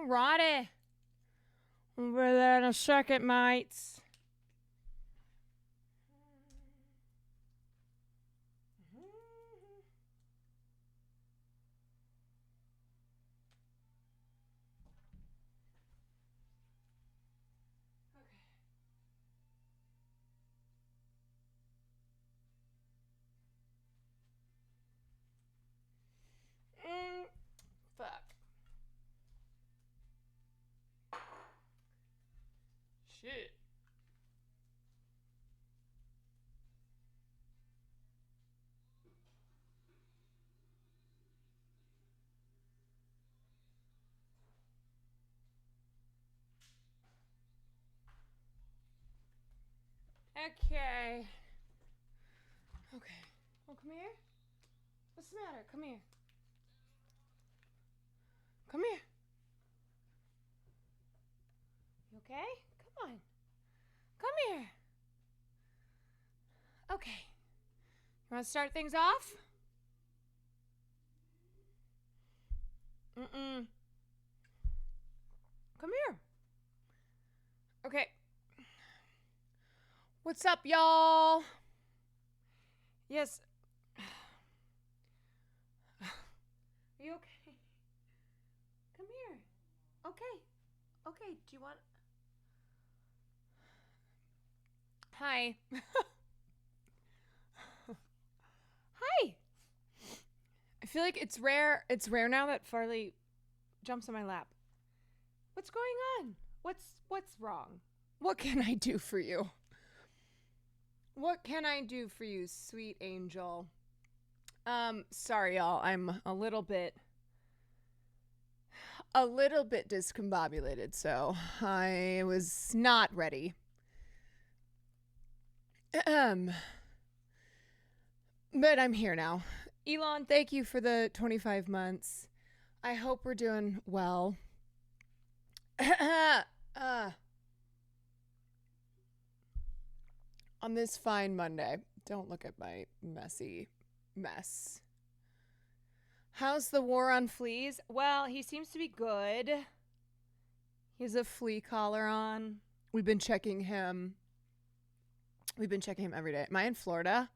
Alrighty. We'll be there in a second, mates. Fuck. Shit. Okay. Okay. Oh, come here. What's the matter? Come here. Come here. You okay? Come on. Come here. Okay. You want to start things off? Mm-mm. Come here. Okay. What's up, y'all? Yes. Are you okay? Come here. Okay. Okay. Do you want... Hi. Hi. I feel like it's rare now that Farley jumps on my lap. What's going on? What's wrong? What can I do for you? What can I do for you, sweet angel? Sorry y'all, I'm a little bit discombobulated, so I was not ready. But I'm here now. Elon, thank you for the 25 months. I hope we're doing well. On this fine Monday. Don't look at my messy mess. How's the war on fleas? Well, he seems to be good. He has a flea collar on. We've been checking him every day. Am I in Florida?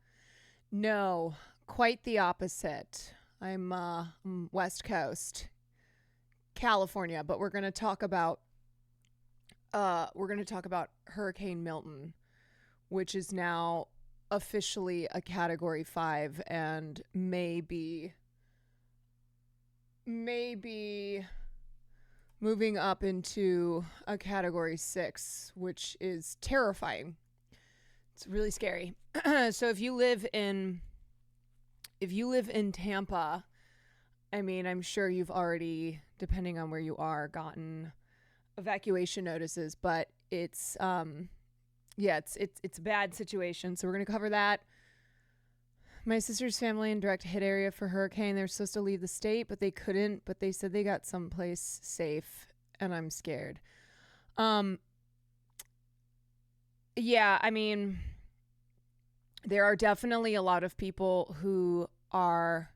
No, quite the opposite. I'm West Coast, California, but we're going to talk about Hurricane Milton, which is now officially a Category 5 and maybe moving up into a Category 6, which is terrifying. It's really scary. So if you live in Tampa, I mean, I'm sure you've already, depending on where you are, gotten evacuation notices, but it's it's a bad situation. So we're going to cover that. My sister's family in direct hit area for hurricane. They're supposed to leave the state, but they couldn't, but they said they got someplace safe, and I'm scared. Yeah, I mean, there are definitely a lot of people who are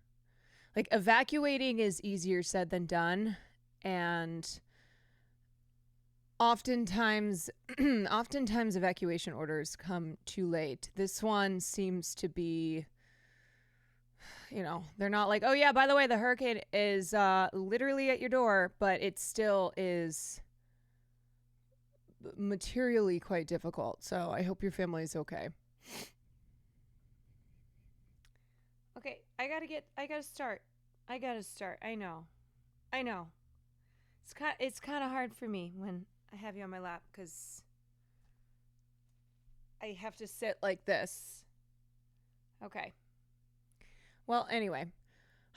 like, evacuating is easier said than done, and oftentimes evacuation orders come too late. This one seems to be, they're not like, oh yeah, by the way, the hurricane is literally at your door, but it still is materially quite difficult. So I hope your family is okay. Okay, I gotta start. I know. It's kind of hard for me when I have you on my lap because I have to sit like this. Okay. Well, anyway.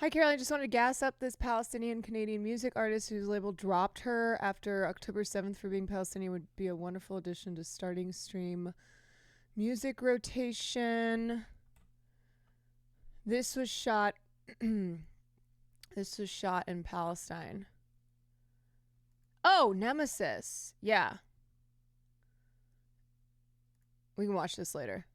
Hi, Carol. I just wanted to gas up this Palestinian-Canadian music artist whose label dropped her after October 7th for being Palestinian. Would be a wonderful addition to starting stream music rotation. This was shot in Palestine. Oh, Nemesis. Yeah. We can watch this later.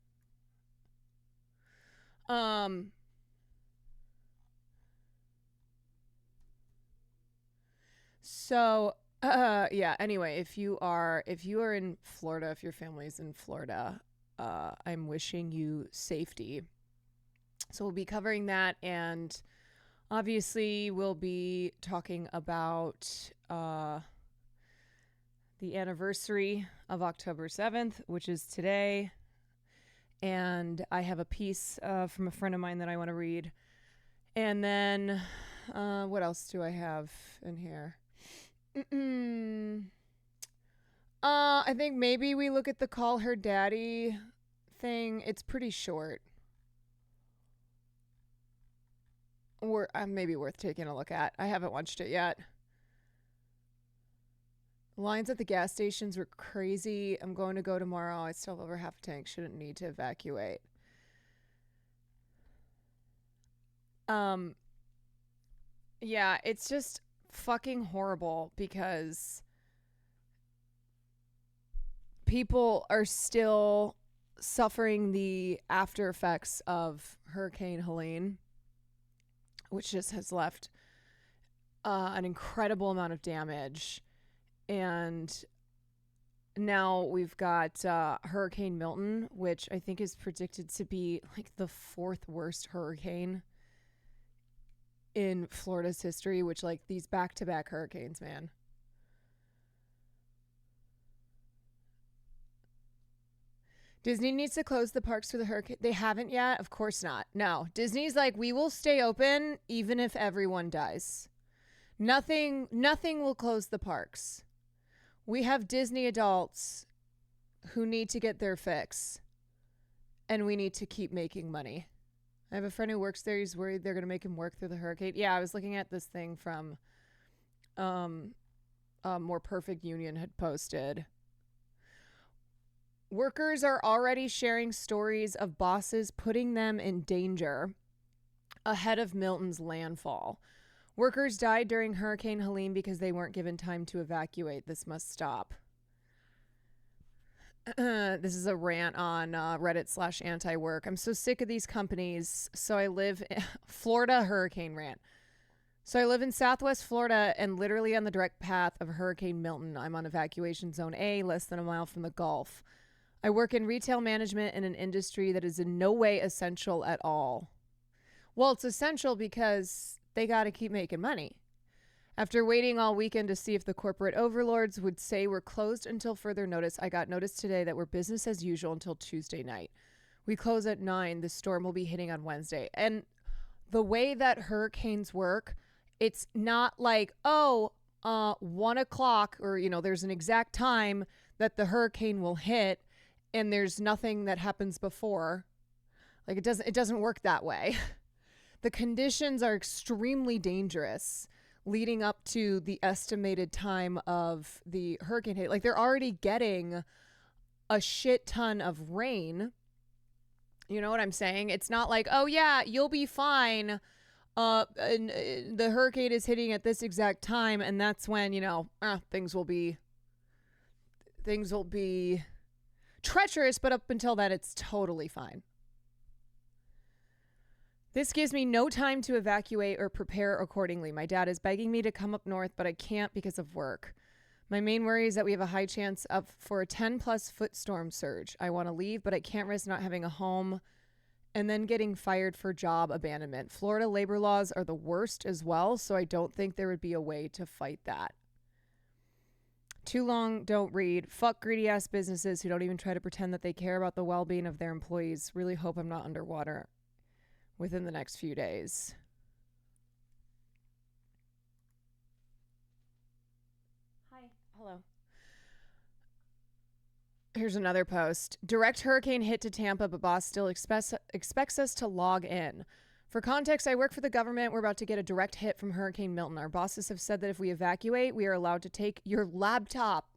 So Yeah, anyway, if you are in Florida, if your family's in Florida, I'm wishing you safety. So we'll be covering that, and obviously we'll be talking about the anniversary of October 7th, which is today. And I have a piece from a friend of mine that I want to read. And then what else do I have in here? I think maybe we look at the call her daddy thing. It's pretty short. Or maybe worth taking a look at. I haven't watched it yet. Lines at the gas stations were crazy. I'm going to go tomorrow. I still have over half a tank. Shouldn't need to evacuate. Yeah, it's just fucking horrible because people are still suffering the after effects of Hurricane Helene, which just has left an incredible amount of damage. And now we've got Hurricane Milton, which I think is predicted to be like the fourth worst hurricane in Florida's history, which like these back-to-back hurricanes, man. Disney needs to close the parks for the hurricane. They haven't yet? Of course not. No. Disney's like, we will stay open even if everyone dies. Nothing will close the parks. We have Disney adults who need to get their fix, and we need to keep making money. I have a friend who works there. He's worried they're going to make him work through the hurricane. Yeah, I was looking at this thing from More Perfect Union had posted. Workers are already sharing stories of bosses putting them in danger ahead of Milton's landfall. Workers died during Hurricane Helene because they weren't given time to evacuate. This must stop. This is a rant on Reddit/anti-work. I'm so sick of these companies. So I live in Florida hurricane rant. So I live in Southwest Florida and literally on the direct path of Hurricane Milton. I'm on evacuation zone A, less than a mile from the Gulf. I work in retail management in an industry that is in no way essential at all. Well, it's essential because they got to keep making money. After waiting all weekend to see if the corporate overlords would say we're closed until further notice, I got notice today that we're business as usual until Tuesday night. We close at 9. The storm will be hitting on Wednesday. And the way that hurricanes work, it's not like, 1 o'clock or, there's an exact time that the hurricane will hit and there's nothing that happens before. Like it doesn't work that way. The conditions are extremely dangerous leading up to the estimated time of the hurricane hit. Like they're already getting a shit ton of rain. You know what I'm saying? It's not like, oh yeah, you'll be fine. And the hurricane is hitting at this exact time, and that's when, things will be treacherous, but up until then, it's totally fine. This gives me no time to evacuate or prepare accordingly. My dad is begging me to come up north, but I can't because of work. My main worry is that we have a high chance for a 10-plus foot storm surge. I want to leave, but I can't risk not having a home and then getting fired for job abandonment. Florida labor laws are the worst as well, so I don't think there would be a way to fight that. Too long, don't read. Fuck greedy-ass businesses who don't even try to pretend that they care about the well-being of their employees. Really hope I'm not underwater within the next few days. Hi. Hello. Here's another post. Direct hurricane hit to Tampa, but boss still expects us to log in. For context, I work for the government. We're about to get a direct hit from Hurricane Milton. Our bosses have said that if we evacuate, we are allowed to take your laptop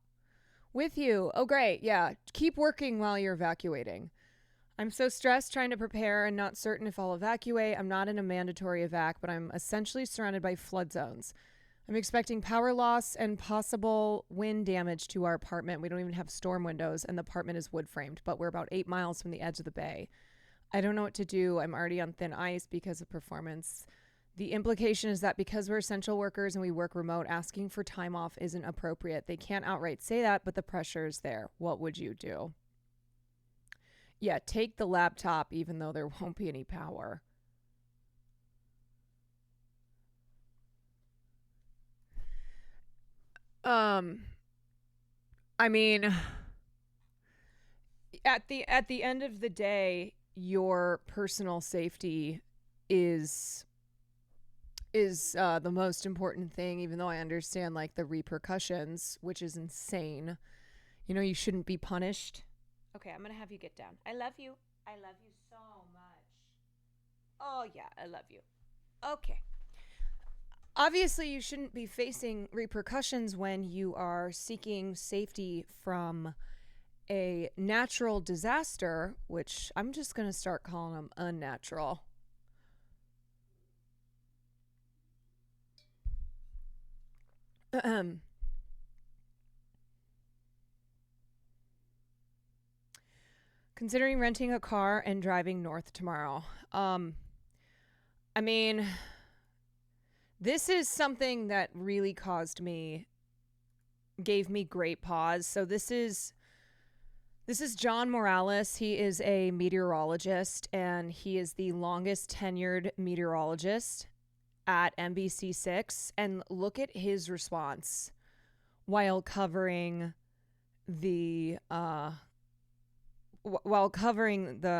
with you. Oh, great. Yeah. Keep working while you're evacuating. I'm so stressed trying to prepare and not certain if I'll evacuate. I'm not in a mandatory evac, but I'm essentially surrounded by flood zones. I'm expecting power loss and possible wind damage to our apartment. We don't even have storm windows, and the apartment is wood framed, but we're about 8 miles from the edge of the bay. I don't know what to do. I'm already on thin ice because of performance The implication is that because we're essential workers and we work remote, asking for time off isn't appropriate. They can't outright say that, but the pressure is there. What would you do? Yeah, take the laptop even though there won't be any power. I mean, at the end of the day, your personal safety is the most important thing, even though I understand like the repercussions, which is insane. You know, you shouldn't be punished. Okay, I'm gonna have you get down. I love you. I love you so much. Oh yeah, I love you. Okay. Obviously, you shouldn't be facing repercussions when you are seeking safety from a natural disaster, which I'm just going to start calling them unnatural. Considering renting a car and driving north tomorrow. I mean, this is something that really gave me great pause. So this is John Morales. He is a meteorologist, and he is the longest tenured meteorologist at NBC6. And look at his response while covering the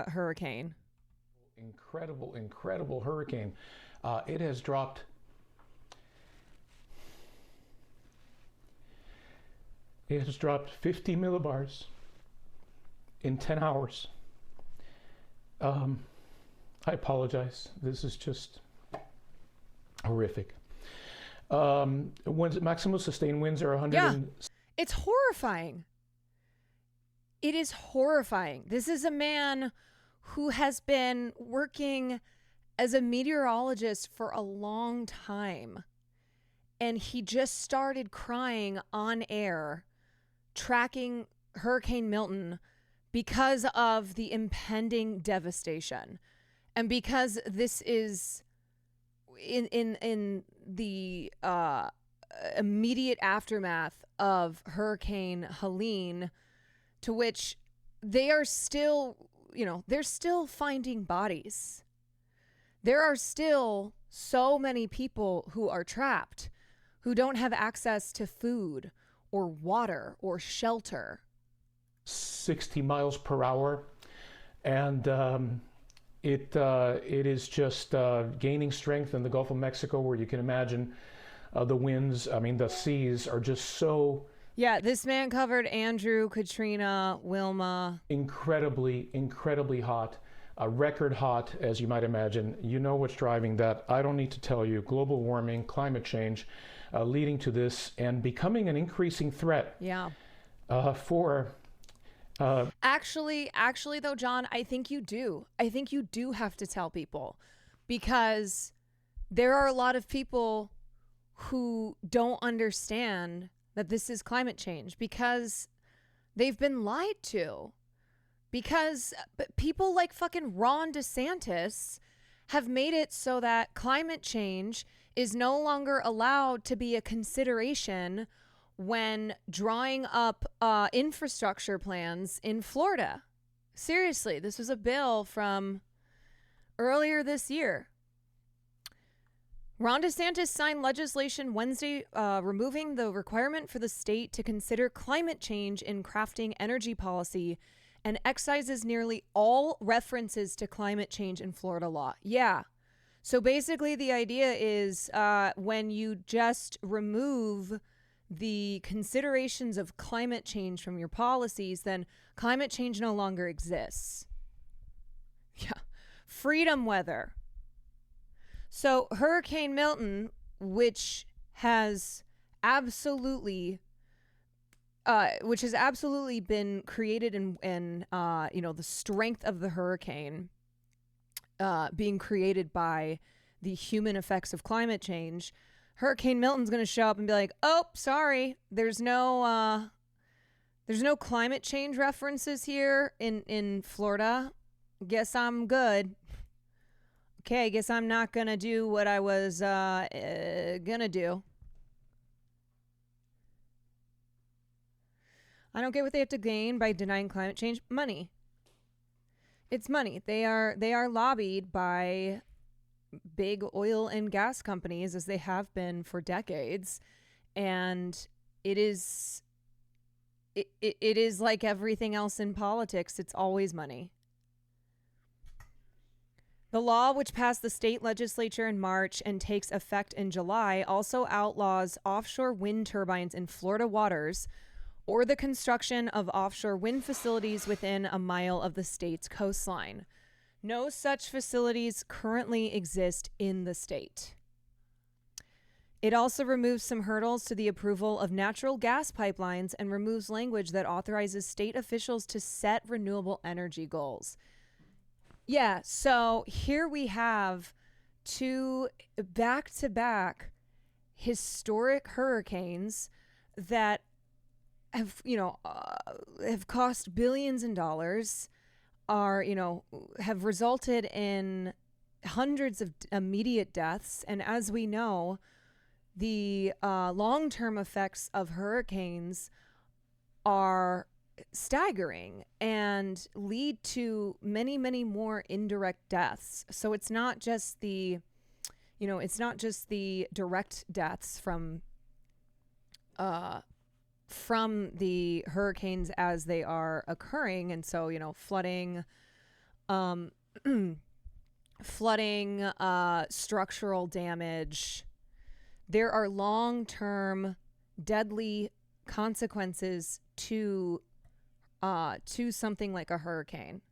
hurricane. Incredible hurricane. It has dropped. It has dropped 50 millibars in 10 hours. I apologize. This is just horrific. Maximum sustained winds are 100. Yeah, it's horrifying. It is horrifying. This is a man who has been working as a meteorologist for a long time. And he just started crying on air, tracking Hurricane Milton because of the impending devastation. And because this is in the immediate aftermath of Hurricane Helene, to which they are still, they're still finding bodies. There are still so many people who are trapped, who don't have access to food or water or shelter. 60 miles per hour. And it is just gaining strength in the Gulf of Mexico, where you can imagine the winds. I mean, the seas are just so... Yeah, this man covered Andrew, Katrina, Wilma. Incredibly hot. Record hot, as you might imagine. You know what's driving that. I don't need to tell you. Global warming, climate change, leading to this and becoming an increasing threat. Yeah. For... Actually, though, John, I think you do. I think you do have to tell people, because there are a lot of people who don't understand that this is climate change, because they've been lied to. Because people like fucking Ron DeSantis have made it so that climate change is no longer allowed to be a consideration when drawing up infrastructure plans in Florida. Seriously, this was a bill from earlier this year. Ron DeSantis signed legislation Wednesday removing the requirement for the state to consider climate change in crafting energy policy, and excises nearly all references to climate change in Florida law. Yeah. So basically the idea is when you just remove the considerations of climate change from your policies, then climate change no longer exists. Yeah. Freedom weather. So Hurricane Milton, which has absolutely been created in the strength of the hurricane being created by the human effects of climate change. Hurricane Milton's going to show up and be like, "Oh, sorry, there's no climate change references here in Florida. Guess I'm good." okay, I guess I'm not going to do what I was going to do. I don't get what they have to gain by denying climate change. Money. It's money. They are lobbied by big oil and gas companies, as they have been for decades, and it is like everything else in politics. It's always money. The law, which passed the state legislature in March and takes effect in July, also outlaws offshore wind turbines in Florida waters or the construction of offshore wind facilities within a mile of the state's coastline. No such facilities currently exist in the state. It also removes some hurdles to the approval of natural gas pipelines and removes language that authorizes state officials to set renewable energy goals. Yeah, so here we have two back-to-back historic hurricanes that have, have cost billions in dollars, have resulted in hundreds of immediate deaths. And as we know, the long-term effects of hurricanes are staggering and lead to many, many more indirect deaths. So it's not just the direct deaths from the hurricanes as they are occurring. And so, flooding, structural damage. There are long-term deadly consequences to something like a hurricane.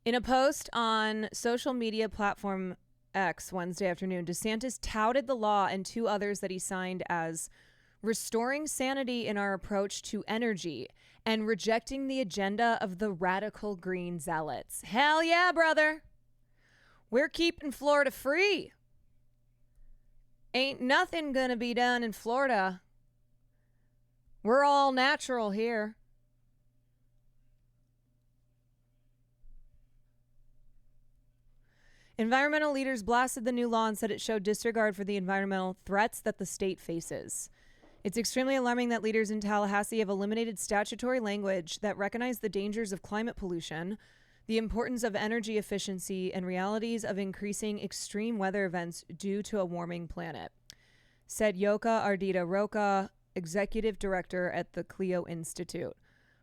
In a post on social media platform X Wednesday afternoon, DeSantis touted the law and two others that he signed as restoring sanity in our approach to energy and rejecting the agenda of the radical green zealots. Hell yeah, brother. We're keeping Florida free. Ain't nothing gonna be done in Florida. We're all natural here. Environmental leaders blasted the new law and said it showed disregard for the environmental threats that the state faces. It's extremely alarming that leaders in Tallahassee have eliminated statutory language that recognize the dangers of climate pollution, the importance of energy efficiency, and realities of increasing extreme weather events due to a warming planet, said Yoka Ardita Roca, executive director at the Clio Institute.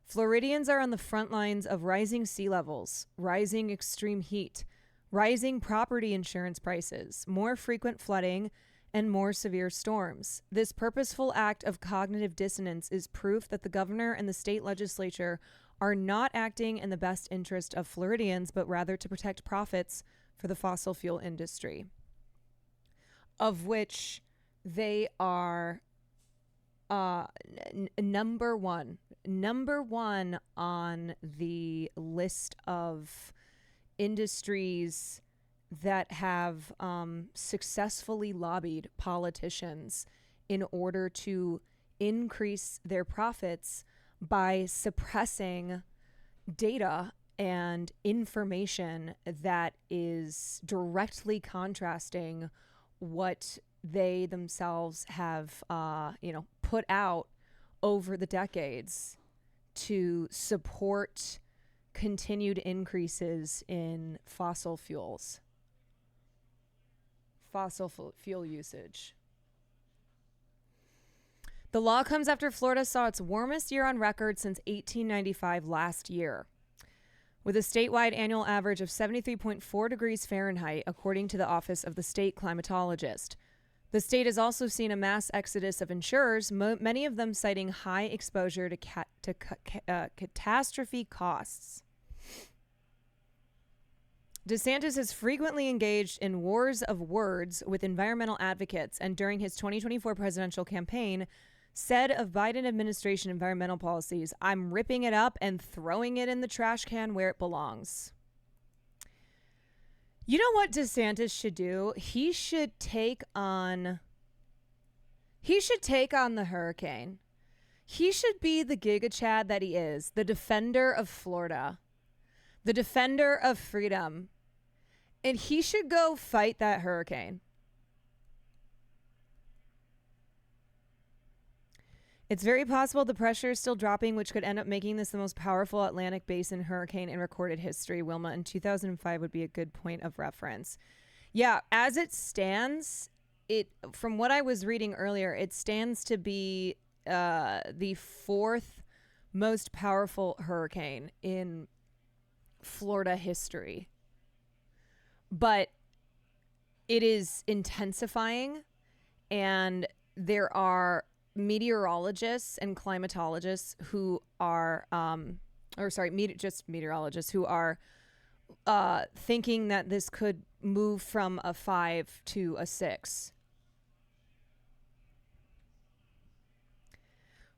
Floridians are on the front lines of rising sea levels, rising extreme heat, rising property insurance prices, more frequent flooding, and more severe storms. This purposeful act of cognitive dissonance is proof that the governor and the state legislature are not acting in the best interest of Floridians, but rather to protect profits for the fossil fuel industry, of which they are number one on the list of industries that have successfully lobbied politicians in order to increase their profits by suppressing data and information that is directly contrasting what they themselves have put out over the decades to support continued increases in fossil fuel usage. The law comes after Florida saw its warmest year on record since 1895 last year, with a statewide annual average of 73.4 degrees Fahrenheit, according to the Office of the State Climatologist. The state has also seen a mass exodus of insurers, many of them citing high exposure to catastrophe costs. DeSantis has frequently engaged in wars of words with environmental advocates, and during his 2024 presidential campaign, said of Biden administration environmental policies, "I'm ripping it up and throwing it in the trash can where it belongs." You know what DeSantis should do? He should take on the hurricane. He should be the Giga Chad that he is, the defender of Florida, the defender of freedom. And he should go fight that hurricane. It's very possible the pressure is still dropping, which could end up making this the most powerful Atlantic basin hurricane in recorded history. Wilma in 2005 would be a good point of reference. Yeah, as it stands, from what I was reading earlier, it stands to be the fourth most powerful hurricane in Florida history. But it is intensifying, and there are meteorologists and climatologists who are, just meteorologists who are thinking that this could move from a 5 to a 6.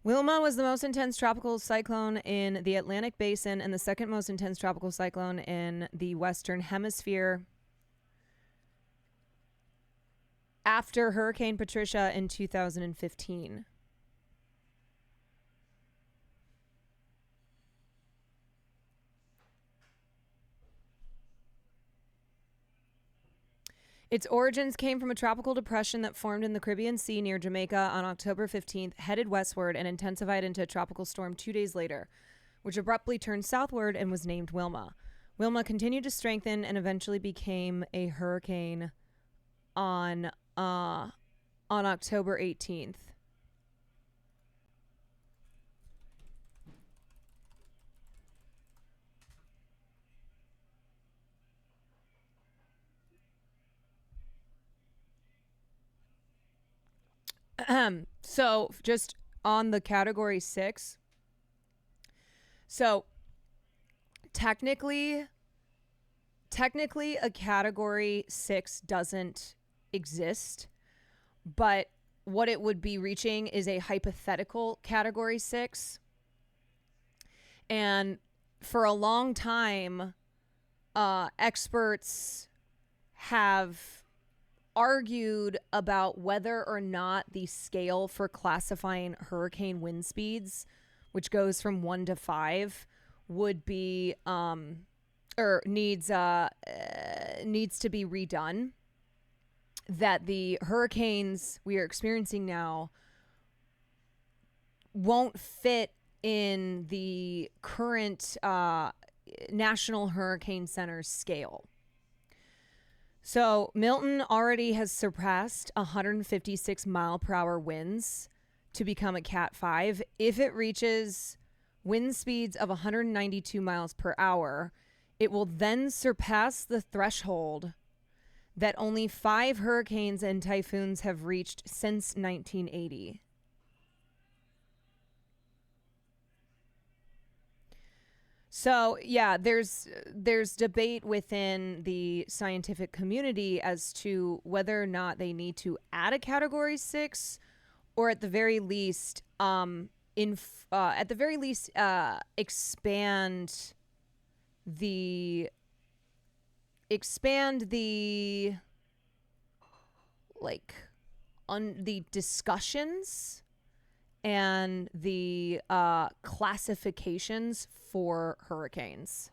Wilma was the most intense tropical cyclone in the Atlantic Basin and the second most intense tropical cyclone in the Western Hemisphere after Hurricane Patricia in 2015. Its origins came from a tropical depression that formed in the Caribbean Sea near Jamaica on October 15th, headed westward, and intensified into a tropical storm 2 days later, which abruptly turned southward and was named Wilma. Wilma continued to strengthen and eventually became a hurricane on October 18th. So just on the category 6. So technically a category 6 doesn't exist, but what it would be reaching is a hypothetical category 6. And for a long time, experts have argued about whether or not the scale for classifying hurricane wind speeds, which goes from 1 to 5, would be needs to be redone. That the hurricanes we are experiencing now won't fit in the current National Hurricane Center's scale. So Milton already has surpassed 156 mile per hour winds to become a Cat 5. If it reaches wind speeds of 192 miles per hour, it will then surpass the threshold that only 5 hurricanes and typhoons have reached since 1980. So, yeah, there's debate within the scientific community as to whether or not they need to add a category 6, or at the very least expand the the discussions and the classifications for hurricanes.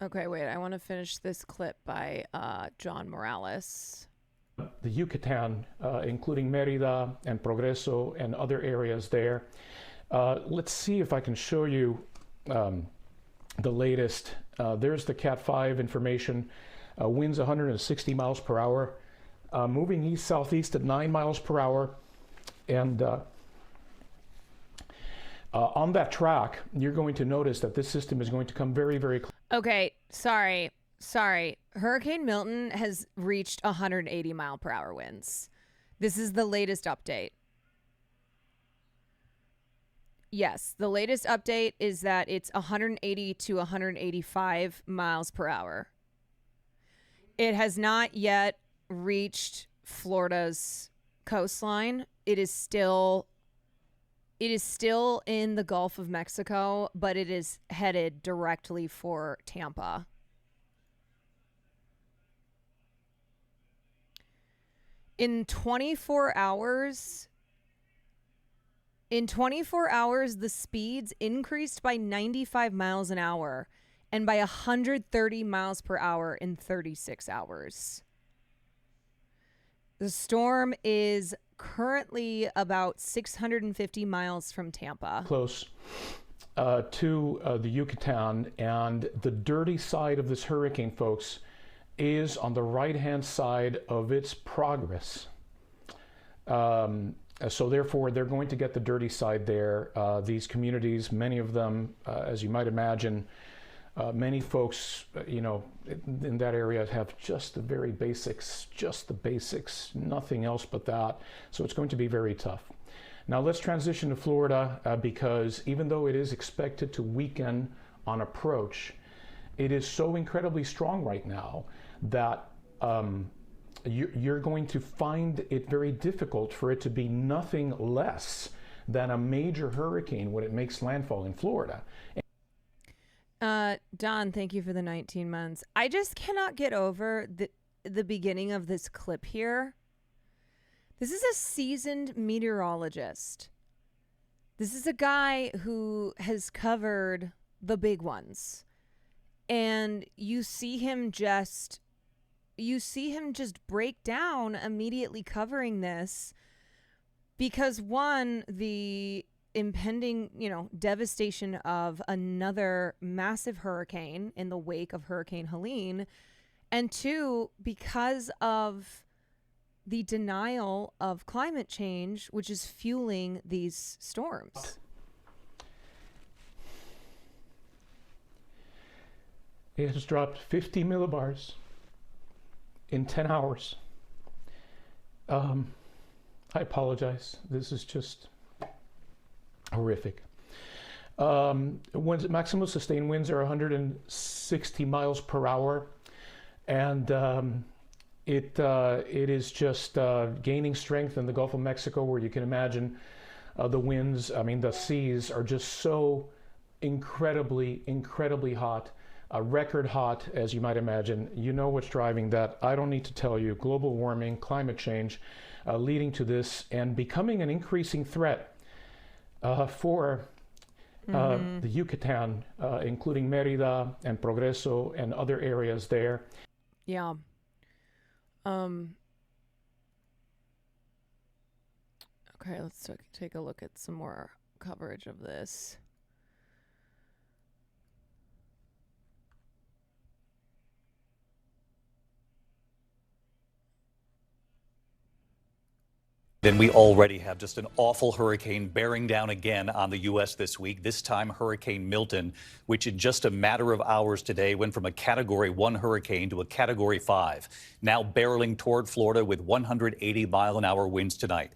Okay, wait, I want to finish this clip by John Morales. The Yucatan, including Mérida and Progreso and other areas there. Let's see if I can show you the latest. There's the Cat 5 information. Winds 160 miles per hour, moving east-southeast at 9 miles per hour. And on that track, you're going to notice that this system is going to come very, very close. Okay, sorry. Hurricane Milton has reached 180 mile per hour winds. This is the latest update. Yes, the latest update is that it's 180 to 185 miles per hour. It has not yet reached Florida's coastline. It is still in the Gulf of Mexico, but it is headed directly for Tampa. In 24 hours, the speeds increased by 95 miles an hour and by 130 miles per hour in 36 hours. The storm is currently about 650 miles from Tampa. Close to the Yucatan, and the dirty side of this hurricane, folks, is on the right-hand side of its progress. So therefore, they're going to get the dirty side there. These communities, many of them, as you might imagine, many folks, in that area have just the very basics, nothing else but that. So it's going to be very tough. Now let's transition to Florida because even though it is expected to weaken on approach, it is so incredibly strong right now that you're going to find it very difficult for it to be nothing less than a major hurricane when it makes landfall in Florida. Don, thank you for the 19 months. I just cannot get over the beginning of this clip here. This is a seasoned meteorologist. This is a guy who has covered the big ones. And you see him just break down immediately covering this because one, the impending, devastation of another massive hurricane in the wake of Hurricane Helene, and two, because of the denial of climate change, which is fueling these storms. It has dropped 50 millibars in 10 hours. I apologize. This is just horrific. Maximum sustained winds are 160 miles per hour, and it is just gaining strength in the Gulf of Mexico, where you can imagine the winds. The seas are just so incredibly hot. Record hot, as you might imagine. You know what's driving that. I don't need to tell you. Global warming, climate change, leading to this and becoming an increasing threat for the Yucatan, including Mérida and Progreso and other areas there. Yeah. Okay, let's take a look at some more coverage of this. Then we already have just an awful hurricane bearing down again on the U.S. this week, this time Hurricane Milton, which in just a matter of hours today went from a Category 1 hurricane to a Category 5, now barreling toward Florida with 180-mile-an-hour winds tonight.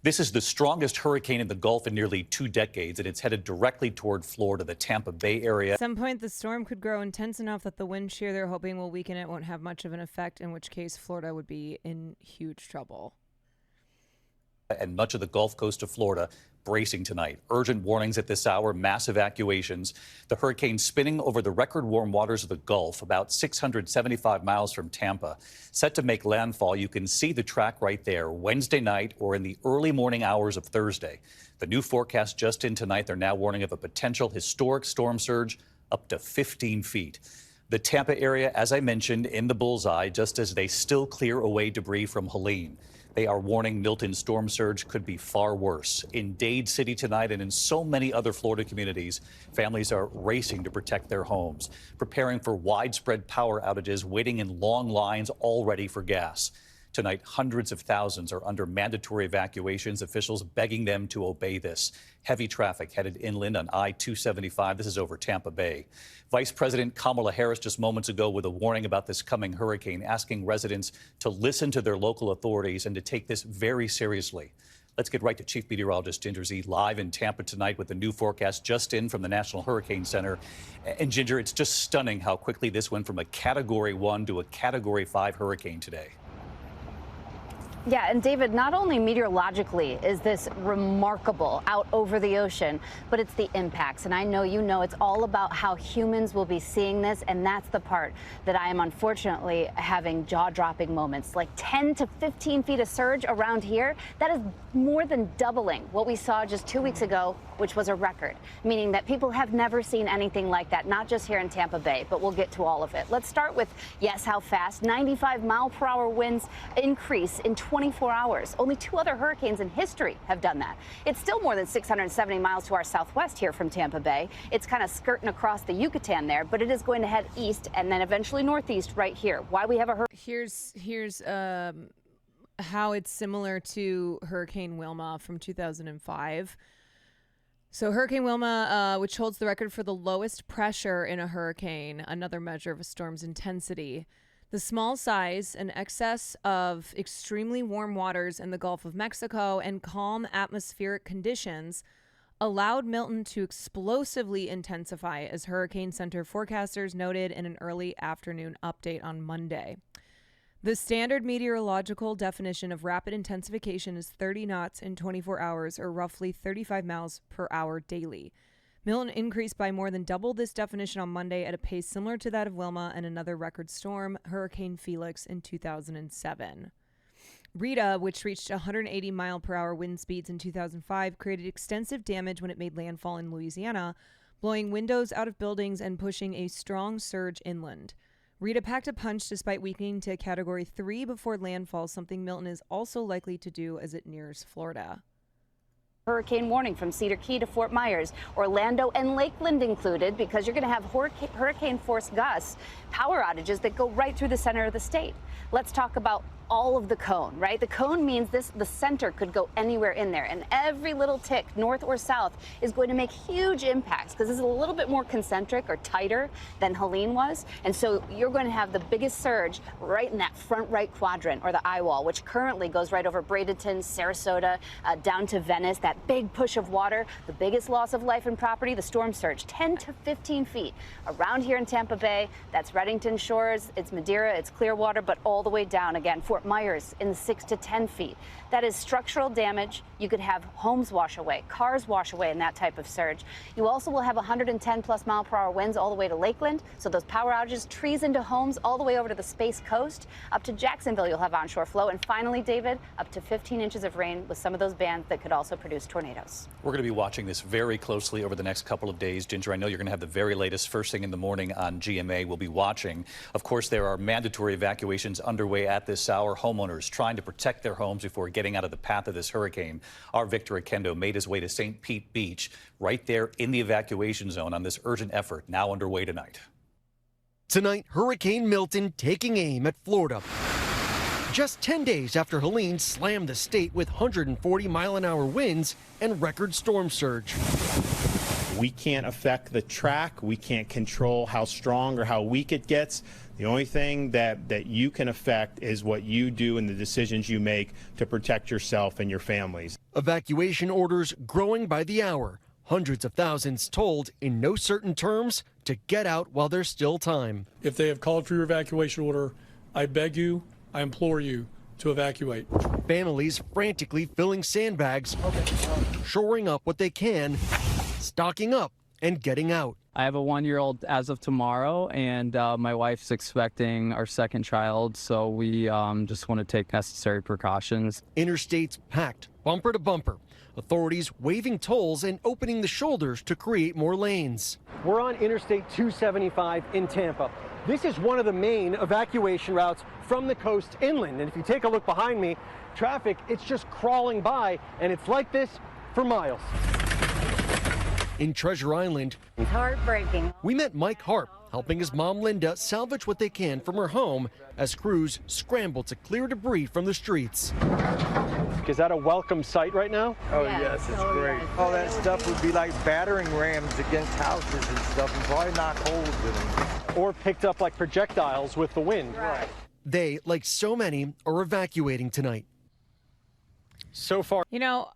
This is the strongest hurricane in the Gulf in nearly 2 decades, and it's headed directly toward Florida, the Tampa Bay area. At some point, the storm could grow intense enough that the wind shear they're hoping will weaken it won't have much of an effect, in which case Florida would be in huge trouble. And much of the Gulf Coast of Florida bracing tonight. Urgent warnings at this hour, mass evacuations. The hurricane spinning over the record warm waters of the Gulf, about 675 miles from Tampa. Set to make landfall. You can see the track right there Wednesday night or in the early morning hours of Thursday. The new forecast just in tonight, they're now warning of a potential historic storm surge up to 15 feet. The Tampa area, as I mentioned, in the bullseye, just as they still clear away debris from Helene. They are warning Milton's storm surge could be far worse. In Dade City tonight and in so many other Florida communities, families are racing to protect their homes, preparing for widespread power outages, waiting in long lines already for gas. Tonight, hundreds of thousands are under mandatory evacuations, officials begging them to obey this. Heavy traffic headed inland on I-275. This is over Tampa Bay. Vice President Kamala Harris just moments ago with a warning about this coming hurricane, asking residents to listen to their local authorities and to take this very seriously. Let's get right to Chief Meteorologist Ginger Z live in Tampa tonight with the new forecast just in from the National Hurricane Center. And Ginger, it's just stunning how quickly this went from a Category 1 to a Category 5 hurricane today. Yeah, and David, not only meteorologically is this remarkable out over the ocean, but it's the impacts. And I know you know it's all about how humans will be seeing this. And that's the part that I am unfortunately having jaw-dropping moments. Like 10 to 15 feet of surge around here. That is more than doubling what we saw just 2 weeks ago, which was a record, meaning that people have never seen anything like that, not just here in Tampa Bay, but we'll get to all of it. Let's start with, yes, how fast. 95-mile-per-hour winds increase in 24 hours. Only 2 other hurricanes in history have done that. It's still more than 670 miles to our southwest here from Tampa Bay. It's kind of skirting across the Yucatan there, but it is going to head east and then eventually northeast right here. Why we have a hurricane. Here's how it's similar to Hurricane Wilma from 2005. So Hurricane Wilma, which holds the record for the lowest pressure in a hurricane, another measure of a storm's intensity. The small size and excess of extremely warm waters in the Gulf of Mexico and calm atmospheric conditions allowed Milton to explosively intensify, as Hurricane Center forecasters noted in an early afternoon update on Monday. The standard meteorological definition of rapid intensification is 30 knots in 24 hours, or roughly 35 miles per hour daily. Milton increased by more than double this definition on Monday at a pace similar to that of Wilma and another record storm, Hurricane Felix, in 2007. Rita, which reached 180-mile-per-hour wind speeds in 2005, created extensive damage when it made landfall in Louisiana, blowing windows out of buildings and pushing a strong surge inland. Rita packed a punch despite weakening to Category 3 before landfall, something Milton is also likely to do as it nears Florida. Hurricane warning from Cedar Key to Fort Myers, Orlando and Lakeland included, because you're going to have hurricane force gusts, power outages that go right through the center of the state. Let's talk about all of the cone, right? The cone means the center could go anywhere in there, and every little tick, north or south, is going to make huge impacts because this is a little bit more concentric or tighter than Helene was. And so you're going to have the biggest surge right in that front right quadrant, or the eye wall, which currently goes right over Bradenton, Sarasota, down to Venice. That big push of water, the biggest loss of life and property, the storm surge, 10 to 15 feet around here in Tampa Bay. That's Reddington Shores, it's Madeira, it's Clearwater, but all the way down again. Fort Myers in the 6 to 10 feet. That is structural damage. You could have homes wash away, cars wash away in that type of surge. You also will have 110+ mile-per-hour winds all the way to Lakeland. So those power outages, trees into homes, all the way over to the Space Coast. Up to Jacksonville, you'll have onshore flow. And finally, David, up to 15 inches of rain with some of those bands that could also produce tornadoes. We're going to be watching this very closely over the next couple of days. Ginger, I know you're going to have the very latest first thing in the morning on GMA. We'll be watching. Of course, there are mandatory evacuations underway at this hour. Homeowners trying to protect their homes before getting out of the path of this hurricane. Our Victor Akendo made his way to St. Pete Beach, right there in the evacuation zone on this urgent effort now underway tonight. Tonight, Hurricane Milton taking aim at Florida. Just 10 days after Helene slammed the state with 140-mile-an-hour winds and record storm surge. We can't affect the track. We can't control how strong or how weak it gets. The only thing that you can affect is what you do and the decisions you make to protect yourself and your families. Evacuation orders growing by the hour. Hundreds of thousands told in no certain terms to get out while there's still time. If they have called for your evacuation order, I beg you, I implore you to evacuate. Families frantically filling sandbags, shoring up what they can, stocking up and getting out. I have a 1-year-old as of tomorrow, and my wife's expecting our second child, so we just want to take necessary precautions. Interstates packed, bumper to bumper. Authorities waiving tolls and opening the shoulders to create more lanes. We're on Interstate 275 in Tampa. This is one of the main evacuation routes from the coast inland. And if you take a look behind me, traffic, it's just crawling by, and it's like this for miles. In Treasure Island, It's heartbreaking. we met Mike Harp, helping his mom Linda salvage what they can from her home as crews scramble to clear debris from the streets. Is that a welcome sight right now? Oh, yes, it's great. All that stuff would be like battering rams against houses and stuff and probably knock holes in them. Or picked up like projectiles with the wind. Right. They, like so many, are evacuating tonight. So far, You know,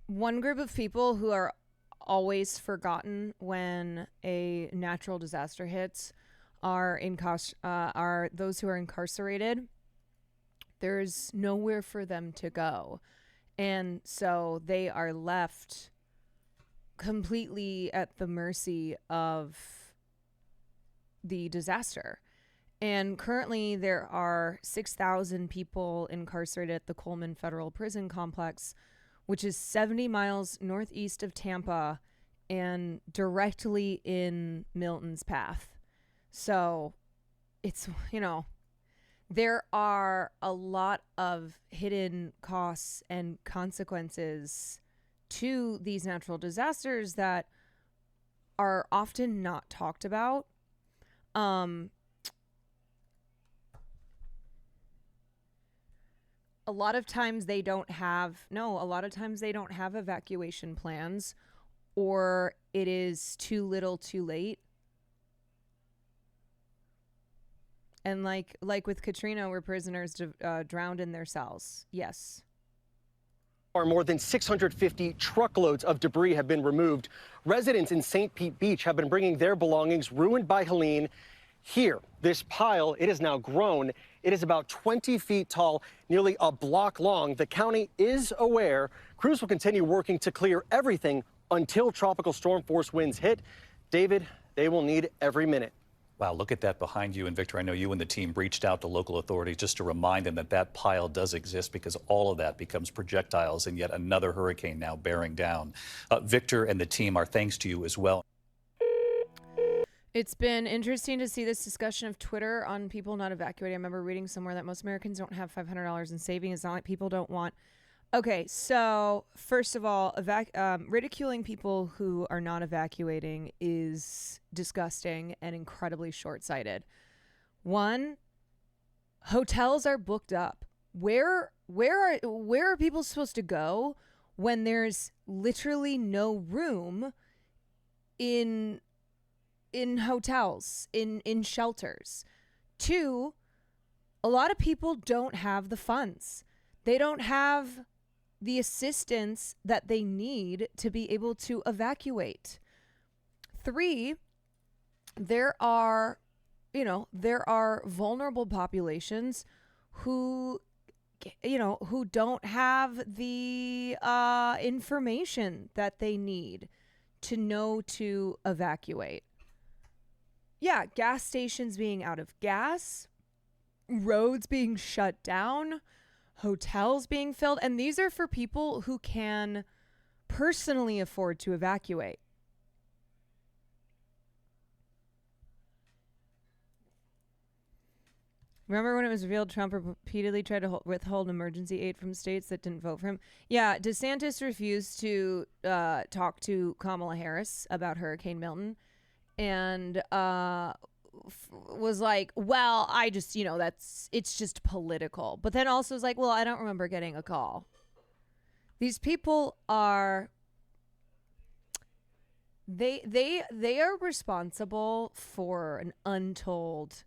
one group of people who are always forgotten when a natural disaster hits are those who are incarcerated. There's nowhere for them to go. And so they are left completely at the mercy of the disaster. And currently there are 6,000 people incarcerated at the Coleman Federal Prison Complex, which is 70 miles northeast of Tampa and directly in Milton's path. So it's, there are a lot of hidden costs and consequences to these natural disasters that are often not talked about. A lot of times they don't have evacuation plans, or it is too little too late. And like with Katrina, where prisoners drowned in their cells. Yes. More than 650 truckloads of debris have been removed. Residents in St. Pete Beach have been bringing their belongings ruined by Helene here. This pile, it has now grown. It is about 20 feet tall, nearly a block long. The county is aware. Crews will continue working to clear everything until tropical storm force winds hit. David, they will need every minute. Wow, look at that behind you. And Victor, I know you and the team reached out to local authorities just to remind them that that pile does exist, because all of that becomes projectiles and yet another hurricane now bearing down. Victor and the team, our thanks to you as well. It's been interesting to see this discussion of Twitter on people not evacuating. I remember reading somewhere that most Americans don't have $500 in savings. It's not like people don't want. Okay, so first of all, ridiculing people who are not evacuating is disgusting and incredibly short-sighted. One, hotels are booked up. Where are people supposed to go when there's literally no room in hotels, in shelters? Two, a lot of people don't have the funds. They don't have the assistance that they need to be able to evacuate. Three, there are vulnerable populations who don't have the information that they need to know to evacuate. Yeah, gas stations being out of gas, roads being shut down, hotels being filled, and these are for people who can personally afford to evacuate. Remember when it was revealed Trump repeatedly tried to withhold emergency aid from states that didn't vote for him? Yeah, DeSantis refused to talk to Kamala Harris about Hurricane Milton, and was like, well, I just, it's just political. But then also was like, well, I don't remember getting a call. These people are, they are responsible for an untold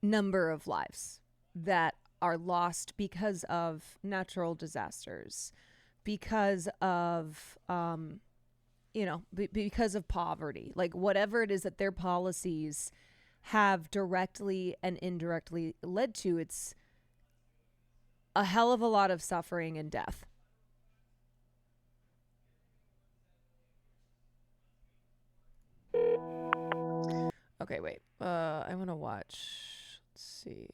number of lives that are lost because of natural disasters, because of, because of poverty, like whatever it is that their policies have directly and indirectly led to. It's a hell of a lot of suffering and death. Okay, wait. I want to watch. Let's see.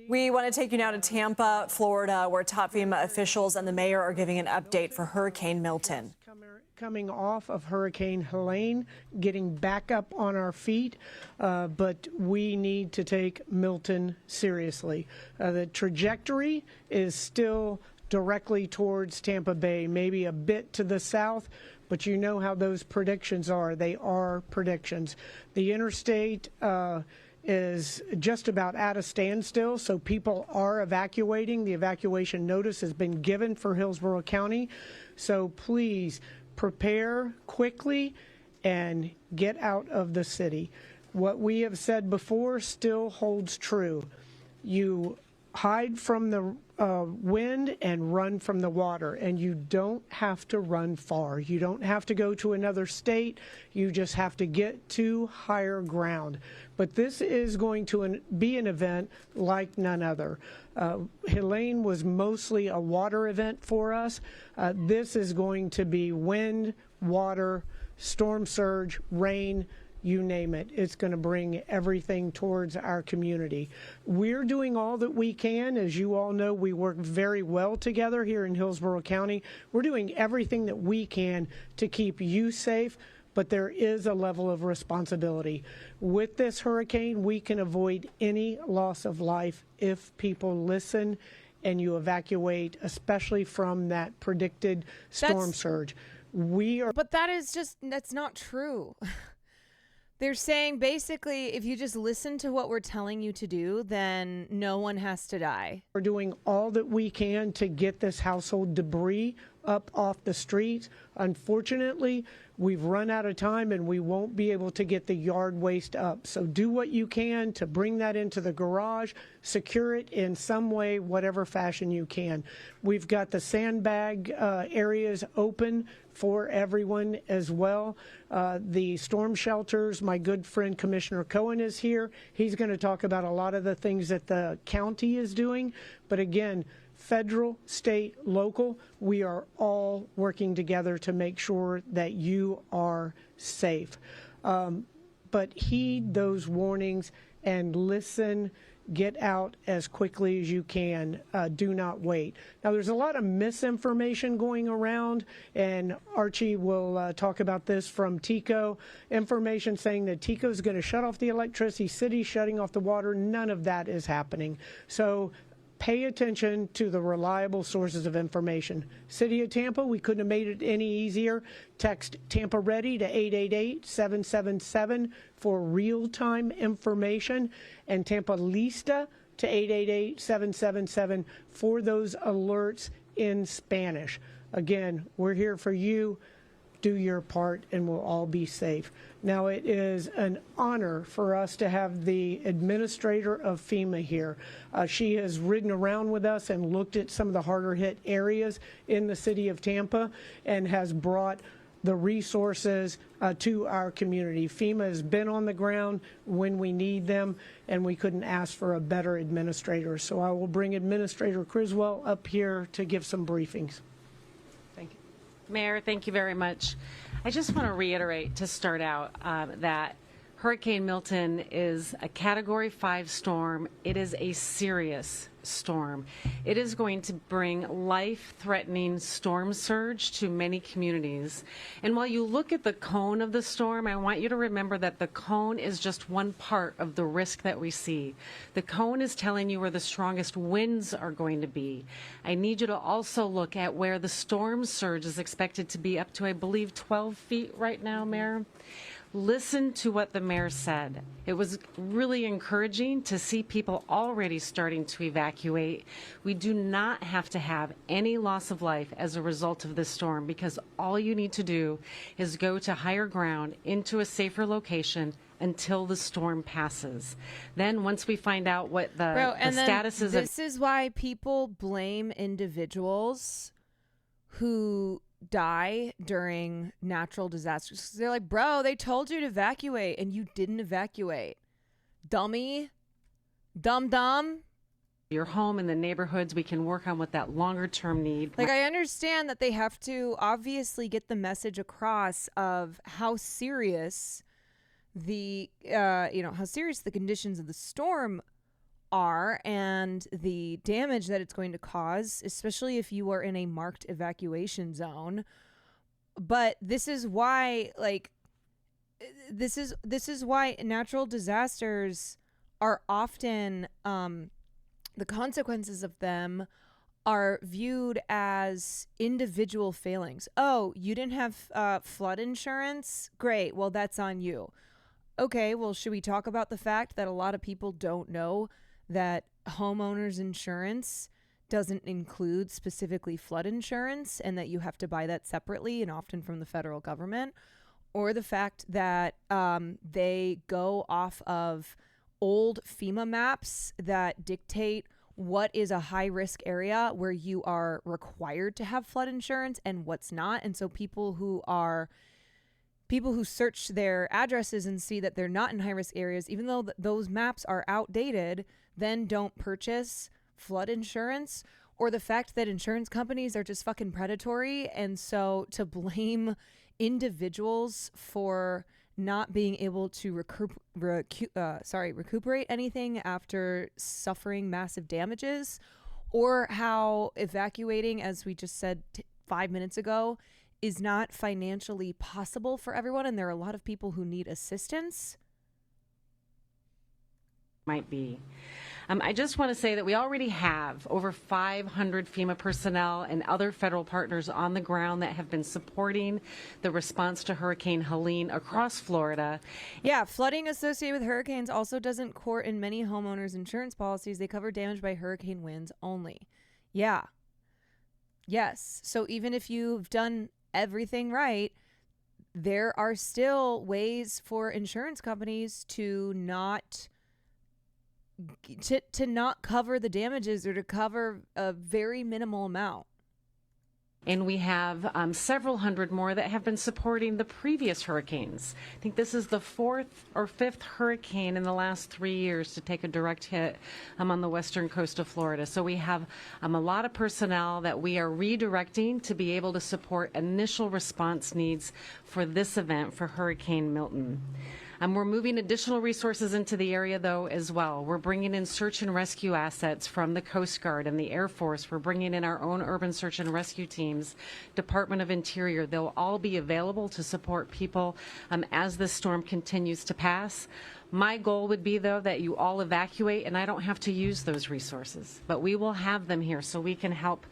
We want to take you now to Tampa, Florida, where top FEMA officials and the mayor are giving an update for Hurricane Milton. Coming off of Hurricane Helene, getting back up on our feet, but we need to take Milton seriously. The trajectory is still directly towards Tampa Bay, maybe a bit to the south, but you know how those predictions are. They are predictions. The interstate is just about at a standstill, so people are evacuating. The evacuation notice has been given for Hillsborough County, so please prepare quickly and get out of the city. What we have said before still holds true. You hide from the wind and run from the water, and you don't have to run far. You don't have to go to another state. You just have to get to higher ground. But this is going to be an event like none other. Helene was mostly a water event for us. This is going to be wind, water, storm surge, rain, you name it. It's going to bring everything towards our community. We're doing all that we can. As you all know, we work very well together here in Hillsborough County. We're doing everything that we can to keep you safe, but there is a level of responsibility. With this hurricane, we can avoid any loss of life if people listen and you evacuate, especially from that predicted storm surge. But that's not true. They're saying basically if you just listen to what we're telling you to do, then no one has to die. We're doing all that we can to get this household debris up off the streets. Unfortunately, we've run out of time and we won't be able to get the yard waste up. So do what you can to bring that into the garage, secure it in some way, whatever fashion you can. We've got the sandbag areas open for everyone as well. The storm shelters, my good friend Commissioner Cohen is here. He's going to talk about a lot of the things that the county is doing. But again, federal, state, local, we are all working together to make sure that you are safe. But heed those warnings and listen. Get out as quickly as you can. Do not wait. Now, there's a lot of misinformation going around, and Archie will talk about this from TECO. Information saying that TECO is going to shut off the electricity, cities shutting off the water. None of that is happening. So pay attention to the reliable sources of information. City of Tampa, we couldn't have made it any easier. Text Tampa Ready to 888-777 for real-time information, and Tampa Lista to 888-777 for those alerts in Spanish. Again, we're here for you. Do your part and we'll all be safe. Now, it is an honor for us to have the administrator of FEMA here. She has ridden around with us and looked at some of the harder hit areas in the city of Tampa and has brought the resources to our community. FEMA has been on the ground when we need them, and we couldn't ask for a better administrator. So I will bring Administrator Criswell up here to give some briefings. Thank you. Mayor, thank you very much. I just want to reiterate to start out that Hurricane Milton is a Category 5 storm. It is a serious storm. It is going to bring life-threatening storm surge to many communities. And while you look at the cone of the storm, I want you to remember that the cone is just one part of the risk that we see. The cone is telling you where the strongest winds are going to be. I need you to also look at where the storm surge is expected to be up to, I believe, 12 feet right now, Mayor. Listen to what the mayor said. It was really encouraging to see people already starting to evacuate. We do not have to have any loss of life as a result of this storm, because all you need to do is go to higher ground into a safer location until the storm passes. Then once we find out what the status is. This is why people blame individuals who die during natural disasters. They're like, bro, they told you to evacuate and you didn't evacuate. Dummy. Dumb. Your home and the neighborhoods, we can work on what that longer term need. Like, I understand that they have to obviously get the message across of how serious the how serious the conditions of the storm are and the damage that it's going to cause, especially if you are in a marked evacuation zone. But this is why, this is why natural disasters are often, the consequences of them are viewed as individual failings. Oh, you didn't have flood insurance? Great. Well, that's on you. Okay, well, should we talk about the fact that a lot of people don't know that homeowners insurance doesn't include specifically flood insurance and that you have to buy that separately and often from the federal government? Or the fact that they go off of old FEMA maps that dictate what is a high risk area where you are required to have flood insurance and what's not. And so people who search their addresses and see that they're not in high risk areas, even though those maps are outdated, then don't purchase flood insurance, or the fact that insurance companies are just fucking predatory. And so to blame individuals for not being able to recuperate anything after suffering massive damages, or how evacuating, as we just said 5 minutes ago, is not financially possible for everyone, and there are a lot of people who need assistance. Might be. I just want to say that we already have over 500 FEMA personnel and other federal partners on the ground that have been supporting the response to Hurricane Helene across Florida. Yeah, flooding associated with hurricanes also doesn't court in many homeowners' insurance policies. They cover damage by hurricane winds only. Yeah. Yes. So even if you've done everything right, there are still ways for insurance companies to not cover the damages, or to cover a very minimal amount. And we have several hundred more that have been supporting the previous hurricanes. I think this is the 4th or 5th hurricane in the last 3 years to take a direct hit on the western coast of Florida. So we have a lot of personnel that we are redirecting to be able to support initial response needs for this event, for Hurricane Milton. We're moving additional resources into the area, though, as well. We're bringing in search and rescue assets from the Coast Guard and the Air Force. We're bringing in our own urban search and rescue teams, Department of Interior. They'll all be available to support people as this storm continues to pass. My goal would be, though, that you all evacuate, and I don't have to use those resources, but we will have them here so we can help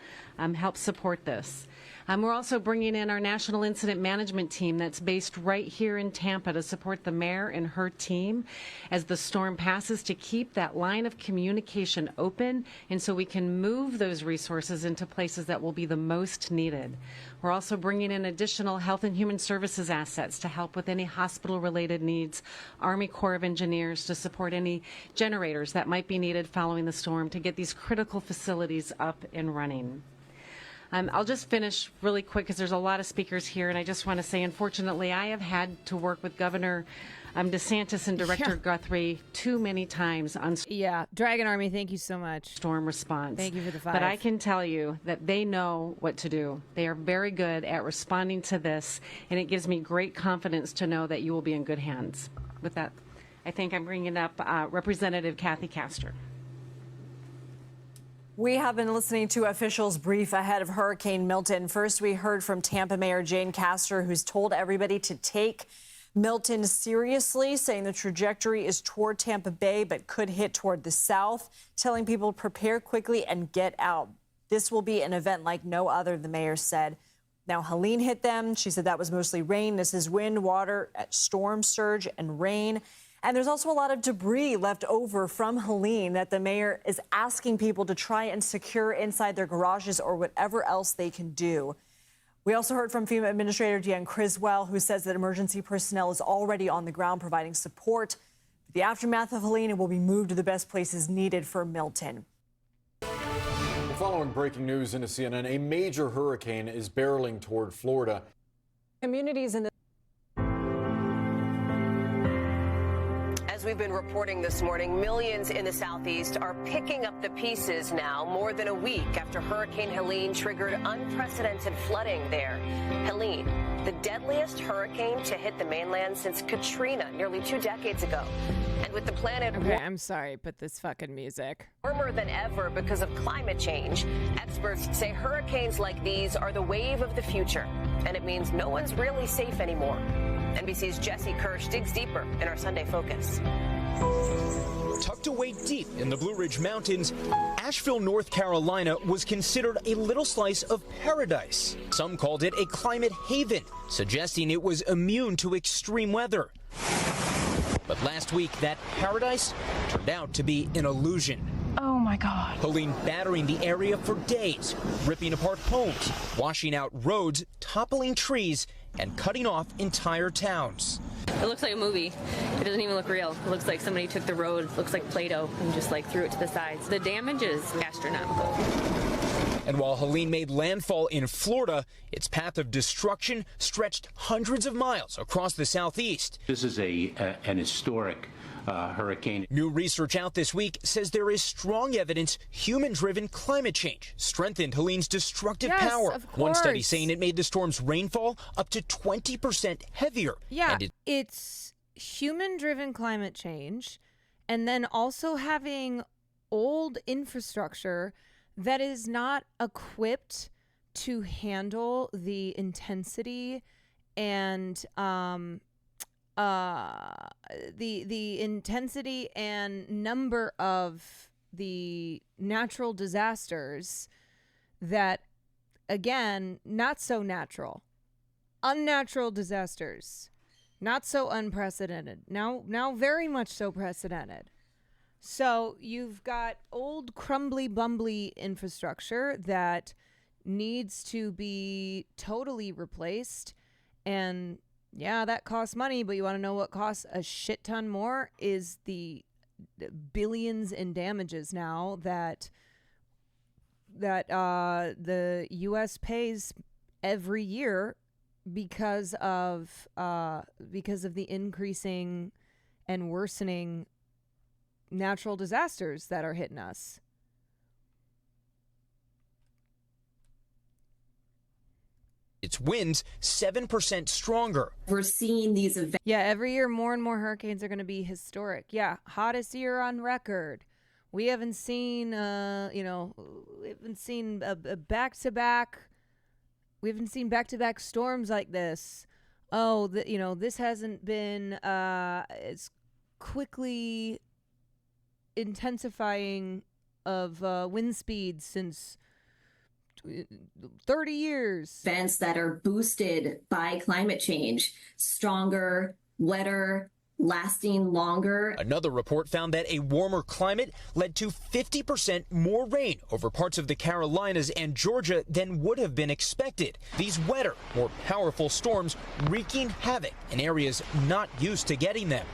support this. We're also bringing in our National Incident Management Team that's based right here in Tampa to support the mayor and her team as the storm passes, to keep that line of communication open, and so we can move those resources into places that will be the most needed. We're also bringing in additional Health and Human Services assets to help with any hospital-related needs, Army Corps of Engineers to support any generators that might be needed following the storm to get these critical facilities up and running. I'll just finish really quick because there's a lot of speakers here, and I just want to say, unfortunately, I have had to work with Governor DeSantis and Director Guthrie too many times on Dragon Army, thank you so much. Storm response. Thank you for the 5. But I can tell you that they know what to do. They are very good at responding to this, and it gives me great confidence to know that you will be in good hands. With that, I think I'm bringing up Representative Kathy Castor. We have been listening to officials brief ahead of Hurricane Milton. First, we heard from Tampa Mayor Jane Castor, who's told everybody to take Milton seriously, saying the trajectory is toward Tampa Bay, but could hit toward the south, telling people to prepare quickly and get out. This will be an event like no other, the mayor said. Now, Helene hit them. She said that was mostly rain. This is wind, water, storm surge, and rain. And there's also a lot of debris left over from Helene that the mayor is asking people to try and secure inside their garages or whatever else they can do. We also heard from FEMA Administrator Deanne Criswell, who says that emergency personnel is already on the ground providing support. The aftermath of Helene will be moved to the best places needed for Milton. Following breaking news into CNN, a major hurricane is barreling toward Florida. Communities in the As we've been reporting this morning, millions in the southeast are picking up the pieces now, more than a week after Hurricane Helene triggered unprecedented flooding there. Helene, the deadliest hurricane to hit the mainland since Katrina nearly 2 decades ago. And with the planet I'm sorry, but this fucking music. warmer than ever because of climate change, experts say hurricanes like these are the wave of the future, and it means no one's really safe anymore. NBC's Jesse Kirsch digs deeper in our Sunday Focus. Tucked away deep in the Blue Ridge Mountains, Asheville, North Carolina was considered a little slice of paradise. Some called it a climate haven, suggesting it was immune to extreme weather. But last week, that paradise turned out to be an illusion. Oh my God. Helene battering the area for days, ripping apart homes, washing out roads, toppling trees, and cutting off entire towns. It looks like a movie. It doesn't even look real. It looks like somebody took the road, looks like Play-Doh, and just like threw it to the sides. The damage is astronomical. And while Helene made landfall in Florida, its path of destruction stretched hundreds of miles across the southeast. This is an historic hurricane. New research out this week says there is strong evidence human-driven climate change strengthened Helene's destructive power. Of course. One study saying it made the storm's rainfall up to 20% heavier. Yeah, it's human-driven climate change, and then also having old infrastructure that is not equipped to handle the intensity and the intensity and number of the natural disasters that, again, not so natural, unnatural disasters, not so unprecedented, now very much so precedented. So you've got old crumbly bumbly infrastructure that needs to be totally replaced, and yeah, that costs money, but you want to know what costs a shit ton more is the billions in damages now that the U.S. pays every year because of the increasing and worsening natural disasters that are hitting us. Its winds 7% stronger. We're seeing these events. Yeah, every year more and more hurricanes are going to be historic. Yeah, hottest year on record. We haven't seen, we haven't seen a back-to-back. We haven't seen back-to-back storms like this. Oh, this hasn't been as quickly intensifying of wind speeds since 30 years. Events that are boosted by climate change, stronger, wetter, lasting longer. Another report found that a warmer climate led to 50% more rain over parts of the Carolinas and Georgia than would have been expected. These wetter, more powerful storms wreaking havoc in areas not used to getting them.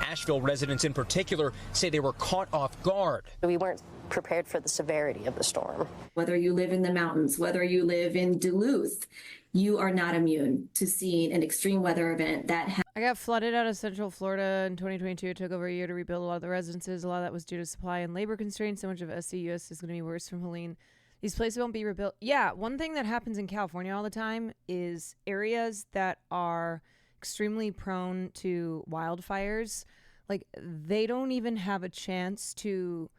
Asheville residents in particular say they were caught off guard. We weren't prepared for the severity of the storm. Whether you live in the mountains, whether you live in Duluth, you are not immune to seeing an extreme weather event that I got flooded out of Central Florida in 2022. It took over a year to rebuild a lot of the residences. A lot of that was due to supply and labor constraints. So much of SCUS is going to be worse from Helene. These places won't be rebuilt. Yeah, one thing that happens in California all the time is areas that are extremely prone to wildfires, like they don't even have a chance to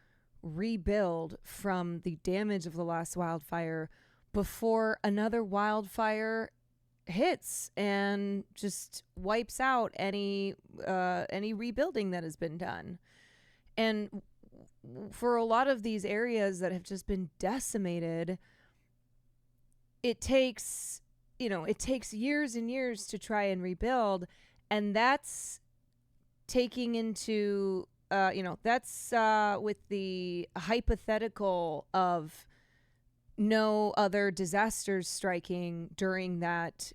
rebuild from the damage of the last wildfire before another wildfire hits and just wipes out any rebuilding that has been done. And for a lot of these areas that have just been decimated, it takes years and years to try and rebuild, and that's taking into that's with the hypothetical of no other disasters striking during that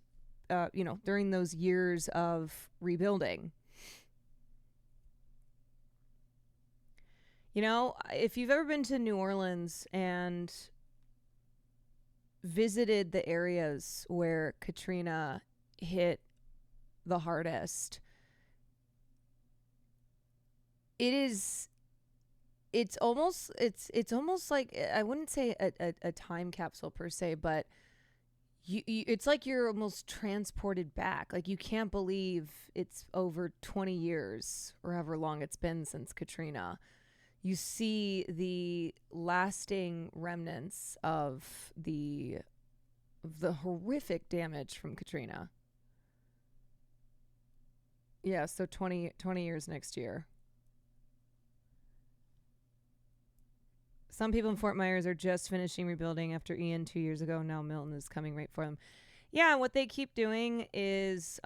during those years of rebuilding. If you've ever been to New Orleans and visited the areas where Katrina hit the hardest, it's almost like, I wouldn't say a time capsule per se, but it's like you're almost transported back. Like you can't believe it's over 20 years or however long it's been since Katrina. You see the lasting remnants of the horrific damage from Katrina. Yeah, so 20 years next year. Some people in Fort Myers are just finishing rebuilding after Ian 2 years ago. Now Milton is coming right for them. Yeah, what they keep doing is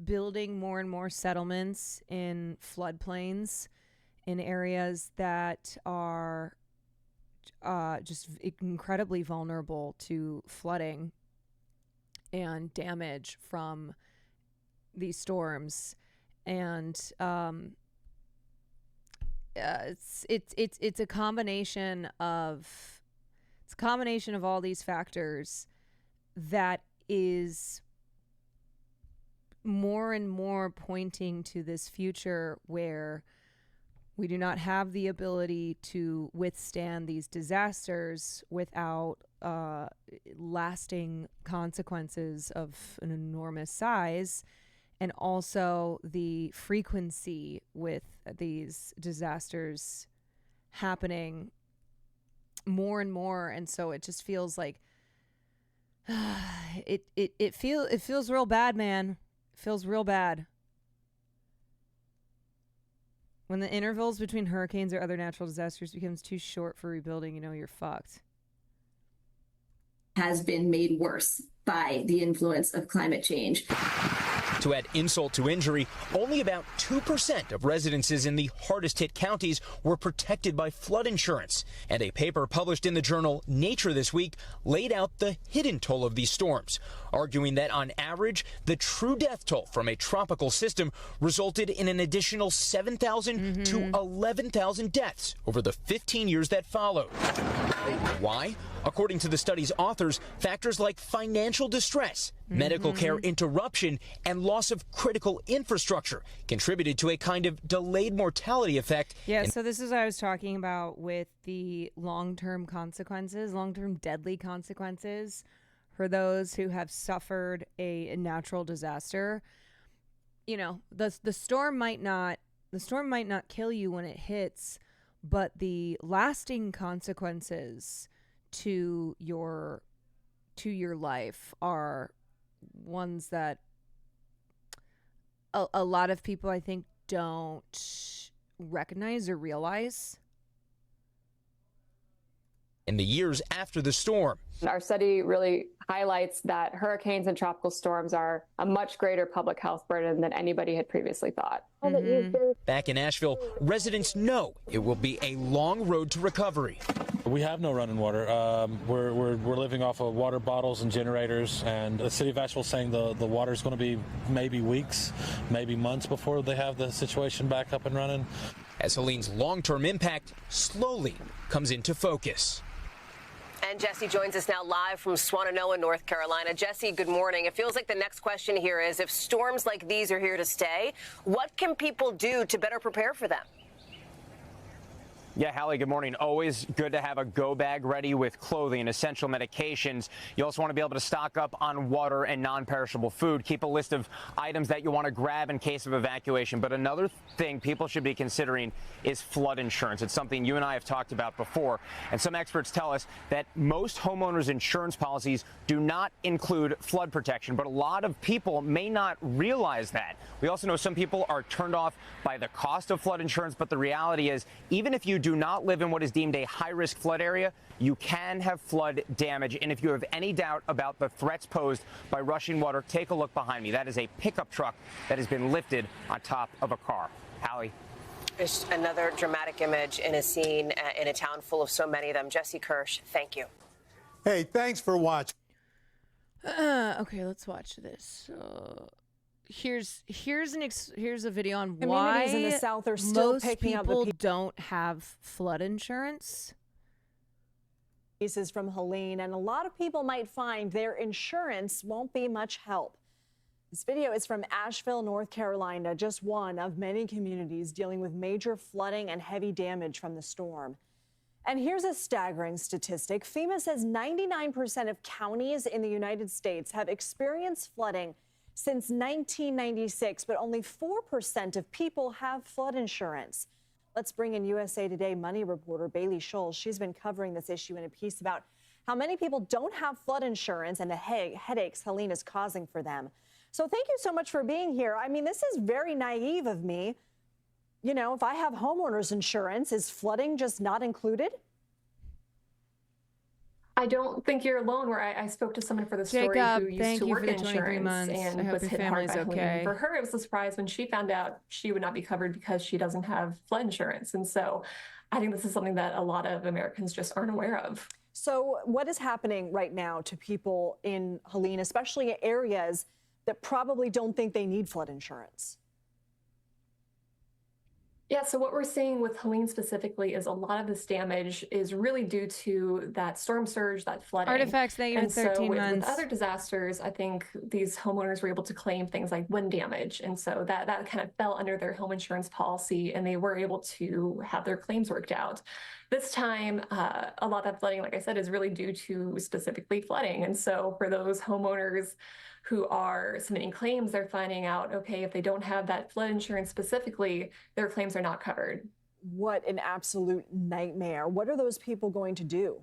building more and more settlements in floodplains in areas that are just incredibly vulnerable to flooding and damage from these storms. And it's a combination of all these factors that is more and more pointing to this future where we do not have the ability to withstand these disasters without lasting consequences of an enormous size, and also the frequency with these disasters happening more and more. And so it just feels like it feels real bad, man. It feels real bad. When the intervals between hurricanes or other natural disasters becomes too short for rebuilding, you know you're fucked. Has been made worse by the influence of climate change. To add insult to injury, only about 2% of residences in the hardest hit counties were protected by flood insurance. And a paper published in the journal Nature this week laid out the hidden toll of these storms, arguing that on average, the true death toll from a tropical system resulted in an additional 7,000 to 11,000 deaths over the 15 years that followed. Why? According to the study's authors, factors like financial distress, medical care interruption, and loss of critical infrastructure contributed to a kind of delayed mortality effect. Yeah, so this is what I was talking about with the long-term consequences, long-term deadly consequences for those who have suffered a natural disaster. You know, the storm might not kill you when it hits, but the lasting consequences to your life are ones that a lot of people, I think, don't recognize or realize. In the years after the storm, our study really highlights that hurricanes and tropical storms are a much greater public health burden than anybody had previously thought. Back in Asheville, residents know it will be a long road to recovery. We have no running water. We're living off of water bottles and generators, and the city of Asheville is saying the water is going to be maybe weeks, maybe months before they have the situation back up and running. As Helene's long-term impact slowly comes into focus. And Jesse joins us now live from Swannanoa, North Carolina. Jesse, good morning. It feels like the next question here is, if storms like these are here to stay, what can people do to better prepare for them? Yeah, Hallie, good morning. Always good to have a go bag ready with clothing and essential medications. You also want to be able to stock up on water and non-perishable food. Keep a list of items that you want to grab in case of evacuation. But another thing people should be considering is flood insurance. It's something you and I have talked about before. And some experts tell us that most homeowners' insurance policies do not include flood protection. But a lot of people may not realize that. We also know some people are turned off by the cost of flood insurance. But the reality is, even if you do not live in what is deemed a high-risk flood area, you can have flood damage. And if you have any doubt about the threats posed by rushing water, take a look behind me. That is a pickup truck that has been lifted on top of a car. Hallie. Just another dramatic image in a scene in a town full of so many of them. Jesse Kirsch, thank you. Hey, thanks for watching. Okay, let's watch this. Here's a video on why Communities in the South are still most picking up the people don't have flood insurance. Pieces from Helene, and a lot of people might find their insurance won't be much help. This video is from Asheville, North Carolina, just one of many communities dealing with major flooding and heavy damage from the storm. And here's a staggering statistic. FEMA says 99% of counties in the United States have experienced flooding since 1996, but only 4% of people have flood insurance. Let's bring in USA Today Money reporter Bailey Scholes. She's been covering this issue in a piece about how many people don't have flood insurance and the headaches Helene is causing for them. So thank you so much for being here. I mean, this is very naive of me. You know, if I have homeowners insurance, is flooding just not included? I don't think you're alone. Where I spoke to someone for the story Jacob, who used thank to you work for in the 23 insurance months. I and hope was your hit hard family's by Helene. okay. For her, it was a surprise when she found out she would not be covered because she doesn't have flood insurance. And so I think this is something that a lot of Americans just aren't aware of. So what is happening right now to people in Helene, especially in areas that probably don't think they need flood insurance? Yeah, so what we're seeing with Helene specifically is a lot of this damage is really due to that storm surge, that flooding. Artifacts, thank you for And so 13 with months. other disasters, I think these homeowners were able to claim things like wind damage. And so that kind of fell under their home insurance policy, and they were able to have their claims worked out. This time, a lot of that flooding, like I said, is really due to specifically flooding. And so for those homeowners who are submitting claims, they're finding out, okay, if they don't have that flood insurance specifically, their claims are not covered. What an absolute nightmare. What are those people going to do?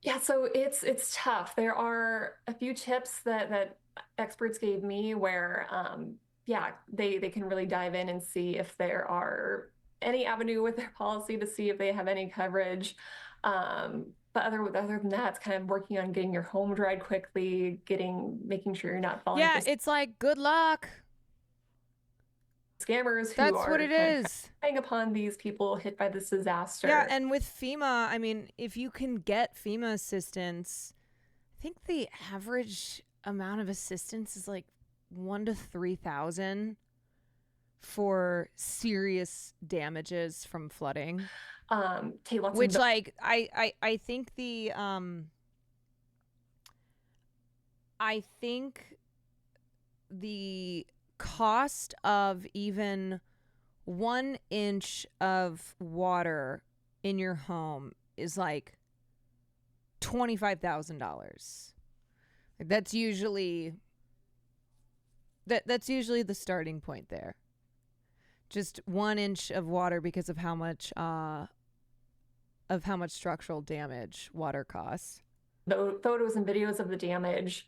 Yeah, so it's tough. There are a few tips that experts gave me where, yeah, they can really dive in and see if there are any avenue with their policy to see if they have any coverage. But other than that, it's kind of working on getting your home dried quickly, making sure you're not falling. Yeah, for it's like, good luck. Scammers who That's are what it kind of is. preying upon these people hit by this disaster. Yeah, and with FEMA, I mean, if you can get FEMA assistance, I think the average amount of assistance is like $1,000 to $3,000 for serious damages from flooding. Which, like, I think the cost of even 1 inch of water in your home is like $25,000. Like, that's usually the starting point there. Just 1 inch of water because of how much structural damage water costs. Photos and videos of the damage.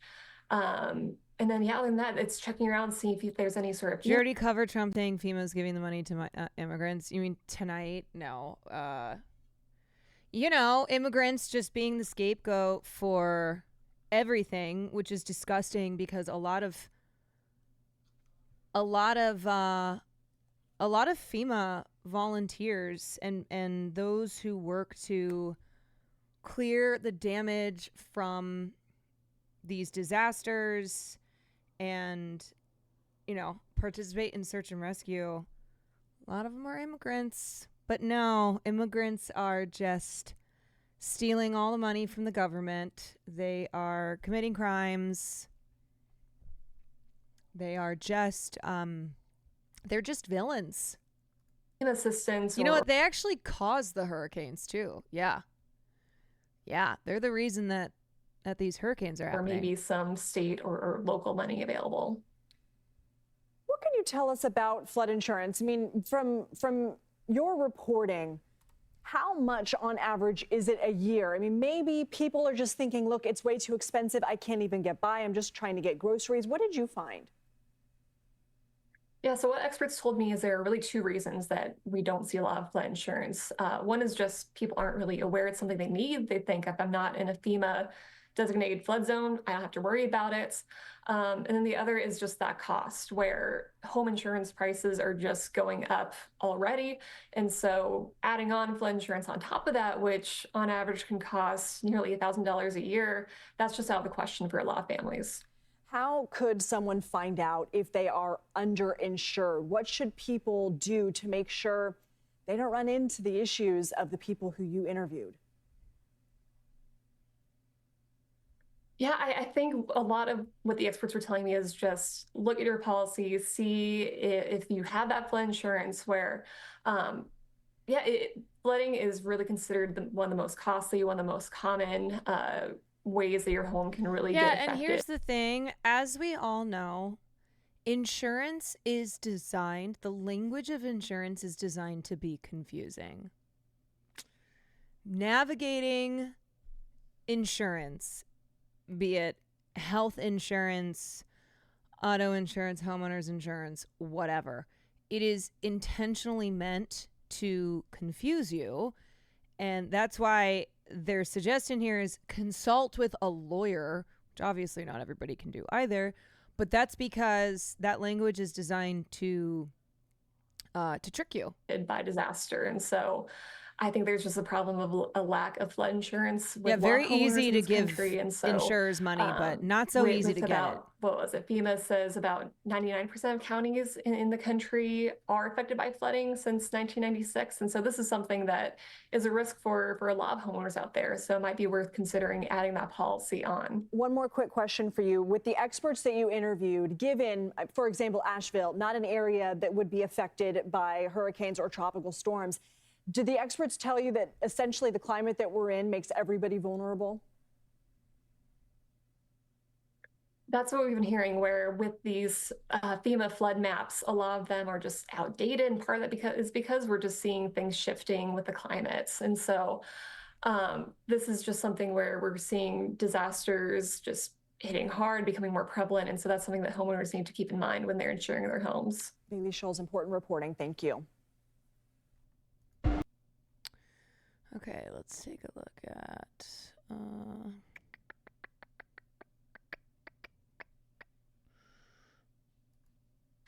And then, yeah, other than that, it's checking around, seeing if there's any sort of... Did you already cover Trump saying FEMA's giving the money to immigrants? You mean tonight? No. Immigrants just being the scapegoat for everything, which is disgusting because a lot of FEMA volunteers and those who work to clear the damage from these disasters and, participate in search and rescue, a lot of them are immigrants. But no, immigrants are just stealing all the money from the government. They are committing crimes. They are just, they're just villains. Assistance. You know what? They actually caused the hurricanes too. Yeah. Yeah. They're the reason that these hurricanes are happening. Or maybe some state or local money available. What can you tell us about flood insurance? I mean, from your reporting, how much on average is it a year? I mean, maybe people are just thinking, look, it's way too expensive. I can't even get by. I'm just trying to get groceries. What did you find? Yeah, so what experts told me is there are really 2 reasons that we don't see a lot of flood insurance. One is just people aren't really aware it's something they need. They think if I'm not in a FEMA designated flood zone, I don't have to worry about it. And then the other is just that cost, where home insurance prices are just going up already. And so adding on flood insurance on top of that, which on average can cost nearly $1,000 a year, that's just out of the question for a lot of families. How could someone find out if they are underinsured? What should people do to make sure they don't run into the issues of the people who you interviewed? Yeah, I think a lot of what the experts were telling me is just look at your policy, see if you have that flood insurance where, flooding is really considered one of the most costly, one of the most common ways that your home can really get affected. And here's the thing, as we all know, insurance is designed, the language of insurance is designed to be confusing. Navigating insurance, be it health insurance, auto insurance, homeowners insurance, whatever, it is intentionally meant to confuse you. And that's why their suggestion here is consult with a lawyer, which obviously not everybody can do either. But that's because that language is designed to trick you. By disaster. And so I think there's just a problem of a lack of flood insurance. With Very homeowners easy in to this give country. And so, insurers money, but not so easy to get it. What was it? FEMA says about 99% of counties in the country are affected by flooding since 1996. And so this is something that is a risk for a lot of homeowners out there. So it might be worth considering adding that policy on. One more quick question for you. With the experts that you interviewed, given, for example, Asheville, not an area that would be affected by hurricanes or tropical storms, did the experts tell you that essentially the climate that we're in makes everybody vulnerable? That's what we've been hearing, where with these FEMA flood maps, a lot of them are just outdated. And part of that is because we're just seeing things shifting with the climates. And so this is just something where we're seeing disasters just hitting hard, becoming more prevalent. And so that's something that homeowners need to keep in mind when they're insuring their homes. Bailey Scholl's important reporting. Thank you. Okay, let's take a look at...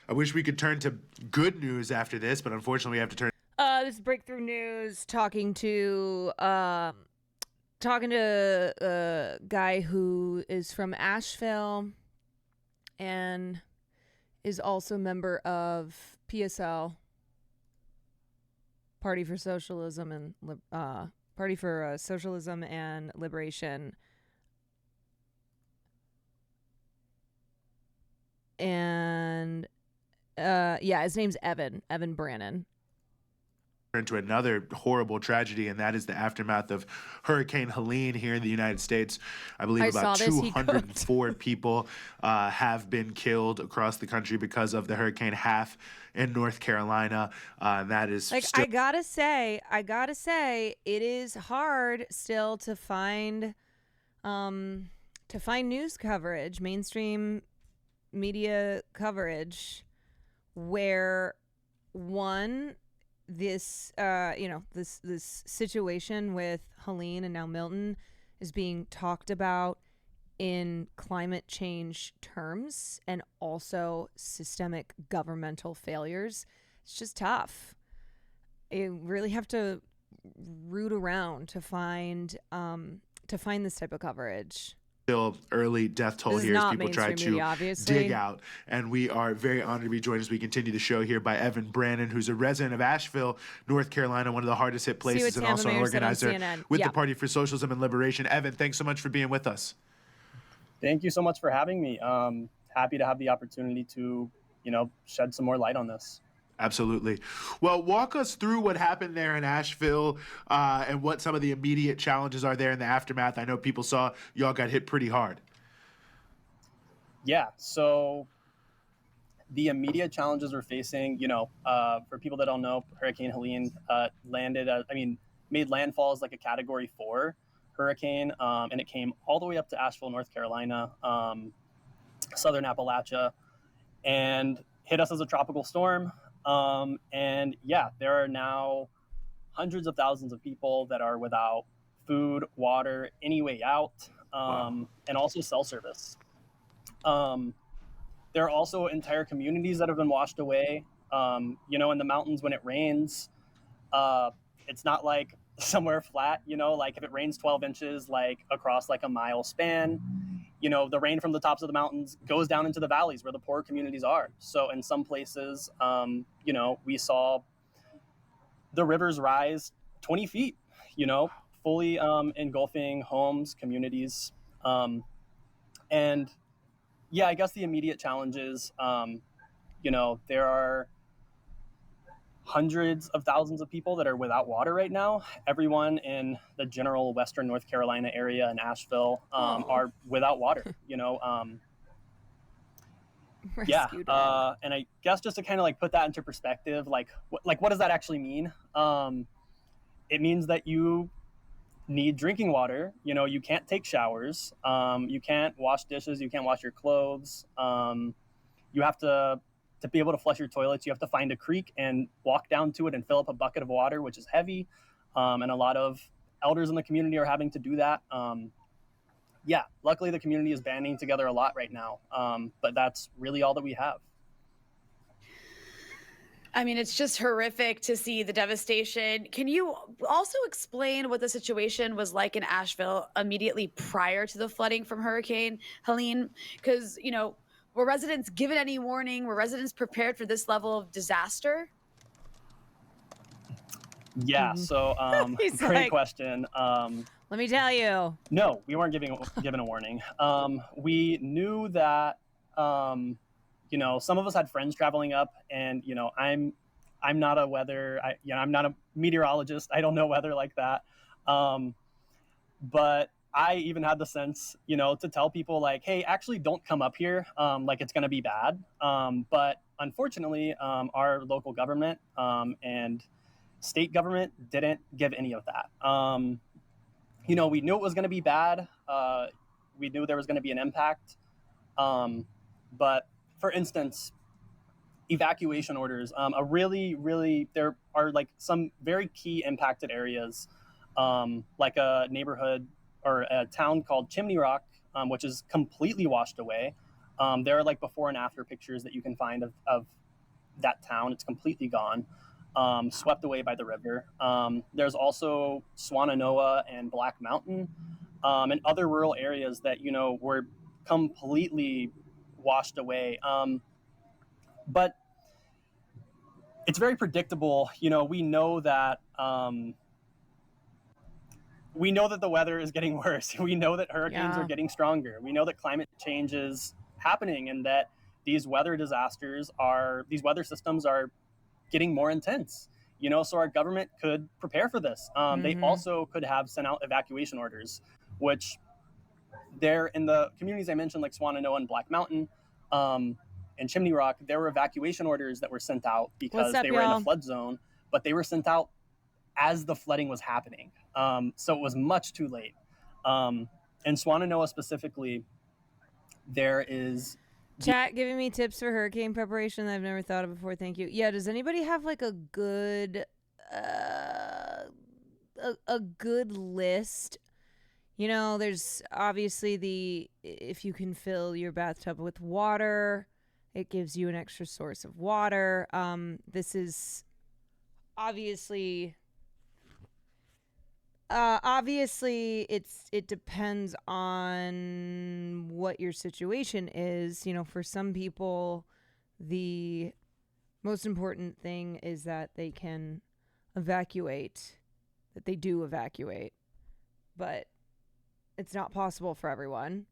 I wish we could turn to good news after this, but unfortunately we have to turn... This is Breakthrough News talking to a guy who is from Asheville and is also a member of PSL, Party for Socialism and Socialism and Liberation. And his name's Evan Brannon. Into another horrible tragedy, and that is the aftermath of Hurricane Helene here in the United States. I believe about 204 people have been killed across the country because of the hurricane. Half in North Carolina. That is I gotta say, it is hard still to find news coverage, mainstream media coverage, where this situation with Helene and now Milton is being talked about in climate change terms and also systemic governmental failures. It's just tough. You really have to root around to find this type of coverage. Still early death toll here as people try to dig out. And we are very honored to be joined as we continue the show here by Evan Brannon, who's a resident of Asheville, North Carolina, one of the hardest hit places, and also an organizer with the Party for Socialism and Liberation. Evan, thanks so much for being with us. Thank you so much for having me. Happy to have the opportunity to, shed some more light on this. Absolutely. Well, walk us through what happened there in Asheville and what some of the immediate challenges are there in the aftermath. I know people saw y'all got hit pretty hard. Yeah. So the immediate challenges we're facing, for people that don't know, Hurricane Helene made landfall as like a Category 4 hurricane, and it came all the way up to Asheville, North Carolina, southern Appalachia, and hit us as a tropical storm. There are now hundreds of thousands of people that are without food, water, any way out, and also cell service. There are also entire communities that have been washed away. In the mountains when it rains, it's not like somewhere flat, like if it rains 12 inches, like across like a mile span, the rain from the tops of the mountains goes down into the valleys where the poor communities are. So in some places, we saw the rivers rise 20 feet, fully engulfing homes, communities. I guess the immediate challenges, there are hundreds of thousands of people that are without water right now. Everyone in the general Western North Carolina area and Asheville are without water, and I guess just to kind of like put that into perspective, what does that actually mean? It means that you need drinking water. You can't take showers. You can't wash dishes. You can't wash your clothes. You have to be able to flush your toilets, you have to find a creek and walk down to it and fill up a bucket of water, which is heavy. And a lot of elders in the community are having to do that. Yeah, luckily the community is banding together a lot right now, but that's really all that we have. I mean, it's just horrific to see the devastation. Can you also explain what the situation was like in Asheville immediately prior to the flooding from Hurricane Helene? Because, you know, were residents given any warning? Were residents prepared for this level of disaster? Yeah, so great question. Let me tell you. No, we weren't given a warning. We knew that, you know, some of us had friends traveling up, and you know, I'm not a weather, I'm not a meteorologist. I don't know weather like that. But I even had the sense, you know, to tell people like, hey, actually don't come up here. Like it's going to be bad. But unfortunately, our local government and state government didn't give any of that. You know, we knew it was going to be bad. We knew there was going to be an impact. But for instance, evacuation orders, there are like some very key impacted areas, like a neighborhood or a town called Chimney Rock, which is completely washed away. There are like before and after pictures that you can find of that town. It's completely gone, swept away by the river. There's also Swannanoa and Black Mountain, and other rural areas that, you know, were completely washed away. But it's very predictable. You know, we know that the weather is getting worse. We know that hurricanes are getting stronger. We know that climate change is happening, and that these weather systems are getting more intense. You know, so our government could prepare for this. They also could have sent out evacuation orders, which they're in the communities I mentioned, like Swannanoa and Black Mountain, and Chimney Rock. There were evacuation orders that were sent out because they were in a flood zone, but they were sent out as the flooding was happening. So it was much too late. In Swannanoa specifically, there is... Chat giving me tips for hurricane preparation that I've never thought of before. Thank you. Yeah, does anybody have like a good a good list? You know, there's obviously if you can fill your bathtub with water, it gives you an extra source of water. This is obviously it depends on what your situation is. You know, for some people, the most important thing is that they can evacuate, that they do evacuate, but it's not possible for everyone.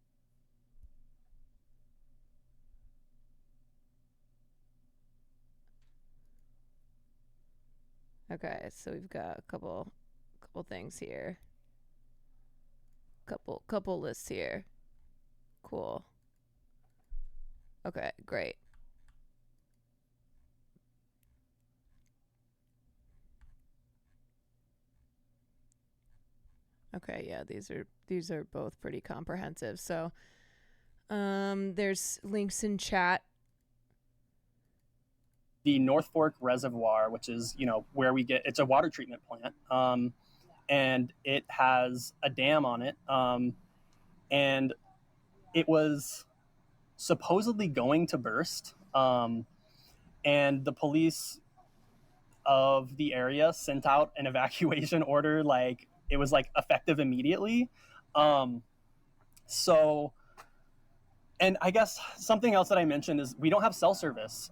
Okay, so we've got a couple things here. Couple lists here. Cool. Okay, great. Okay, yeah, these are both pretty comprehensive. So there's links in chat. The North Fork Reservoir, which is, you know, where it's a water treatment plant, and it has a dam on it, and it was supposedly going to burst, and the police of the area sent out an evacuation order, like it was like effective immediately. So, and I guess something else that I mentioned is we don't have cell service.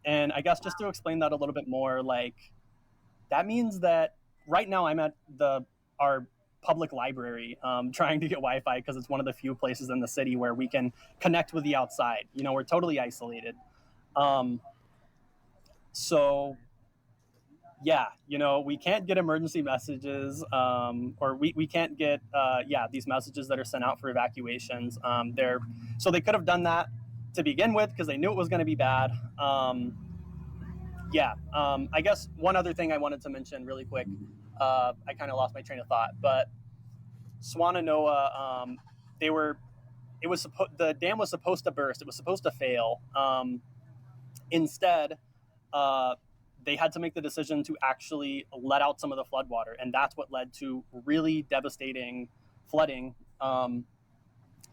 And I guess just to explain that a little bit more, like that means that right now I'm at our public library, trying to get Wi-Fi because it's one of the few places in the city where we can connect with the outside. You know, we're totally isolated. So yeah, you know, we can't get emergency messages, or we can't get, these messages that are sent out for evacuations. So they could have done that to begin with because they knew it was going to be bad. I guess one other thing I wanted to mention really quick, I kind of lost my train of thought, but Swannanoa, the dam was supposed to burst. It was supposed to fail. Instead, they had to make the decision to actually let out some of the flood water, and that's what led to really devastating flooding.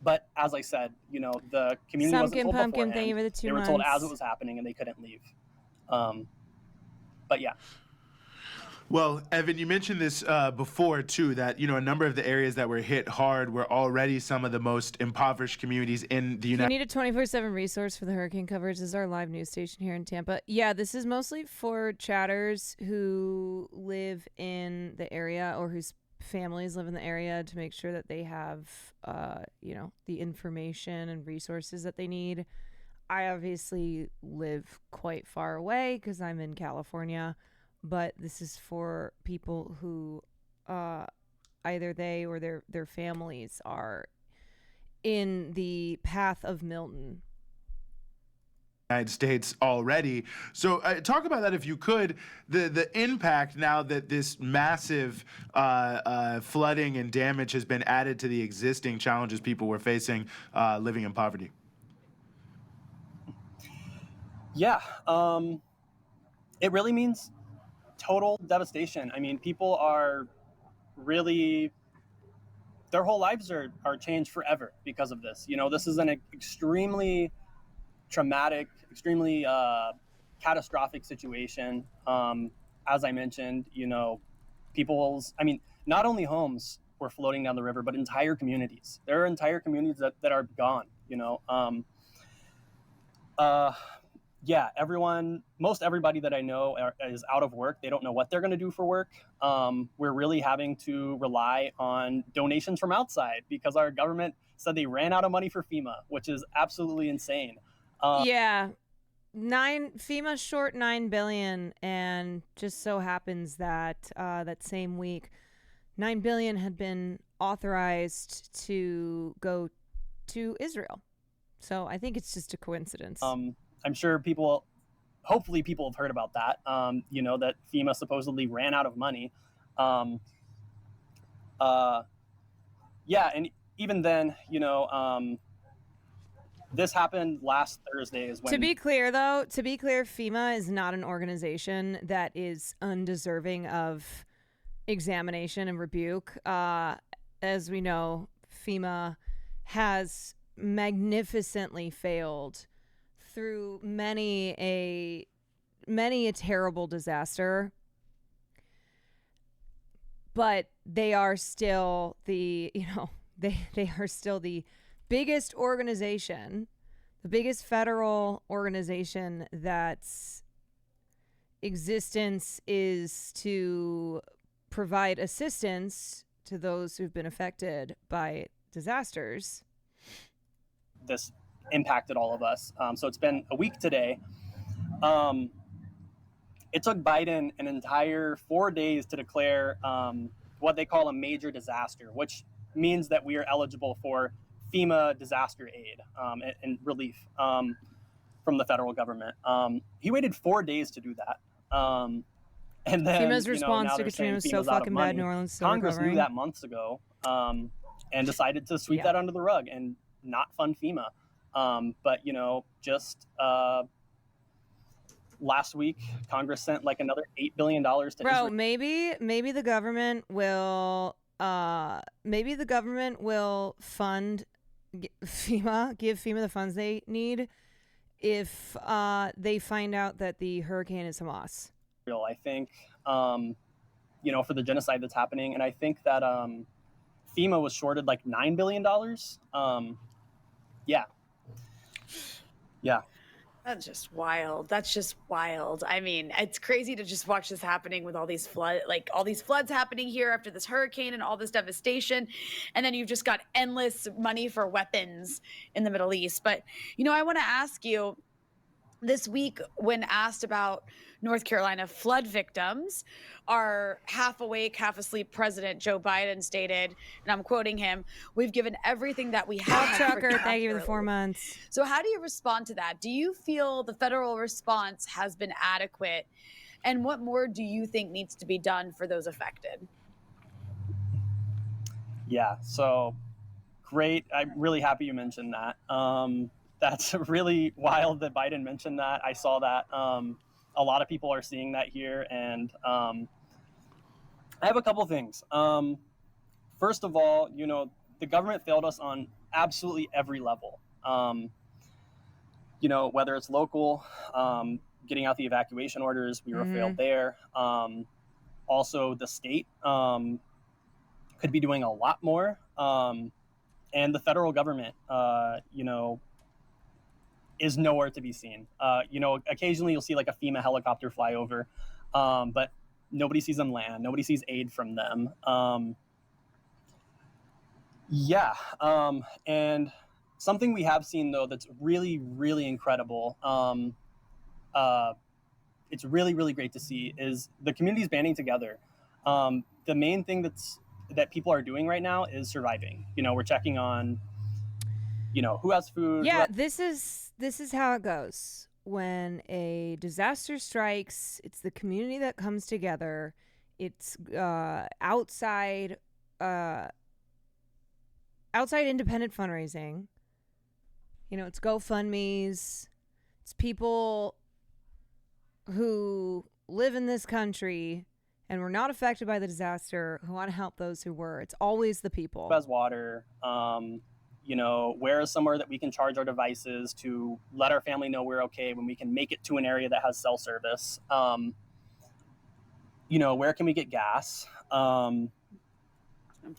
But as I said, the community wasn't told beforehand. Thank you for the 2 They were months. told as it was happening, and they couldn't leave. But yeah. Well, Evan, you mentioned this before, too, that, a number of the areas that were hit hard were already some of the most impoverished communities in the United States. You need a 24/7 resource for the hurricane coverage. This is our live news station here in Tampa. Yeah, this is mostly for chatters who live in the area or whose families live in the area to make sure that they have, the information and resources that they need. I obviously live quite far away because I'm in California. But this is for people who either they or their families are in the path of Milton. United States already. So talk about that if you could, the impact now that this massive flooding and damage has been added to the existing challenges people were facing living in poverty. Yeah, it really means total devastation. I mean, people are really, their whole lives are changed forever because of this. This is an extremely traumatic, extremely catastrophic situation. As I mentioned, not only homes were floating down the river, but entire communities. There are entire communities that are gone, Yeah, most everybody that I know is out of work. They don't know what they're going to do for work. We're really having to rely on donations from outside because our government said they ran out of money for FEMA, which is absolutely insane. FEMA's short $9 billion, and just so happens that that same week, $9 billion had been authorized to go to Israel. So I think it's just a coincidence. I'm sure hopefully people have heard about that, that FEMA supposedly ran out of money. And even then, this happened last Thursday. To be clear, FEMA is not an organization that is undeserving of examination and rebuke. As we know, FEMA has magnificently failed through many a terrible disaster, but they are still the biggest organization, the biggest federal organization that's existence is to provide assistance to those who've been affected by disasters. This impacted all of us. So it's been a week today. It took Biden an entire 4 days to declare what they call a major disaster, which means that we are eligible for FEMA disaster aid and relief from the federal government. He waited 4 days to do that. And then FEMA's response to Katrina was so fucking bad. New Orleans still Congress recovering. knew that months ago and decided to sweep that under the rug and not fund FEMA. But just last week, Congress sent like another $8 billion to Israel. Maybe the government will fund FEMA, give FEMA the funds they need if they find out that the hurricane is Hamas. I think for the genocide that's happening, and I think that FEMA was shorted like $9 billion. Yeah. That's just wild. I mean, it's crazy to just watch this happening with all these floods happening here after this hurricane and all this devastation. And then you've just got endless money for weapons in the Middle East. But, I want to ask you, this week, when asked about North Carolina flood victims, our half awake, half asleep President Joe Biden stated, and I'm quoting him, "We've given everything that we have." Trucker, thank you for the 4 months. So how do you respond to that? Do you feel the federal response has been adequate? And what more do you think needs to be done for those affected? Yeah, so great. I'm really happy you mentioned that. That's really wild that Biden mentioned that. I saw that. A lot of people are seeing that here, and I have a couple things. First of all, the government failed us on absolutely every level. Whether it's local, getting out the evacuation orders, we were failed there. Also, the state could be doing a lot more. And the federal government, is nowhere to be seen. Occasionally you'll see like a FEMA helicopter fly over, but nobody sees them land. Nobody sees aid from them. And something we have seen, though, that's really, really incredible, it's really, really great to see, is the communities banding together. The main thing that people are doing right now is surviving. We're checking on, who has food. Yeah, this is how it goes. When a disaster strikes, it's the community that comes together. It's outside independent fundraising. It's GoFundMes. It's people who live in this country and were not affected by the disaster who want to help those who were. It's always the people. Who has water? Where is somewhere that we can charge our devices to let our family know we're okay when we can make it to an area that has cell service? Where can we get gas?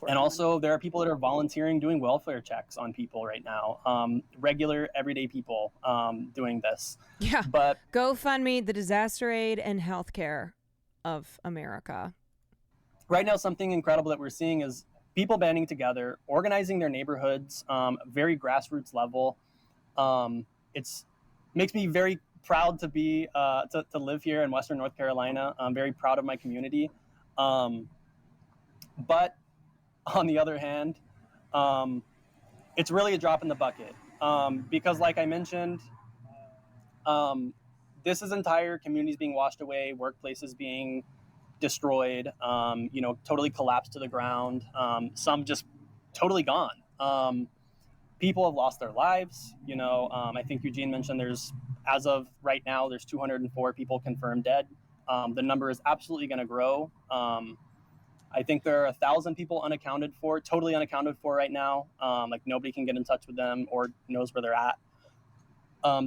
And also, there are people that are volunteering doing welfare checks on people right now. Regular, everyday people doing this. Yeah. But GoFundMe, the disaster aid and healthcare of America. Right now, something incredible that we're seeing is people banding together, organizing their neighborhoods, very grassroots level. It's makes me very proud to be to live here in Western North Carolina. I'm very proud of my community. But on the other hand, it's really a drop in the bucket because, like I mentioned, this is entire communities being washed away, workplaces being destroyed, totally collapsed to the ground, some just totally gone. People have lost their lives. I think Eugene mentioned as of right now, there's 204 people confirmed dead. The number is absolutely going to grow. I think there are 1,000 people totally unaccounted for right now. Like nobody can get in touch with them or knows where they're at.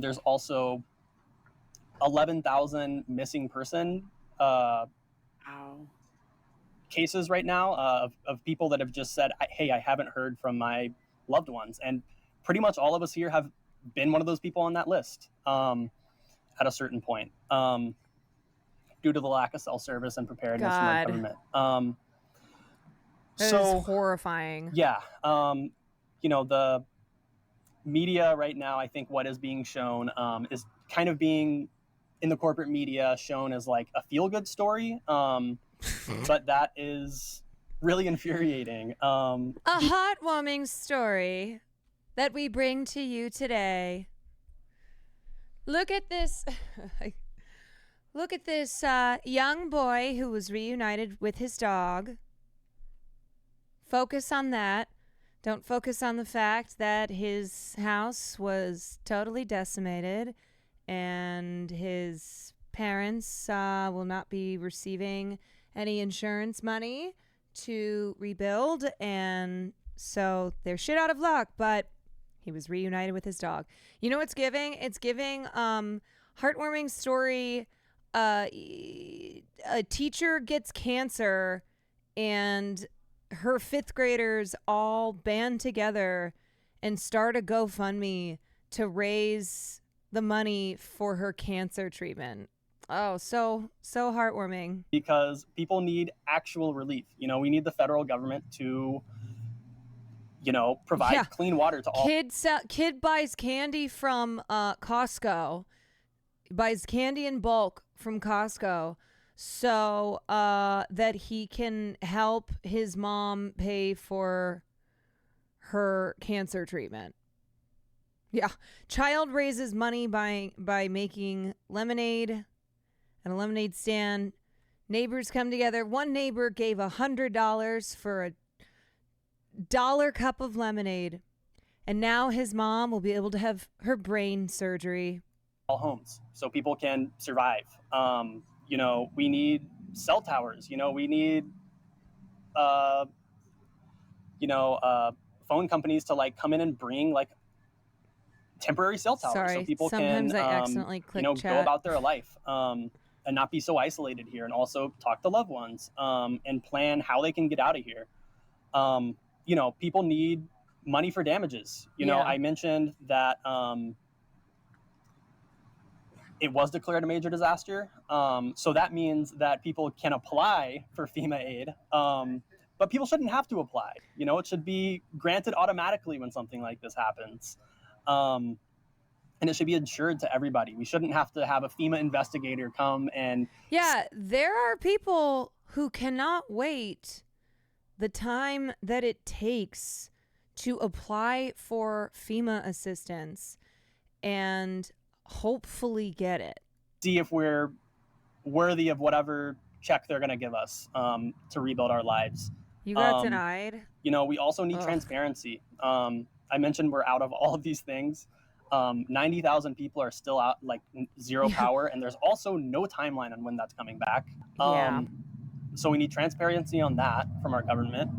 There's also 11,000 missing person cases right now of people that have just said, hey, I haven't heard from my loved ones. And pretty much all of us here have been one of those people on that list at a certain point due to the lack of cell service and preparedness from our government. That is horrifying. Yeah. The media right now, I think what is being shown is kind of being in the corporate media shown as like a feel-good story. But that is really infuriating. A heartwarming story that we bring to you today. Look at this. Look at this young boy who was reunited with his dog. Focus on that. Don't focus on the fact that his house was totally decimated and his parents will not be receiving any insurance money to rebuild. And so they're shit out of luck, but he was reunited with his dog. You know what's giving? It's giving heartwarming story. A teacher gets cancer and her fifth graders all band together and start a GoFundMe to raise the money for her cancer treatment. Oh, so heartwarming. Because people need actual relief. We need the federal government to, provide clean water to all. Kid buys candy from Costco, buys candy in bulk from Costco so that he can help his mom pay for her cancer treatment. Yeah. Child raises money by making lemonade at a lemonade stand. Neighbors come together. One neighbor gave $100 for a $1 cup of lemonade. And now his mom will be able to have her brain surgery. all homes so people can survive. You know, we need cell towers. You know, we need, phone companies to like come in and bring like temporary cell towers so people sometimes can, I accidentally click go chat. about their life and not be so isolated here, and also talk to loved ones and plan how they can get out of here. You know, people need money for damages. You know, I mentioned that it was declared a major disaster. So that means that people can apply for FEMA aid, but people shouldn't have to apply. You know, it should be granted automatically when something like this happens. And it should be insured to everybody. We shouldn't have to have a FEMA investigator come and... Yeah, there are people who cannot wait the time that it takes to apply for FEMA assistance and hopefully get it. See if we're worthy of whatever check they're going to give us to rebuild our lives. You got denied? You know, we also need transparency. I mentioned we're out of all of these things. 90,000 people are still out, like zero power, and there's also no timeline on when that's coming back. So we need transparency on that from our government.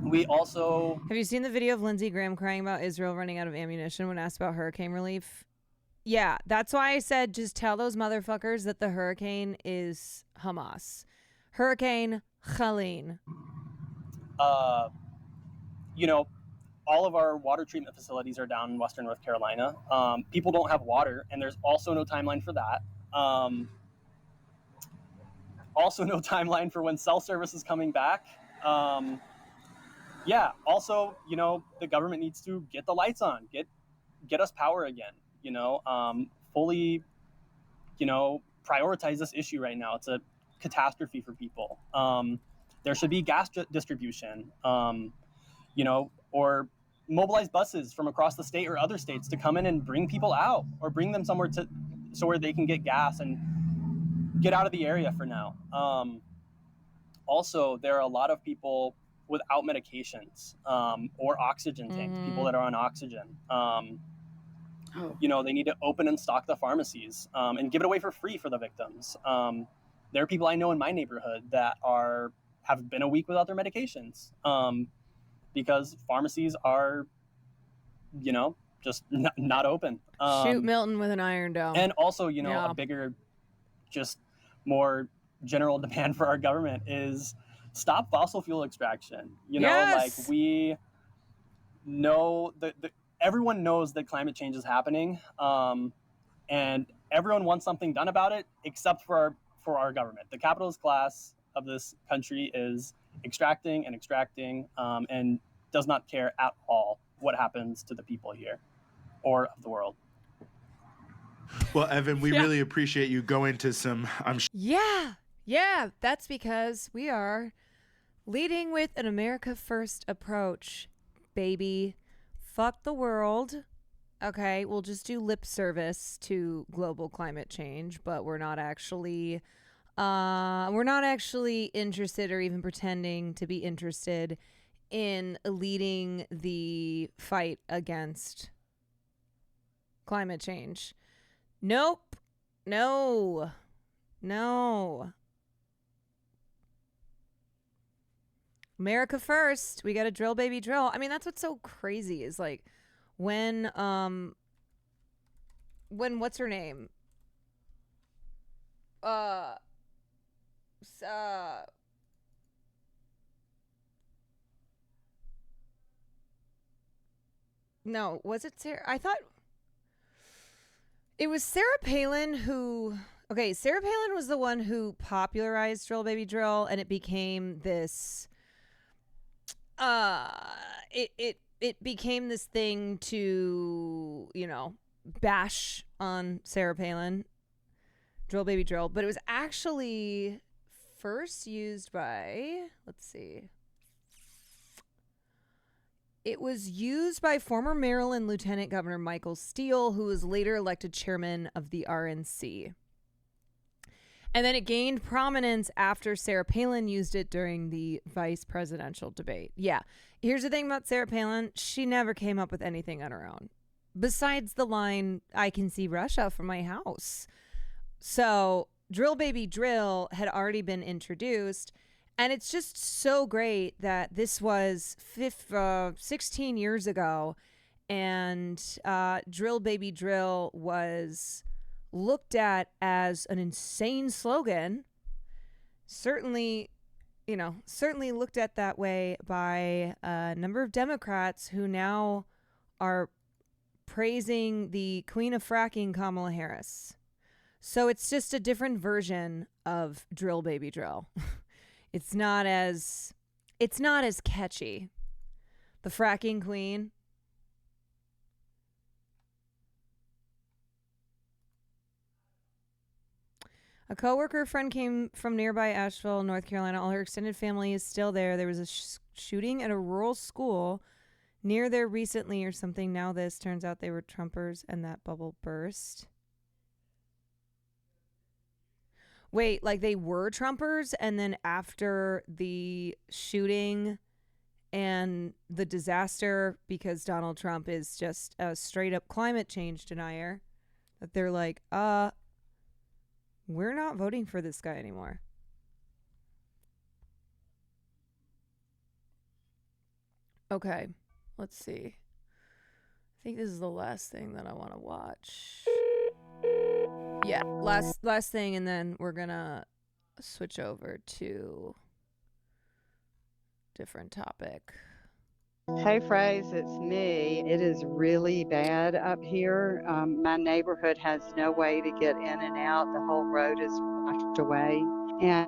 We also... Have you seen the video of Lindsey Graham crying about Israel running out of ammunition when asked about hurricane relief? Yeah, that's why I said just tell those motherfuckers that the hurricane is Hamas. Hurricane Helene. You know, all of our water treatment facilities are down in Western North Carolina. People don't have water, and there's also no timeline for that. Also no timeline for when cell service is coming back. Also, you know, the government needs to get the lights on, get us power again, you know, fully, you know, prioritize this issue right now. It's a catastrophe for people. There should be gas distribution, you know, or mobilize buses from across the state or other states to come in and bring people out, or bring them somewhere where they can get gas and get out of the area for now. Also, there are a lot of people without medications or oxygen tanks, people that are on oxygen. You know, they need to open and stock the pharmacies and give it away for free for the victims. There are people I know in my neighborhood that have been a week without their medications because pharmacies are, you know, just not open. Shoot Milton with an iron dome. And also, you know, a bigger, just more general demand for our government is stop fossil fuel extraction. You know, like we know that everyone knows that climate change is happening, and everyone wants something done about it except for our government. The capitalist class of this country is extracting and does not care at all what happens to the people here or of the world. Well, Evan, we really appreciate you going to some... Yeah, that's because we are leading with an America First approach, baby. Fuck the world. Okay, we'll just do lip service to global climate change, but we're not actually interested or even pretending to be interested in leading the fight against climate change. Nope. No. America first. We got to drill, baby, drill. I mean, that's what's so crazy is like when what's her name? No, was it Sarah? I thought it was Sarah Palin who... Okay, Sarah Palin was the one who popularized Drill Baby Drill, and it became this... It became this thing to, you know, bash on Sarah Palin, Drill Baby Drill, but it was actually first used by... Let's see... It was used by former Maryland Lieutenant Governor Michael Steele, who was later elected chairman of the RNC. And then it gained prominence after Sarah Palin used it during the vice presidential debate. Yeah. Here's the thing about Sarah Palin. She never came up with anything on her own. besides the line, I can see Russia from my house. So Drill Baby Drill had already been introduced. And it's just so great that this was 16 years ago. And Drill Baby Drill was looked at as an insane slogan. Certainly looked at that way by a number of Democrats who now are praising the Queen of Fracking, Kamala Harris. So it's just a different version of Drill Baby Drill. It's not as catchy. The Fracking Queen. A coworker friend came from nearby Asheville, North Carolina. All her extended family is still there. There was a shooting at a rural school near there recently or something. Now this turns out they were Trumpers and that bubble burst. Wait, like they were Trumpers and then after the shooting and the disaster, because Donald Trump is just a straight up climate change denier, that they're like, we're not voting for this guy anymore. Okay, let's see. I think this is the last thing that I want to watch. Yeah, last thing, and then we're gonna switch over to different topic. Hey, Phrase, it's me. It is really bad up here. My neighborhood has no way to get in and out. The whole road is washed away. And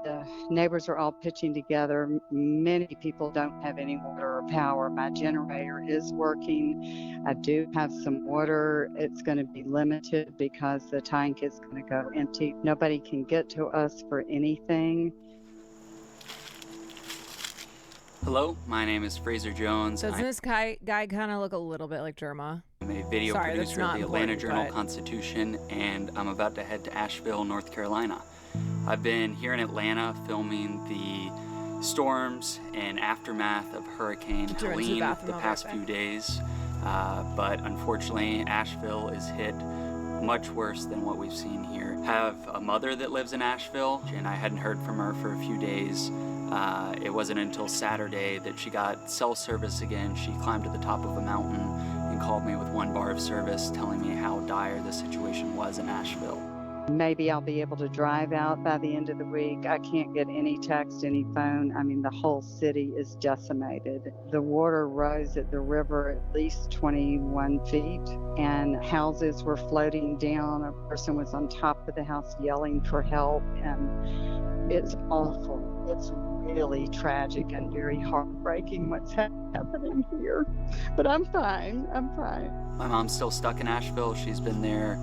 the neighbors are all pitching together. Many people don't have any water or power. My generator is working. I do have some water. It's going to be limited because the tank is going to go empty. Nobody can get to us for anything. Hello, my name is Fraser Jones. Doesn't this guy kind of look a little bit like Jerma? I'm a video producer of the Atlanta Journal-Constitution, and I'm about to head to Asheville, North Carolina. I've been here in Atlanta filming the storms and aftermath of Hurricane Helene the past few days, but unfortunately Asheville is hit much worse than what we've seen here. I have a mother that lives in Asheville, and I hadn't heard from her for a few days. It wasn't until Saturday that she got cell service again. She climbed to the top of a mountain and called me with one bar of service, telling me how dire the situation was in Asheville. Maybe I'll be able to drive out by the end of the week. I can't get any text, any phone. I mean, the whole city is decimated. The water rose at the river at least 21 feet, and houses were floating down. A person was on top of the house yelling for help, and it's awful. It's really tragic and very heartbreaking what's happening here. But I'm fine. I'm fine. My mom's still stuck in Asheville. She's been there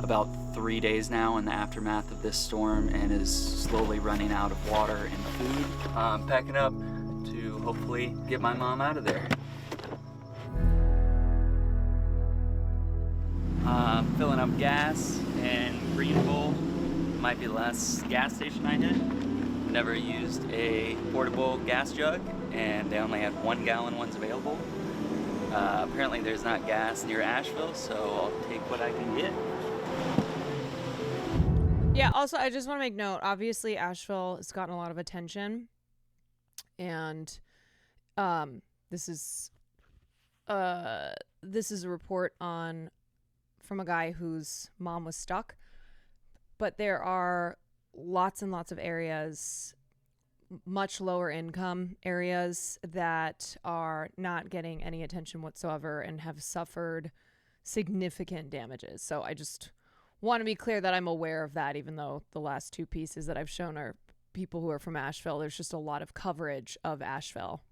about 3 days now in the aftermath of this storm and is slowly running out of water and food. I'm packing up to hopefully get my mom out of there. Filling up gas in Greenville. Might be the last gas station I hit. Never used a portable gas jug, and they only had 1 gallon ones available. Apparently there's not gas near Asheville, so I'll take what I can get. Yeah, also, I just want to make note, obviously Asheville has gotten a lot of attention, and this is a report from a guy whose mom was stuck, but there are lots and lots of areas, much lower income areas, that are not getting any attention whatsoever and have suffered significant damages. So I just want to be clear that I'm aware of that, even though the last 2 pieces that I've shown are people who are from Asheville. There's just a lot of coverage of Asheville.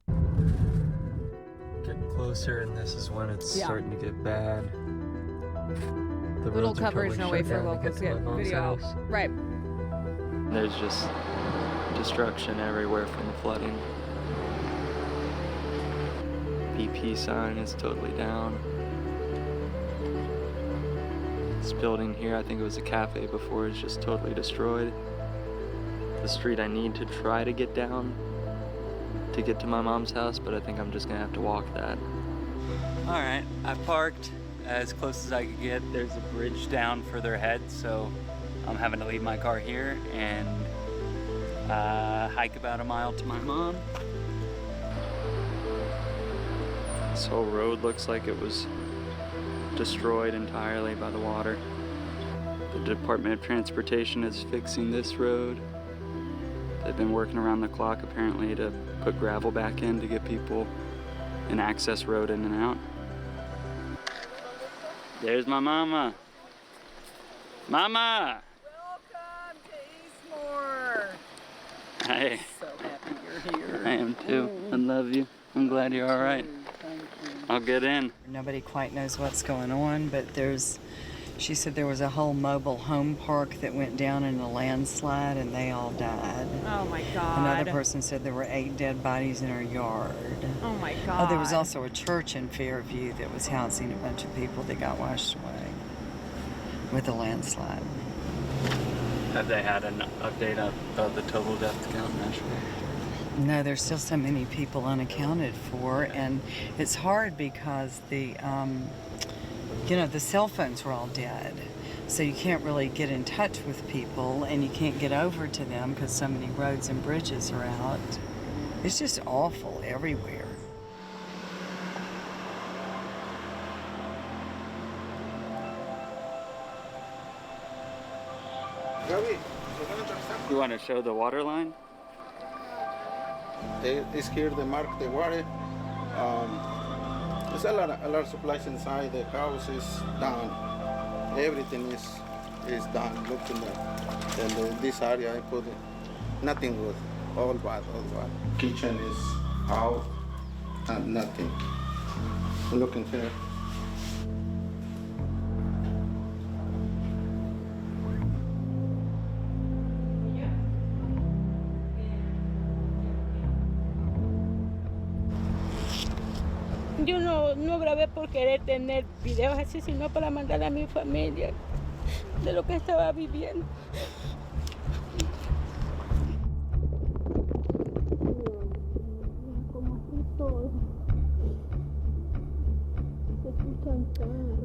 Getting closer, and this is when it's starting to get bad. The little coverage, no way for locals to get video out. Right. There's just destruction everywhere from the flooding. BP sign is totally down. This building here, I think it was a cafe before, is just totally destroyed. The street I need to try to get down to get to my mom's house, but I think I'm just gonna have to walk that. All right, I parked as close as I could get. There's a bridge down further ahead, so I'm having to leave my car here and hike about a mile to my mom. This whole road looks like it was destroyed entirely by the water. The Department of Transportation is fixing this road. They've been working around the clock apparently to put gravel back in to get people an access road in and out. There's my mama. Mama! Welcome to Eastmore. Hi. So happy you're here. I am too. I love you. I'm glad you're all right. Thank you. I'll get in. Nobody quite knows what's going on, but she said there was a whole mobile home park that went down in a landslide and they all died. Oh my God. Another person said there were 8 dead bodies in her yard. Oh my God. Oh, there was also a church in Fairview that was housing a bunch of people that got washed away with a landslide. Have they had an update of the total death count in Nashville? No, there's still so many people unaccounted for, and it's hard because the cell phones were all dead, so you can't really get in touch with people, and you can't get over to them because so many roads and bridges are out. It's just awful everywhere. You want to show the water line? It's here they mark the water. There's a lot of supplies inside. The house is done. Everything is done. Look in this area I put nothing good. All bad. Kitchen is out and nothing. Looking here. Yo no grabé por querer tener videos así, sino para mandarle a mi familia de lo que estaba viviendo.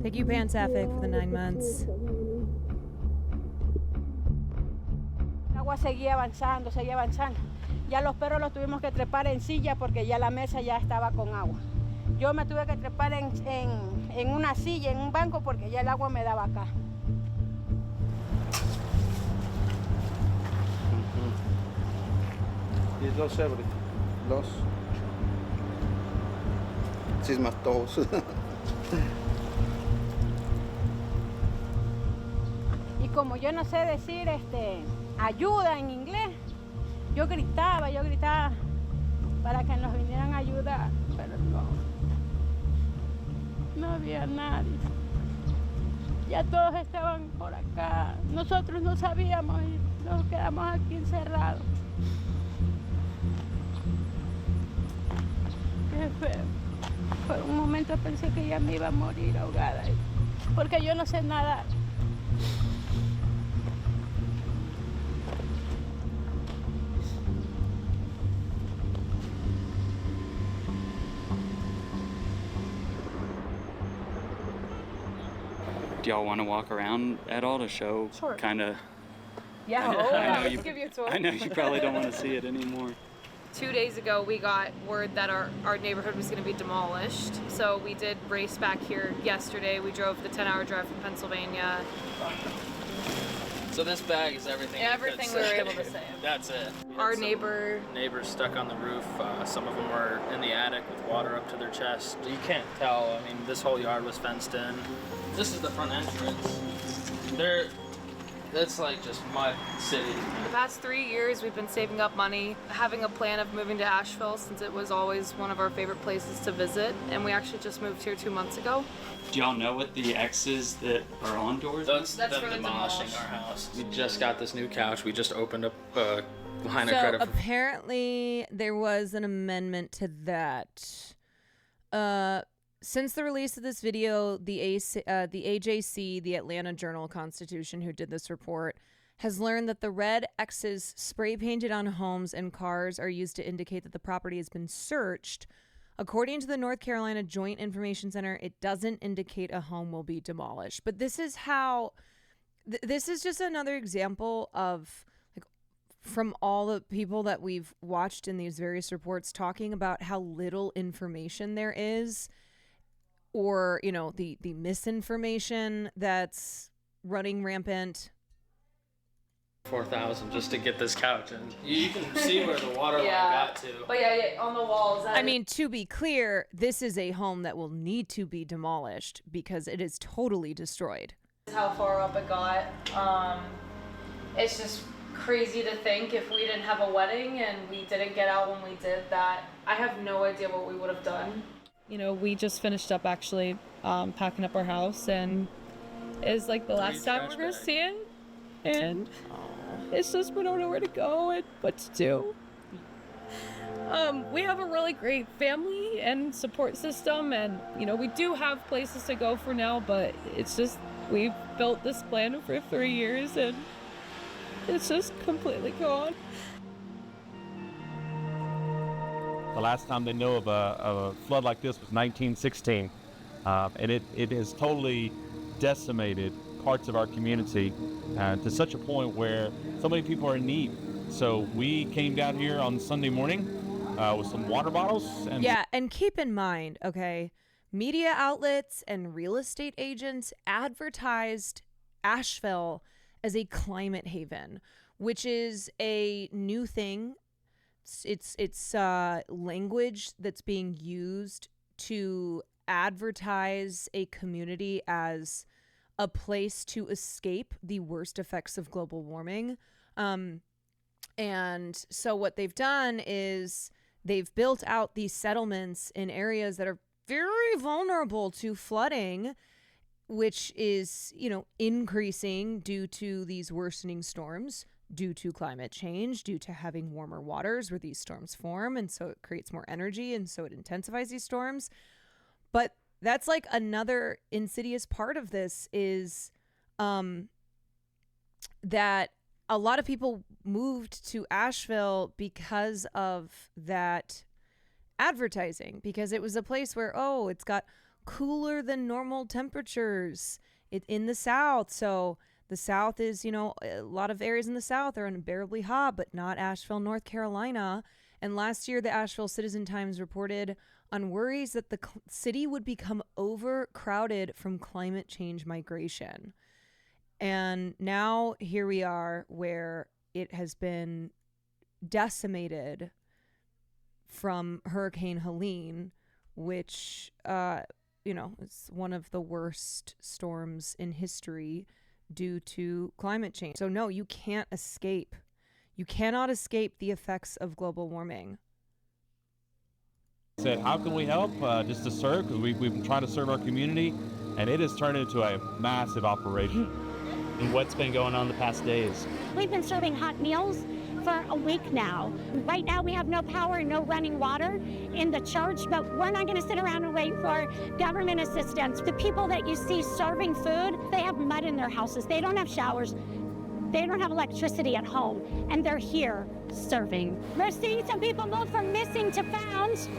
Thank you, Pansafik, for the 9 months. El agua seguía avanzando. Ya los perros los tuvimos que trepar en silla porque ya la mesa ya estaba con agua. Yo me tuve que trepar en una silla, en un banco, porque ya el agua me daba acá. It's lost everything. Lost. This is my toes. Y como yo no sé decir ayuda en inglés, yo gritaba para que nos vinieran a ayudar, pero no había nadie. Ya todos estaban por acá. Nosotros no sabíamos y nos quedamos aquí encerrados. Qué feo. Por un momento pensé que ya me iba a morir ahogada, porque yo no sé nadar. Do y'all want to walk around at all to show Sure. kind of? Yeah, let's give you a tour. I know you probably don't want to see it anymore. 2 days ago, we got word that our neighborhood was going to be demolished. So we did race back here yesterday. We drove the 10-hour drive from Pennsylvania. So this bag is everything. Everything we were able to save. That's it. Our neighbors stuck on the roof. Some of them were in the attic with water up to their chest. You can't tell. I mean, this whole yard was fenced in. This is the front entrance. That's like just mud city. The past 3 years, we've been saving up money, having a plan of moving to Asheville since it was always one of our favorite places to visit. And we actually just moved here 2 months ago. Do y'all know what the X's that are on doors? That's for them the demolishing demolish. our house. We just got this new couch. We just opened up a line of So credit. apparently there was an amendment to that. Since the release of this video, the AJC, the Atlanta Journal-Constitution, who did this report, has learned that the red X's spray painted on homes and cars are used to indicate that the property has been searched According to the North Carolina Joint Information Center, it doesn't indicate a home will be demolished. But this is how, this is just another example of, like, from all the people that we've watched in these various reports talking about how little information there is, or, you know, the misinformation that's running rampant. 4,000 just to get this couch, and you can see where the water line got to. But yeah, on the walls. I mean, to be clear, this is a home that will need to be demolished because it is totally destroyed. How far up it got. It's just crazy to think if we didn't have a wedding and we didn't get out when we did that. I have no idea what we would have done. You know, we just finished up actually packing up our house, and it's like the last time we're gonna see it, and it's just we don't know where to go and what to do. We have a really great family and support system, and you know, we do have places to go for now, but it's just we've built this plan for 3 years and it's just completely gone. The last time they know of a flood like this was 1916, and it has totally decimated parts of our community to such a point where so many people are in need. So we came down here on Sunday morning with some water bottles. And keep in mind, okay, media outlets and real estate agents advertised Asheville as a climate haven, which is a new thing. It's language that's being used to advertise a community as a place to escape the worst effects of global warming. And so what they've done is they've built out these settlements in areas that are very vulnerable to flooding, which is, you know, increasing due to these worsening storms, due to climate change, due to having warmer waters where these storms form. And so it creates more energy, and so it intensifies these storms. But that's like another insidious part of this is that a lot of people moved to Asheville because of that advertising, because it was a place where, oh, it's got cooler than normal temperatures in the South. So the South is, you know, a lot of areas in the South are unbearably hot, but not Asheville, North Carolina. And last year, the Asheville Citizen-Times reported on worries that the city would become overcrowded from climate change migration. And now here we are where it has been decimated from Hurricane Helene, which, you know, is one of the worst storms in history due to climate change. So no, you can't escape. You cannot escape the effects of global warming. Said, how can we help? Just to serve, because we've been trying to serve our community, and it has turned into a massive operation. And what's been going on the past days? We've been serving hot meals for a week now. Right now we have no power and no running water in the church, but we're not going to sit around and wait for government assistance. The people that you see serving food, they have mud in their houses. They don't have showers. They don't have electricity at home, and they're here serving. We're seeing some people move from missing to found.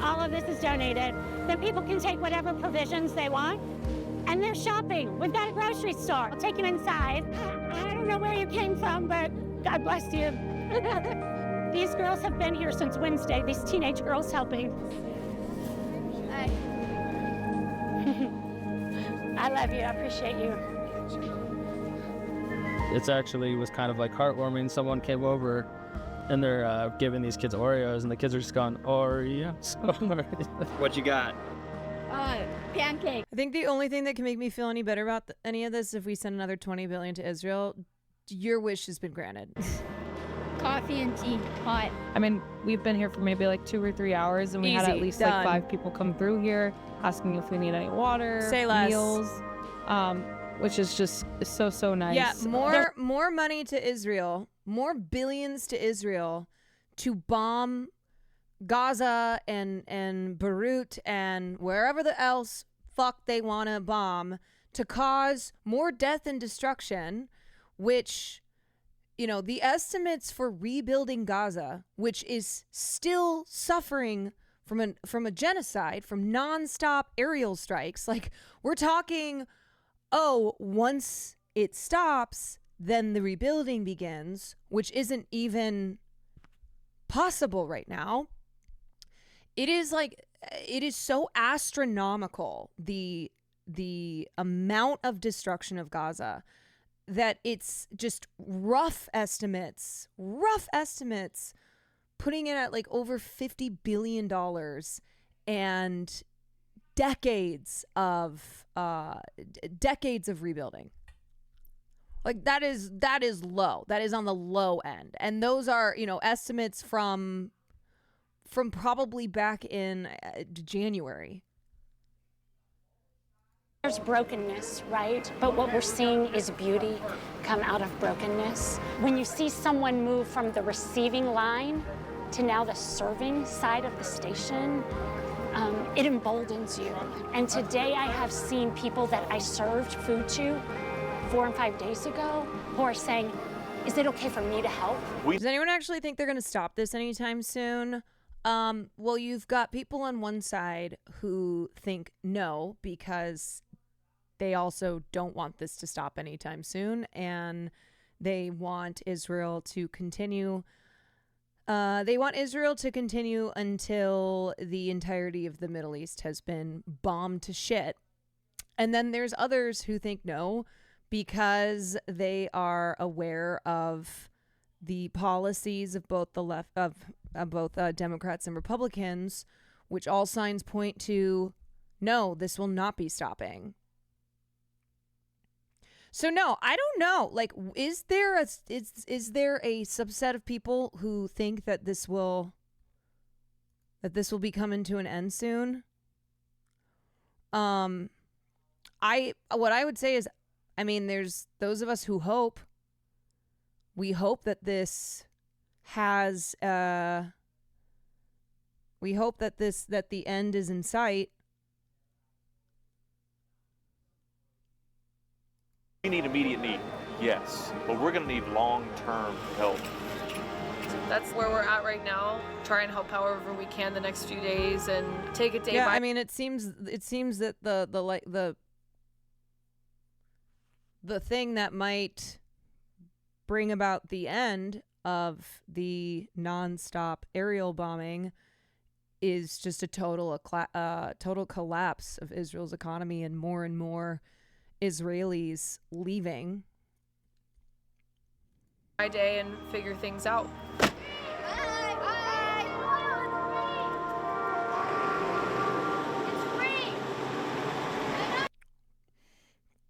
All of this is donated. Then people can take whatever provisions they want, and they're shopping. We've got a grocery store. I'll take them inside. I don't know where you came from, but God bless you. These girls have been here since Wednesday, these teenage girls helping. I love you. I appreciate you. It's actually was kind of like heartwarming. Someone came over and they're giving these kids Oreos, and the kids are just going, Oreos. What you got? Pancake. I think the only thing that can make me feel any better about any of this, if we send another $20 billion to Israel, your wish has been granted. Coffee and tea, hot. I mean, we've been here for maybe like 2 or 3 hours, and we had at least like 5 people come through here asking if we need any water, Say less. meals, which is just so nice. Yeah, more money to Israel, more billions to Israel to bomb Gaza and Beirut and wherever the else fuck they want to bomb, to cause more death and destruction, which, you know, the estimates for rebuilding Gaza, which is still suffering from a genocide, from nonstop aerial strikes. Like, we're talking, once it stops, then the rebuilding begins, which isn't even possible right now. It is so astronomical, the amount of destruction of Gaza, that it's just rough estimates, putting it at like over $50 billion and decades of rebuilding. Like, that is low. That is on the low end. And those are, estimates from probably back in January. There's brokenness, right? But what we're seeing is beauty come out of brokenness. When you see someone move from the receiving line to now the serving side of the station, it emboldens you. And today I have seen people that I served food to 4 and 5 days ago who are saying, is it okay for me to help? Does anyone actually think they're going to stop this anytime soon? Well, you've got people on one side who think no, because they also don't want this to stop anytime soon, and they want Israel to continue. They want Israel to continue until the entirety of the Middle East has been bombed to shit. And then there's others who think no, because they are aware of the policies of both the left of both Democrats and Republicans, which all signs point to no, this will not be stopping. So no, I don't know. Like, is there a subset of people who think that this will be coming to an end soon? What I would say is, I mean, there's those of us who hope. We hope that this has we hope that the end is in sight. We need immediate need, yes, but we're going to need long-term help. That's where we're at right now. Try and help however we can the next few days and take it day by. I mean, it seems that the thing that might bring about the end of the nonstop aerial bombing is just a total collapse of Israel's economy and more Israelis leaving. My day and figure things out.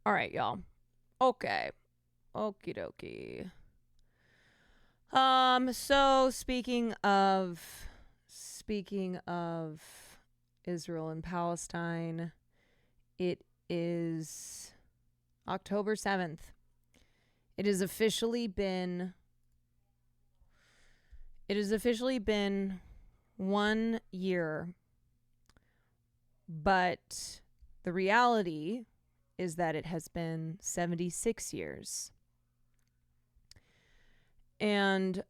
All right, y'all. Okay. Okie dokie. So speaking of Israel and Palestine, it is October 7th. It has officially been 1 year, but the reality is that it has been 76 years. And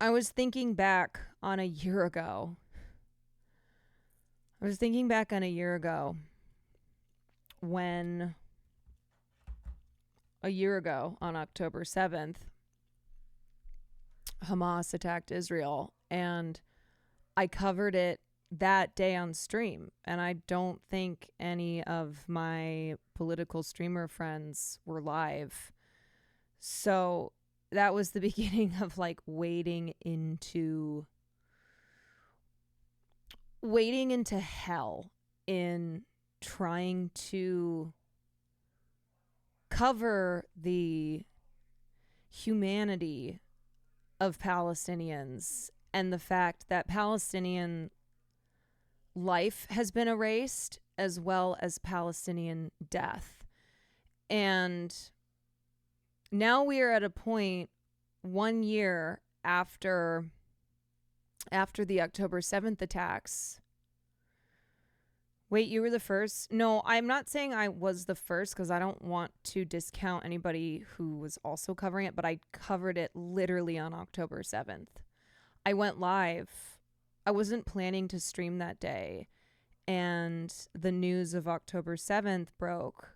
I was thinking back on a year ago. When a year ago on October 7th, Hamas attacked Israel, and I covered it that day on stream, and I don't think any of my political streamer friends were live. So that was the beginning of like wading into hell in trying to cover the humanity of Palestinians and the fact that Palestinian life has been erased as well as Palestinian death. And now we are at a point 1 year after the October 7th attacks Wait, you were the first? No, I'm not saying I was the first because I don't want to discount anybody who was also covering it, but I covered it literally on October 7th. I went live. I wasn't planning to stream that day, and the news of October 7th broke,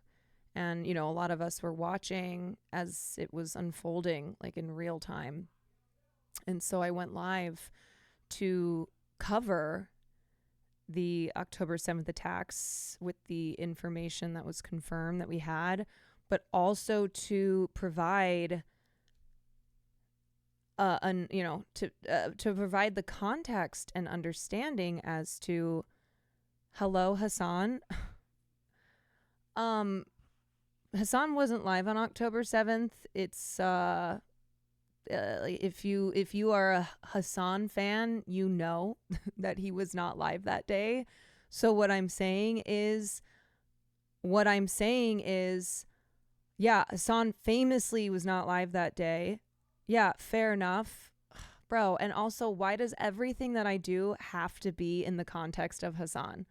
and, you know, a lot of us were watching as it was unfolding, like in real time. And so I went live to cover the October 7th attacks with the information that was confirmed that we had, but also to provide to provide the context and understanding as to, hello, Hassan. Hassan wasn't live on October 7th. It's if you are a Hassan fan, you know that he was not live that day. So what I'm saying is, yeah, Hassan famously was not live that day. Yeah, fair enough. Bro, and also, why does everything that I do have to be in the context of Hassan?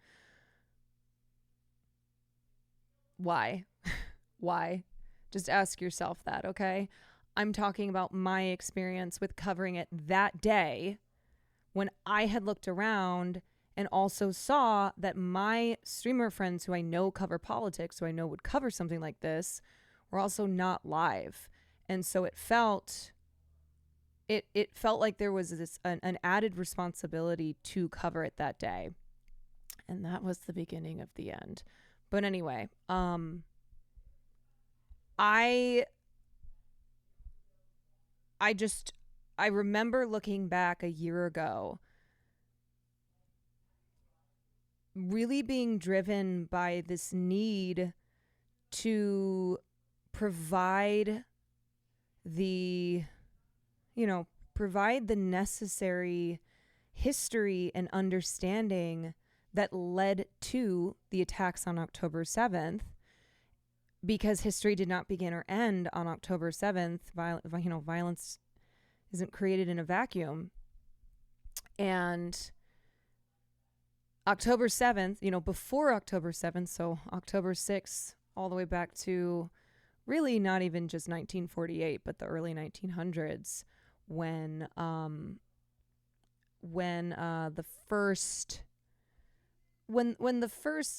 Why? Why? Just ask yourself that, okay? I'm talking about my experience with covering it that day when I had looked around and also saw that my streamer friends who I know cover politics, who I know would cover something like this, were also not live. And so it felt like there was an added responsibility to cover it that day. And that was the beginning of the end. But anyway, I remember looking back a year ago, really being driven by this need to provide the necessary history and understanding that led to the attacks on October 7th, because history did not begin or end on October 7th. Violence isn't created in a vacuum. And October 7th, before October 7th, so October 6th, all the way back to really not even just 1948, but the early 1900s, when the first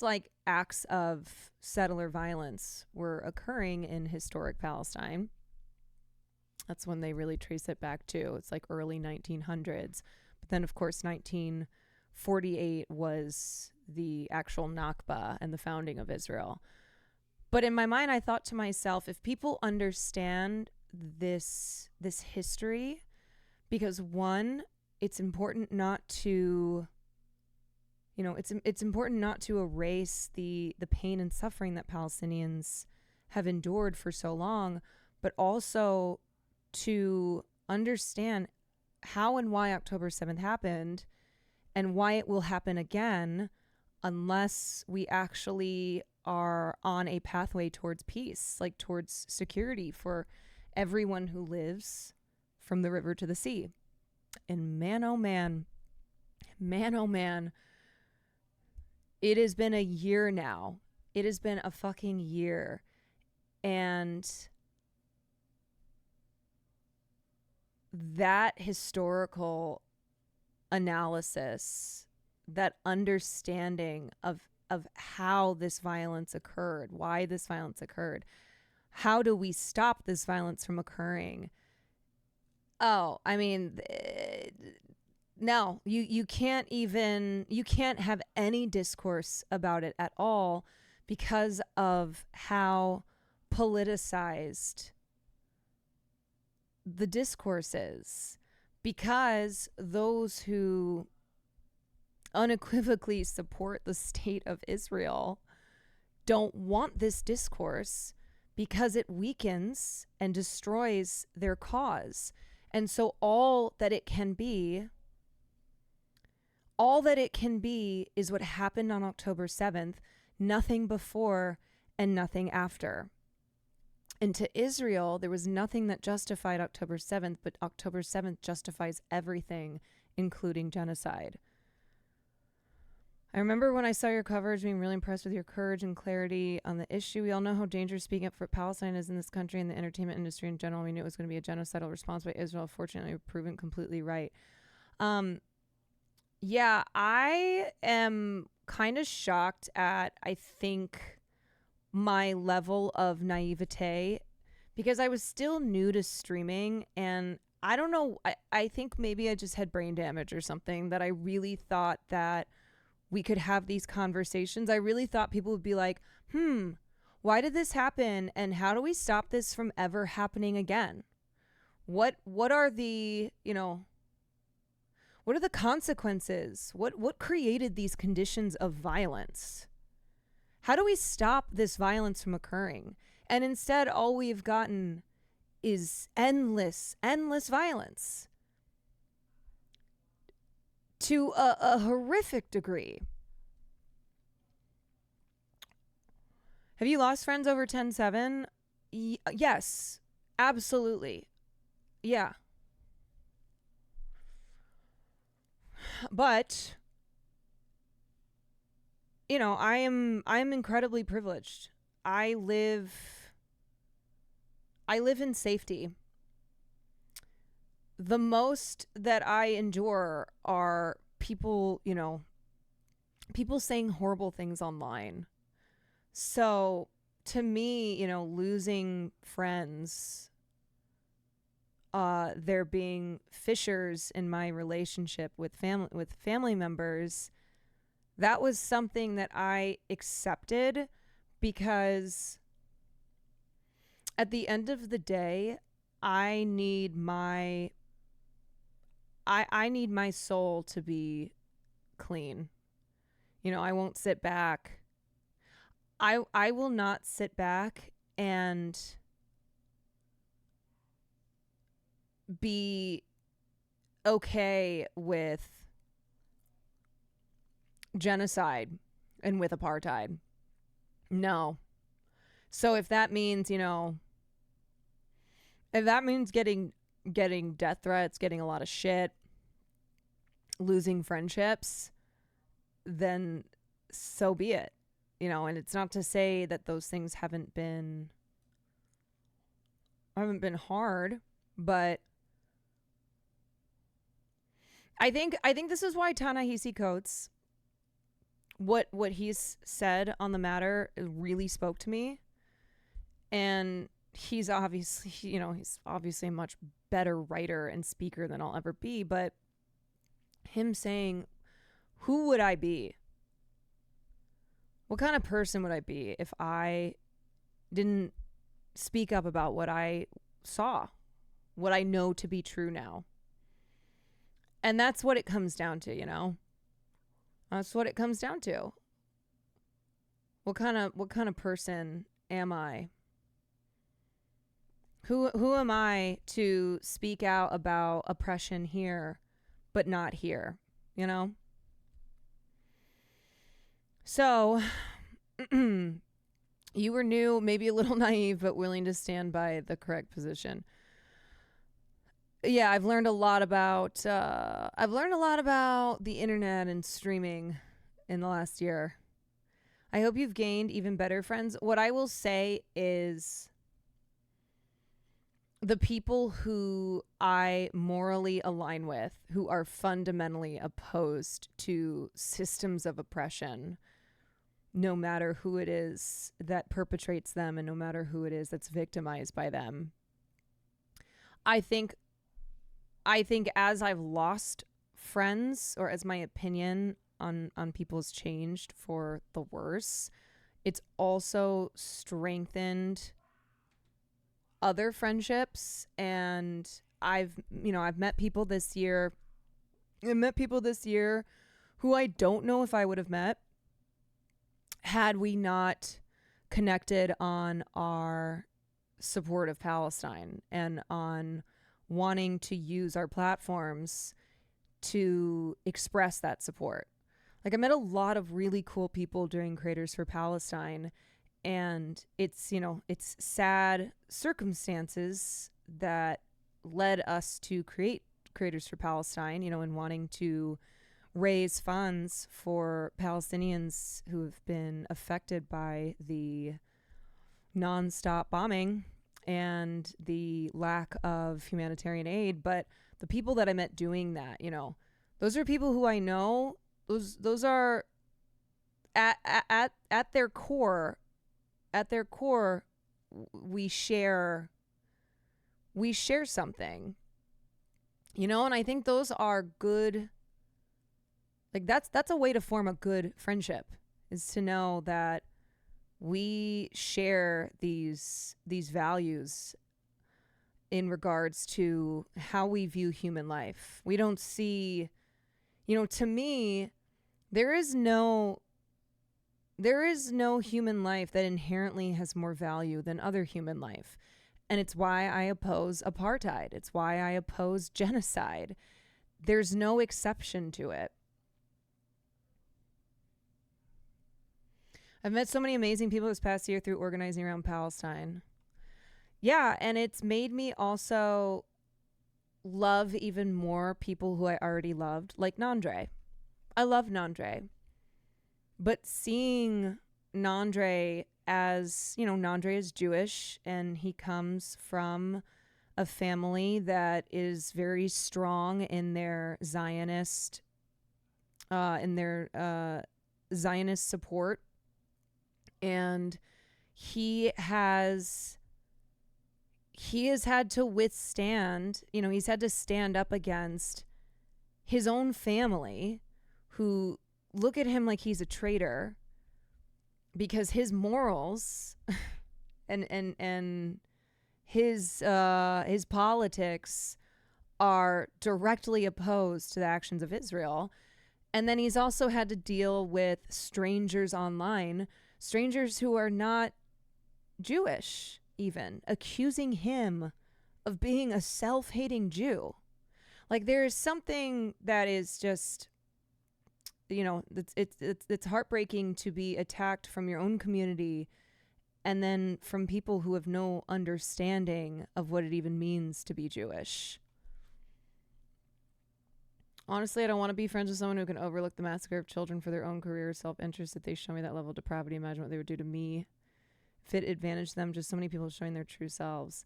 like acts of settler violence were occurring in historic Palestine. That's when they really trace it back to. It's like early 1900s. But then, of course, 1948 was the actual Nakba and the founding of Israel. But in my mind, I thought to myself, if people understand this history, because one, it's important not to, it's important not to erase the pain and suffering that Palestinians have endured for so long, but also to understand how and why October 7th happened and why it will happen again unless we actually are on a pathway towards peace, like towards security for everyone who lives from the river to the sea. And man, oh man, it has been a year now. It has been a fucking year. And that historical analysis, that understanding of how this violence occurred, why this violence occurred, how do we stop this violence from occurring? Oh, I mean, no, you can't have any discourse about it at all because of how politicized the discourse is, because those who unequivocally support the state of Israel don't want this discourse because it weakens and destroys their cause. And so all that it can be is what happened on October 7th, nothing before and nothing after. And to Israel, there was nothing that justified October 7th, but October 7th justifies everything, including genocide. I remember when I saw your coverage, being really impressed with your courage and clarity on the issue. We all know how dangerous speaking up for Palestine is in this country and the entertainment industry in general. We knew it was going to be a genocidal response by Israel. Fortunately, we've proven completely right. Yeah, I am kind of shocked at, I think, my level of naivete, because I was still new to streaming, and I don't know, I think maybe I just had brain damage or something, that I really thought that we could have these conversations. I really thought people would be like, why did this happen? And how do we stop this from ever happening again? What are the, what are the consequences? What created these conditions of violence? How do we stop this violence from occurring? And instead, all we've gotten is endless violence to a horrific degree. Have you lost friends over 10-7? Yes, absolutely. Yeah. But, I'm incredibly privileged. I live in safety. The most that I endure are people, people saying horrible things online. So to me, losing friends, there being fissures in my relationship with family members, that was something that I accepted, because at the end of the day, I need my soul to be clean. I won't sit back. I will not sit back and be okay with genocide and with apartheid. No. So if that means, if that means getting death threats, getting a lot of shit, losing friendships, then so be it. And it's not to say that those things haven't been hard, but I think this is why Ta-Nehisi Coates, what he's said on the matter really spoke to me. And he's obviously a much better writer and speaker than I'll ever be, but him saying, who would I be? What kind of person would I be if I didn't speak up about what I saw, what I know to be true now? And that's what it comes down to, That's what it comes down to. What kind of person am I? Who am I to speak out about oppression here, but not here, So, you were new, maybe a little naive, but willing to stand by the correct position. Yeah, I've learned a lot about the internet and streaming in the last year. I hope you've gained even better friends. What I will say is, the people who I morally align with, who are fundamentally opposed to systems of oppression, no matter who it is that perpetrates them and no matter who it is that's victimized by them, I think as I've lost friends, or as my opinion on people's changed for the worse, it's also strengthened other friendships. And I've met people this year who I don't know if I would have met had we not connected on our support of Palestine and on wanting to use our platforms to express that support. Like, I met a lot of really cool people during Creators for Palestine, and it's sad circumstances that led us to create Creators for Palestine, and wanting to raise funds for Palestinians who have been affected by the nonstop bombing and the lack of humanitarian aid. But the people that I met doing that, you know, those are people who I know. Those are at their core. At their core, we share something, you know. And I think those are good. Like that's a way to form a good friendship, is to know that we share these values in regards to how we view human life. We don't see, you know, to me, there is no human life that inherently has more value than other human life. And it's why I oppose apartheid. It's why I oppose genocide. There's no exception to it. I've met so many amazing people this past year through organizing around Palestine. Yeah, and it's made me also love even more people who I already loved, like Nandre. I love Nandre. But seeing Nandre as, you know, Nandre is Jewish, and he comes from a family that is very strong in their Zionist support. And he has had to withstand, you know, he's had to stand up against his own family, who look at him like he's a traitor because his morals and his politics are directly opposed to the actions of Israel. And then he's also had to deal with strangers online, strangers who are not Jewish, even accusing him of being a self-hating Jew. Like, there is something that is just, you know, it's heartbreaking to be attacked from your own community, and then from people who have no understanding of what it even means to be Jewish. Honestly, I don't want to be friends with someone who can overlook the massacre of children for their own career or self-interest. If they show me that level of depravity, imagine what they would do to me. If it advantaged them, just so many people showing their true selves.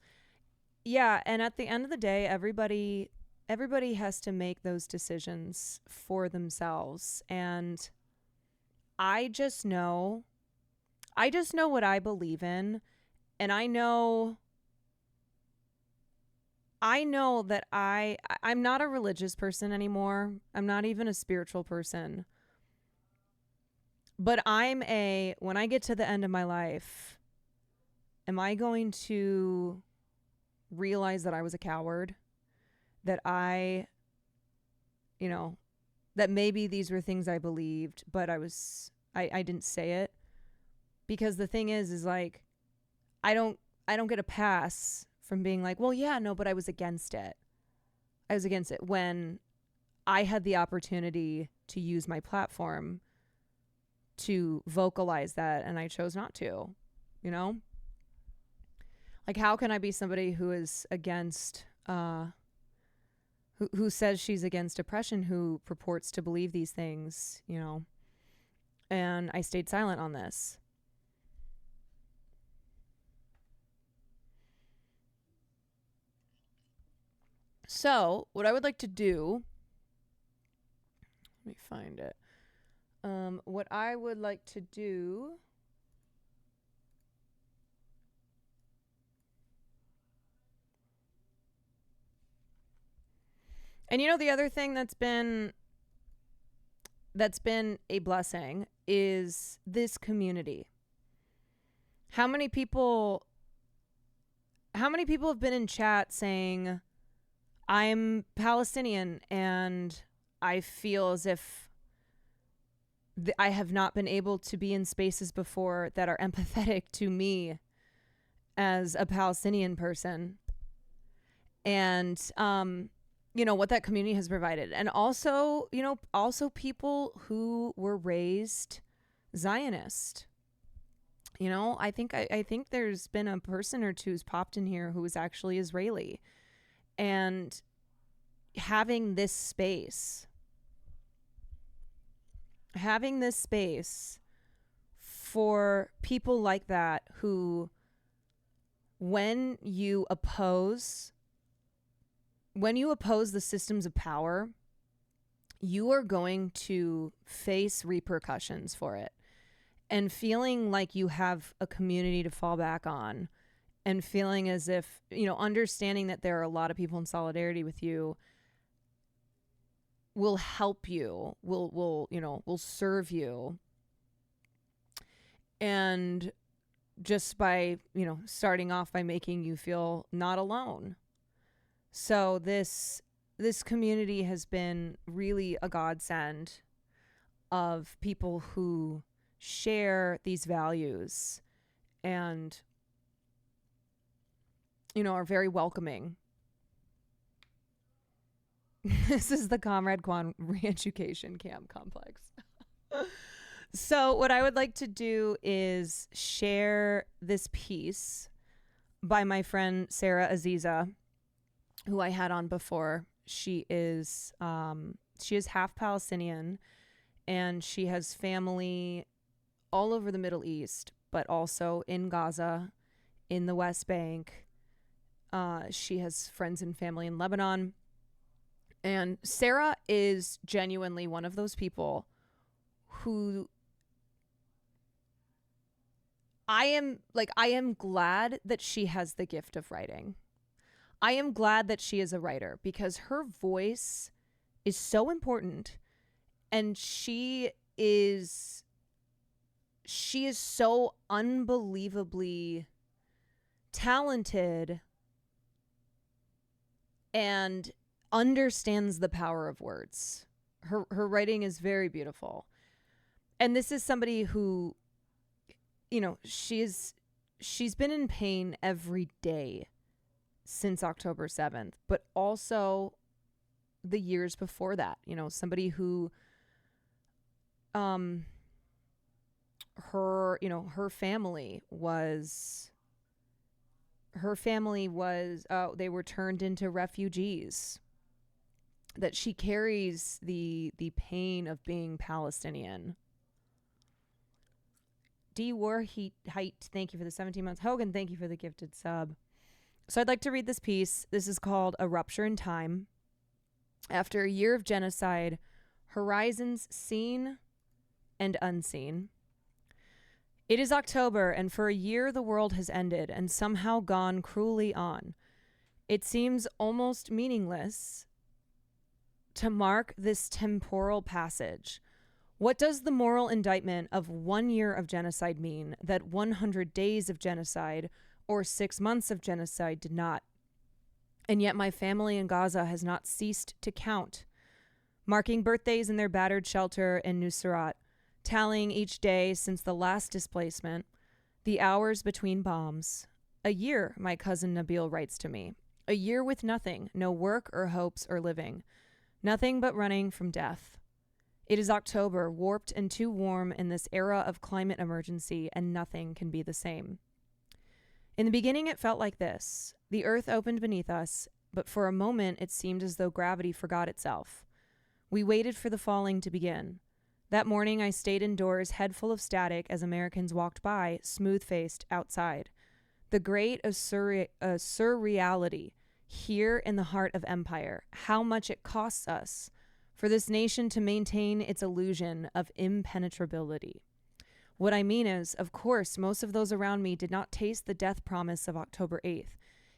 Yeah, and at the end of the day, everybody has to make those decisions for themselves. And I just know what I believe in, and I know that I'm not a religious person anymore. I'm not even a spiritual person. But when I get to the end of my life, am I going to realize that I was a coward? That that maybe these were things I believed, but I didn't say it. Because the thing is like, I don't get a pass from being like, well, yeah, no, but I was against it. I was against it when I had the opportunity to use my platform to vocalize that, and I chose not to, you know? Like, how can I be somebody who is against, who says she's against oppression, who purports to believe these things, you know? And I stayed silent on this. So, what I would like to do, let me find it. What I would like to do and you know, the other thing that's been a blessing is this community. How many people have been in chat saying, I'm Palestinian and I feel as if I have not been able to be in spaces before that are empathetic to me as a Palestinian person. And, you know, what that community has provided. And also, you know, also people who were raised Zionist. You know, I think there's been a person or two who's popped in here who was actually Israeli. And having this space having this space for people like that who, when you oppose the systems of power, you are going to face repercussions for it. And feeling like you have a community to fall back on, and feeling as if, understanding that there are a lot of people in solidarity with you will help you, will serve you. And just by, starting off by making you feel not alone. So this community has been really a godsend of people who share these values and, are very welcoming. This is the Comrade Kwan Re-Education Camp Complex. So what I would like to do is share this piece by my friend Sarah Aziza, who I had on before. She is half Palestinian, and she has family all over the Middle East, but also in Gaza, in the West Bank. She has friends and family in Lebanon. And Sarah is genuinely one of those people who I am glad that she has the gift of writing. I am glad that she is a writer, because her voice is so important, and she is so unbelievably talented and understands the power of words. Her writing is very beautiful. And this is somebody who, she's been in pain every day since October 7th, but also the years before that. Somebody who her family was they were turned into refugees, that she carries the pain of being Palestinian. D. Warheat, thank you for the 17 months. Hogan, thank you for the gifted sub. So I'd like to read this piece. This is called A Rupture in Time. After a year of genocide, horizons seen and unseen. It is October, and for a year the world has ended and somehow gone cruelly on. It seems almost meaningless to mark this temporal passage. What does the moral indictment of 1 year of genocide mean that 100 days of genocide or 6 months of genocide did not? And yet my family in Gaza has not ceased to count, marking birthdays in their battered shelter in Nusrat, tallying each day since the last displacement, the hours between bombs. A year, my cousin Nabil writes to me. A year with nothing, no work or hopes or living. Nothing but running from death. It is October, warped and too warm in this era of climate emergency, and nothing can be the same. In the beginning, it felt like this. The earth opened beneath us, but for a moment it seemed as though gravity forgot itself. We waited for the falling to begin. That morning I stayed indoors, head full of static, as Americans walked by, smooth-faced, outside. The great surreality, here in the heart of empire, how much it costs us for this nation to maintain its illusion of impenetrability. What I mean is, of course, most of those around me did not taste the death promise of October 8th,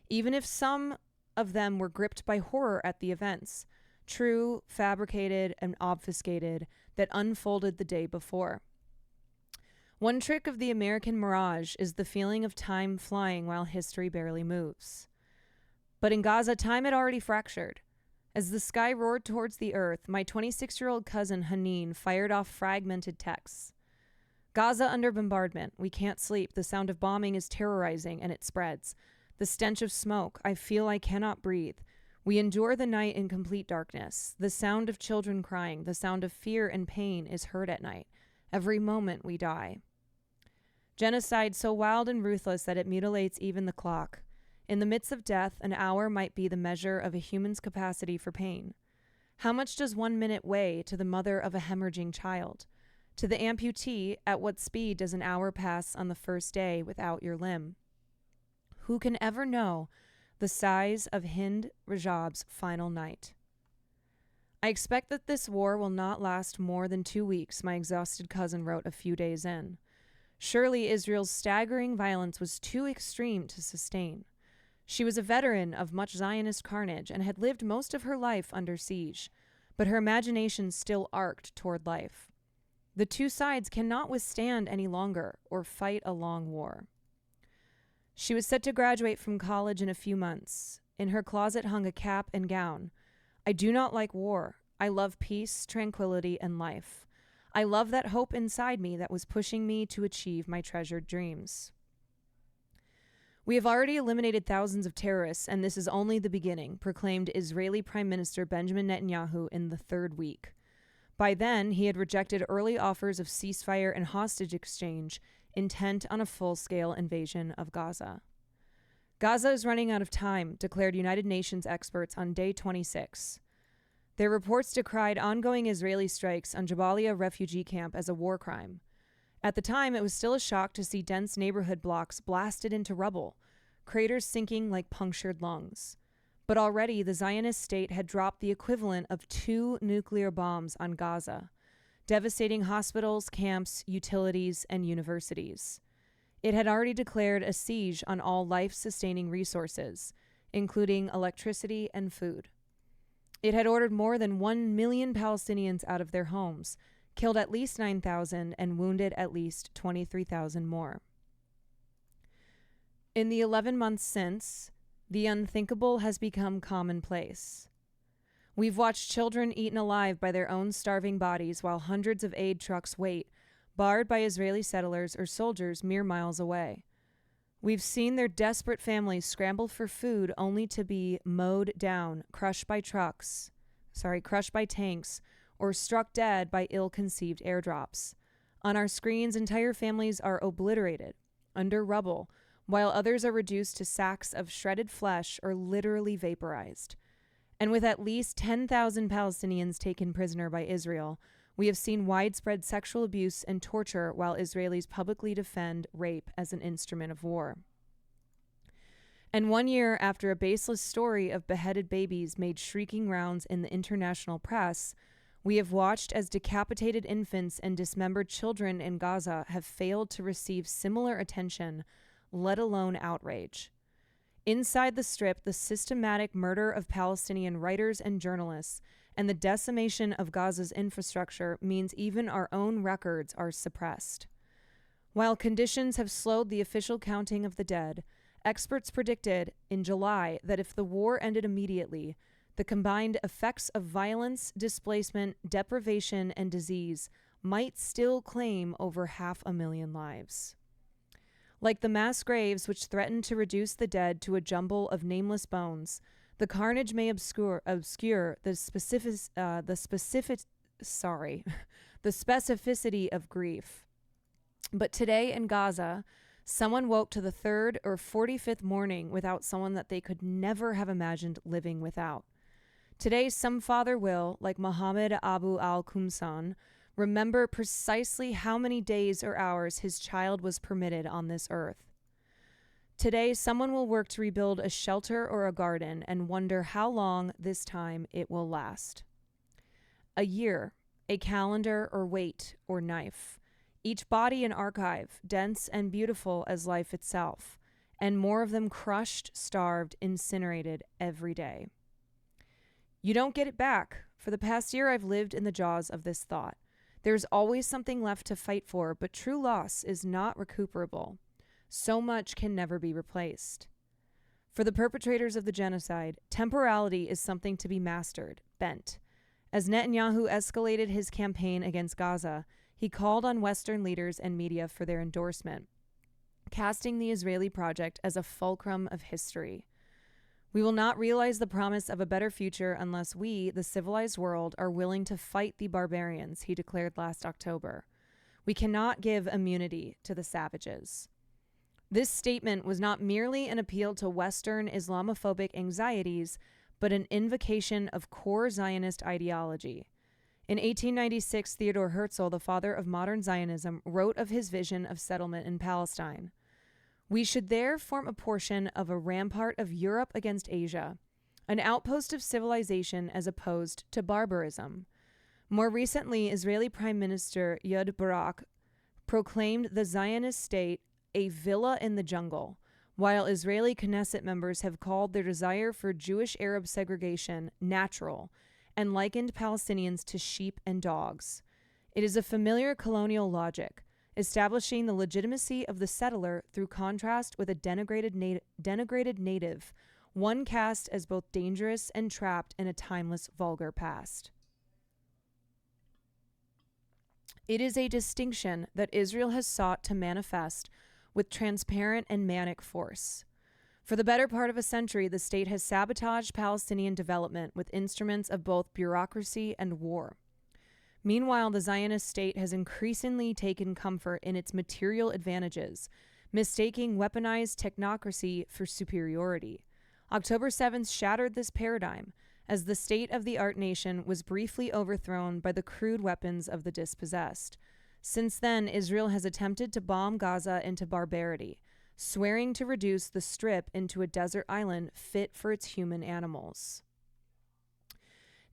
even if some of them were gripped by horror at the events, true, fabricated, and obfuscated, that unfolded the day before. One trick of the American mirage is the feeling of time flying while history barely moves. But in Gaza, time had already fractured. As the sky roared towards the earth, my 26-year-old cousin Haneen fired off fragmented texts. Gaza under bombardment. We can't sleep. The sound of bombing is terrorizing, and it spreads. The stench of smoke. I feel I cannot breathe. We endure the night in complete darkness. The sound of children crying, the sound of fear and pain is heard at night. Every moment we die. Genocide so wild and ruthless that it mutilates even the clock. In the midst of death, an hour might be the measure of a human's capacity for pain. How much does 1 minute weigh to the mother of a hemorrhaging child? To the amputee, at what speed does an hour pass on the first day without your limb? Who can ever know the size of Hind Rajab's final night? I expect that this war will not last more than 2 weeks, my exhausted cousin wrote a few days in. Surely Israel's staggering violence was too extreme to sustain. She was a veteran of much Zionist carnage and had lived most of her life under siege, but her imagination still arced toward life. The two sides cannot withstand any longer or fight a long war. She was set to graduate from college in a few months. In her closet hung a cap and gown. I do not like war. I love peace, tranquility, and life. I love that hope inside me that was pushing me to achieve my treasured dreams. We have already eliminated thousands of terrorists, and this is only the beginning, proclaimed Israeli Prime Minister Benjamin Netanyahu in the third week. By then, he had rejected early offers of ceasefire and hostage exchange, intent on a full-scale invasion of Gaza. Gaza is running out of time, declared United Nations experts on day 26. Their reports decried ongoing Israeli strikes on Jabalia refugee camp as a war crime. At the time, it was still a shock to see dense neighborhood blocks blasted into rubble, craters sinking like punctured lungs. But already the Zionist state had dropped the equivalent of 2 nuclear bombs on Gaza, devastating hospitals, camps, utilities, and universities. It had already declared a siege on all life-sustaining resources, including electricity and food. It had ordered more than 1 million Palestinians out of their homes, killed at least 9,000, and wounded at least 23,000 more. In the 11 months since, the unthinkable has become commonplace. We've watched children eaten alive by their own starving bodies while hundreds of aid trucks wait, barred by Israeli settlers or soldiers mere miles away. We've seen their desperate families scramble for food only to be mowed down, crushed by tanks, or struck dead by ill-conceived airdrops. On our screens, entire families are obliterated, under rubble, while others are reduced to sacks of shredded flesh or literally vaporized. And with at least 10,000 Palestinians taken prisoner by Israel, we have seen widespread sexual abuse and torture while Israelis publicly defend rape as an instrument of war. And 1 year after a baseless story of beheaded babies made shrieking rounds in the international press, we have watched as decapitated infants and dismembered children in Gaza have failed to receive similar attention, let alone outrage. Inside the Strip, the systematic murder of Palestinian writers and journalists and the decimation of Gaza's infrastructure means even our own records are suppressed. While conditions have slowed the official counting of the dead, experts predicted in July that if the war ended immediately, the combined effects of violence, displacement, deprivation, and disease might still claim over 500,000 lives. Like the mass graves which threaten to reduce the dead to a jumble of nameless bones, the carnage may obscure the specificity of grief. But today in Gaza, someone woke to the 3rd or 45th morning without someone that they could never have imagined living without. Today, some father will, like Mohammed Abu al-Qumsan, remember precisely how many days or hours his child was permitted on this earth. Today, someone will work to rebuild a shelter or a garden and wonder how long this time it will last. A year, a calendar or weight or knife. Each body an archive, dense and beautiful as life itself, and more of them crushed, starved, incinerated every day. You don't get it back. For the past year, I've lived in the jaws of this thought. There's always something left to fight for, but true loss is not recuperable. So much can never be replaced. For the perpetrators of the genocide, temporality is something to be mastered, bent. As Netanyahu escalated his campaign against Gaza, he called on Western leaders and media for their endorsement, casting the Israeli project as a fulcrum of history. We will not realize the promise of a better future unless we, the civilized world, are willing to fight the barbarians, he declared last October. We cannot give immunity to the savages. This statement was not merely an appeal to Western Islamophobic anxieties, but an invocation of core Zionist ideology. In 1896, Theodor Herzl, the father of modern Zionism, wrote of his vision of settlement in Palestine. We should there form a portion of a rampart of Europe against Asia, an outpost of civilization as opposed to barbarism. More recently, Israeli Prime Minister Ehud Barak proclaimed the Zionist state a villa in the jungle, while Israeli Knesset members have called their desire for Jewish-Arab segregation natural and likened Palestinians to sheep and dogs. It is a familiar colonial logic, establishing the legitimacy of the settler through contrast with a denigrated native, one cast as both dangerous and trapped in a timeless, vulgar past. It is a distinction that Israel has sought to manifest with transparent and manic force. For the better part of a century, the state has sabotaged Palestinian development with instruments of both bureaucracy and war. Meanwhile, the Zionist state has increasingly taken comfort in its material advantages, mistaking weaponized technocracy for superiority. October 7th shattered this paradigm, as the state-of-the-art nation was briefly overthrown by the crude weapons of the dispossessed. Since then, Israel has attempted to bomb Gaza into barbarity, swearing to reduce the Strip into a desert island fit for its human animals.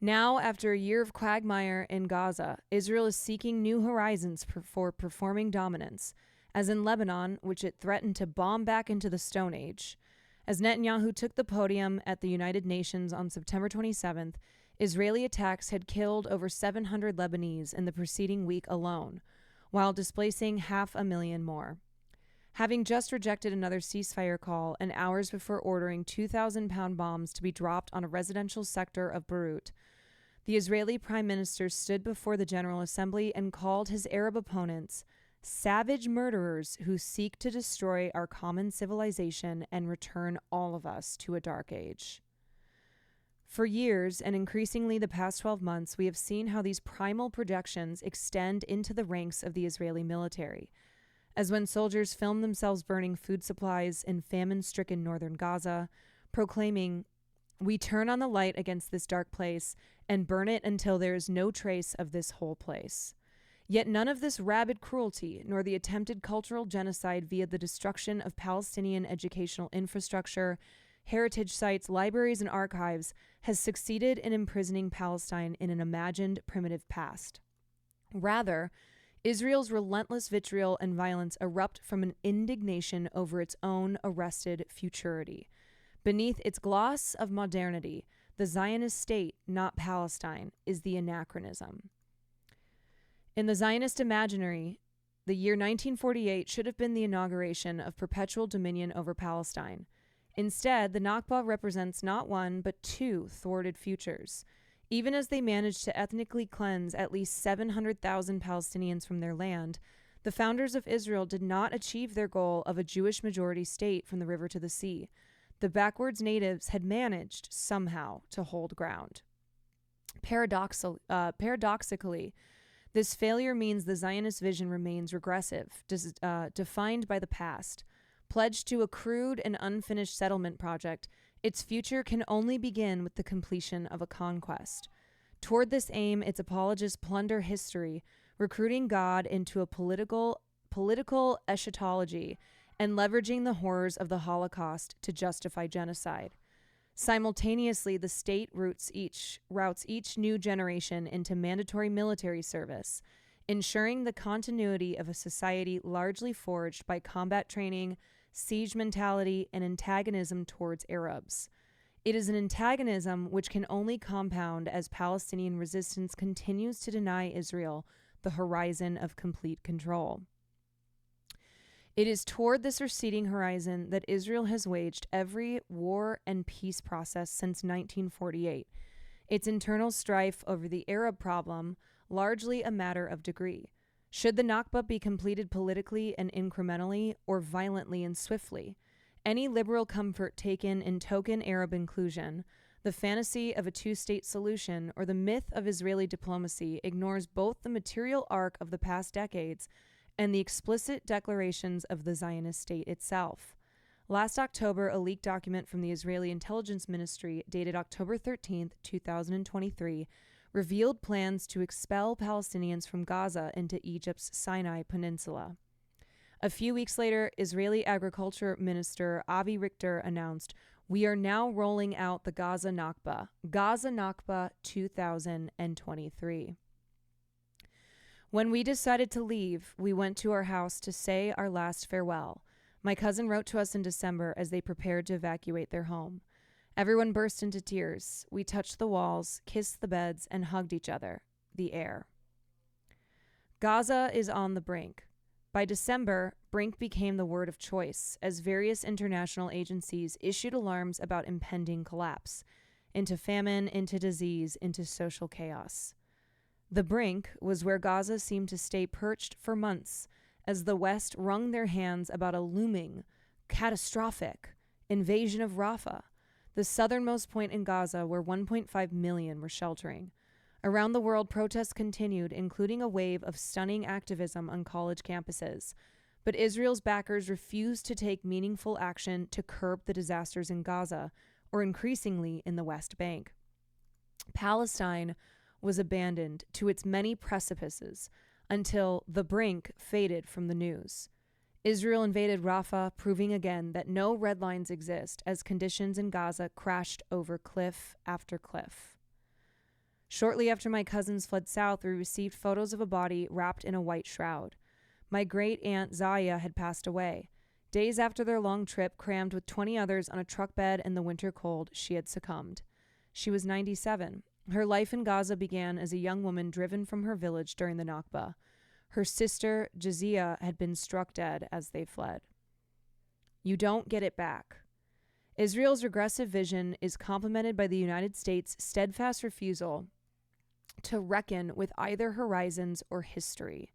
Now, after a year of quagmire in Gaza, Israel is seeking new horizons for performing dominance, as in Lebanon, which it threatened to bomb back into the Stone Age. As Netanyahu took the podium at the United Nations on September 27th, Israeli attacks had killed over 700 Lebanese in the preceding week alone, while displacing 500,000 more. Having just rejected another ceasefire call and hours before ordering 2,000-pound bombs to be dropped on a residential sector of Beirut, the Israeli Prime Minister stood before the General Assembly and called his Arab opponents savage murderers who seek to destroy our common civilization and return all of us to a dark age. For years, and increasingly the past 12 months, we have seen how these primal projections extend into the ranks of the Israeli military, as when soldiers film themselves burning food supplies in famine-stricken northern Gaza, proclaiming, "We turn on the light against this dark place and burn it until there is no trace of this whole place." Yet none of this rabid cruelty, nor the attempted cultural genocide via the destruction of Palestinian educational infrastructure, heritage sites, libraries, and archives has succeeded in imprisoning Palestine in an imagined primitive past. Rather, Israel's relentless vitriol and violence erupt from an indignation over its own arrested futurity. Beneath its gloss of modernity, the Zionist state, not Palestine, is the anachronism. In the Zionist imaginary, the year 1948 should have been the inauguration of perpetual dominion over Palestine. Instead, the Nakba represents not one, but two thwarted futures. Even as they managed to ethnically cleanse at least 700,000 Palestinians from their land, the founders of Israel did not achieve their goal of a Jewish majority state from the river to the sea. The backwards natives had managed, somehow, to hold ground. Paradoxically, this failure means the Zionist vision remains regressive, defined by the past. Pledged to a crude and unfinished settlement project, its future can only begin with the completion of a conquest. Toward this aim, its apologists plunder history, recruiting God into a political eschatology and leveraging the horrors of the Holocaust to justify genocide. Simultaneously, the state routes each new generation into mandatory military service, ensuring the continuity of a society largely forged by combat training, siege mentality, and antagonism towards Arabs. It is an antagonism which can only compound as Palestinian resistance continues to deny Israel the horizon of complete control. It is toward this receding horizon that Israel has waged every war and peace process since 1948, its internal strife over the Arab problem largely a matter of degree. Should the Nakba be completed politically and incrementally, or violently and swiftly? Any liberal comfort taken in token Arab inclusion, the fantasy of a two-state solution, or the myth of Israeli diplomacy ignores both the material arc of the past decades and the explicit declarations of the Zionist state itself. Last October, a leaked document from the Israeli Intelligence Ministry, dated October 13, 2023, revealed plans to expel Palestinians from Gaza into Egypt's Sinai Peninsula. A few weeks later, Israeli Agriculture Minister Avi Richter announced, "We are now rolling out the Gaza Nakba 2023. When we decided to leave, we went to our house to say our last farewell. My cousin wrote to us in December as they prepared to evacuate their home. Everyone burst into tears. We touched the walls, kissed the beds, and hugged each other. The air." Gaza is on the brink. By December, brink became the word of choice as various international agencies issued alarms about impending collapse, into famine, into disease, into social chaos. The brink was where Gaza seemed to stay perched for months as the West wrung their hands about a looming, catastrophic invasion of Rafah, the southernmost point in Gaza where 1.5 million were sheltering. Around the world, protests continued, including a wave of stunning activism on college campuses. But Israel's backers refused to take meaningful action to curb the disasters in Gaza, or increasingly in the West Bank. Palestine was abandoned to its many precipices until the brink faded from the news. Israel invaded Rafah, proving again that no red lines exist as conditions in Gaza crashed over cliff after cliff. Shortly after my cousins fled south, we received photos of a body wrapped in a white shroud. My great-aunt Zaya had passed away. Days after their long trip, crammed with 20 others on a truck bed in the winter cold, she had succumbed. She was 97. Her life in Gaza began as a young woman driven from her village during the Nakba. Her sister, Jazia, had been struck dead as they fled. You don't get it back. Israel's regressive vision is complemented by the United States' steadfast refusal to reckon with either horizons or history.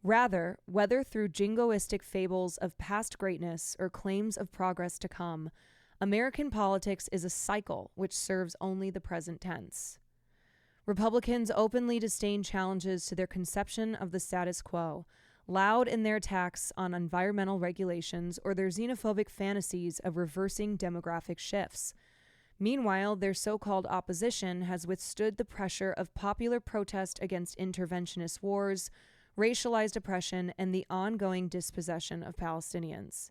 Rather, whether through jingoistic fables of past greatness or claims of progress to come, American politics is a cycle which serves only the present tense. Republicans openly disdain challenges to their conception of the status quo, loud in their attacks on environmental regulations or their xenophobic fantasies of reversing demographic shifts. Meanwhile, their so-called opposition has withstood the pressure of popular protest against interventionist wars, racialized oppression, and the ongoing dispossession of Palestinians.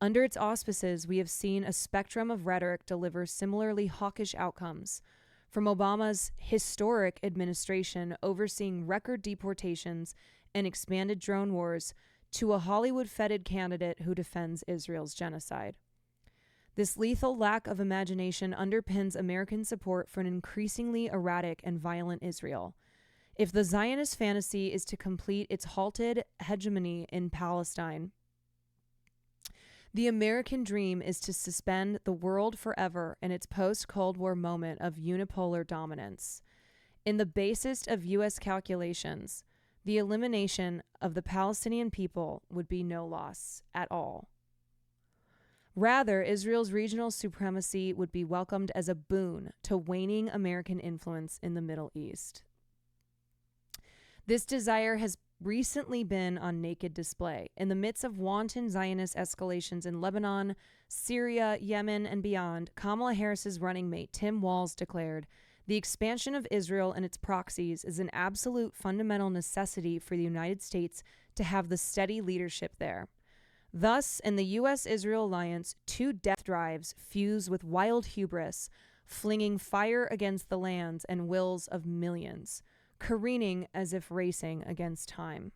Under its auspices, we have seen a spectrum of rhetoric deliver similarly hawkish outcomes, from Obama's historic administration overseeing record deportations and expanded drone wars to a Hollywood-feted candidate who defends Israel's genocide. This lethal lack of imagination underpins American support for an increasingly erratic and violent Israel. If the Zionist fantasy is to complete its halted hegemony in Palestine, the American dream is to suspend the world forever in its post-Cold War moment of unipolar dominance. In the basest of U.S. calculations, the elimination of the Palestinian people would be no loss at all. Rather, Israel's regional supremacy would be welcomed as a boon to waning American influence in the Middle East. This desire has recently been on naked display. In the midst of wanton Zionist escalations in Lebanon, Syria, Yemen, and beyond, Kamala Harris's running mate Tim Walz declared, "The expansion of Israel and its proxies is an absolute fundamental necessity for the United States to have the steady leadership there." Thus, in the U.S.-Israel alliance, two death drives fuse with wild hubris, flinging fire against the lands and wills of millions, careening as if racing against time.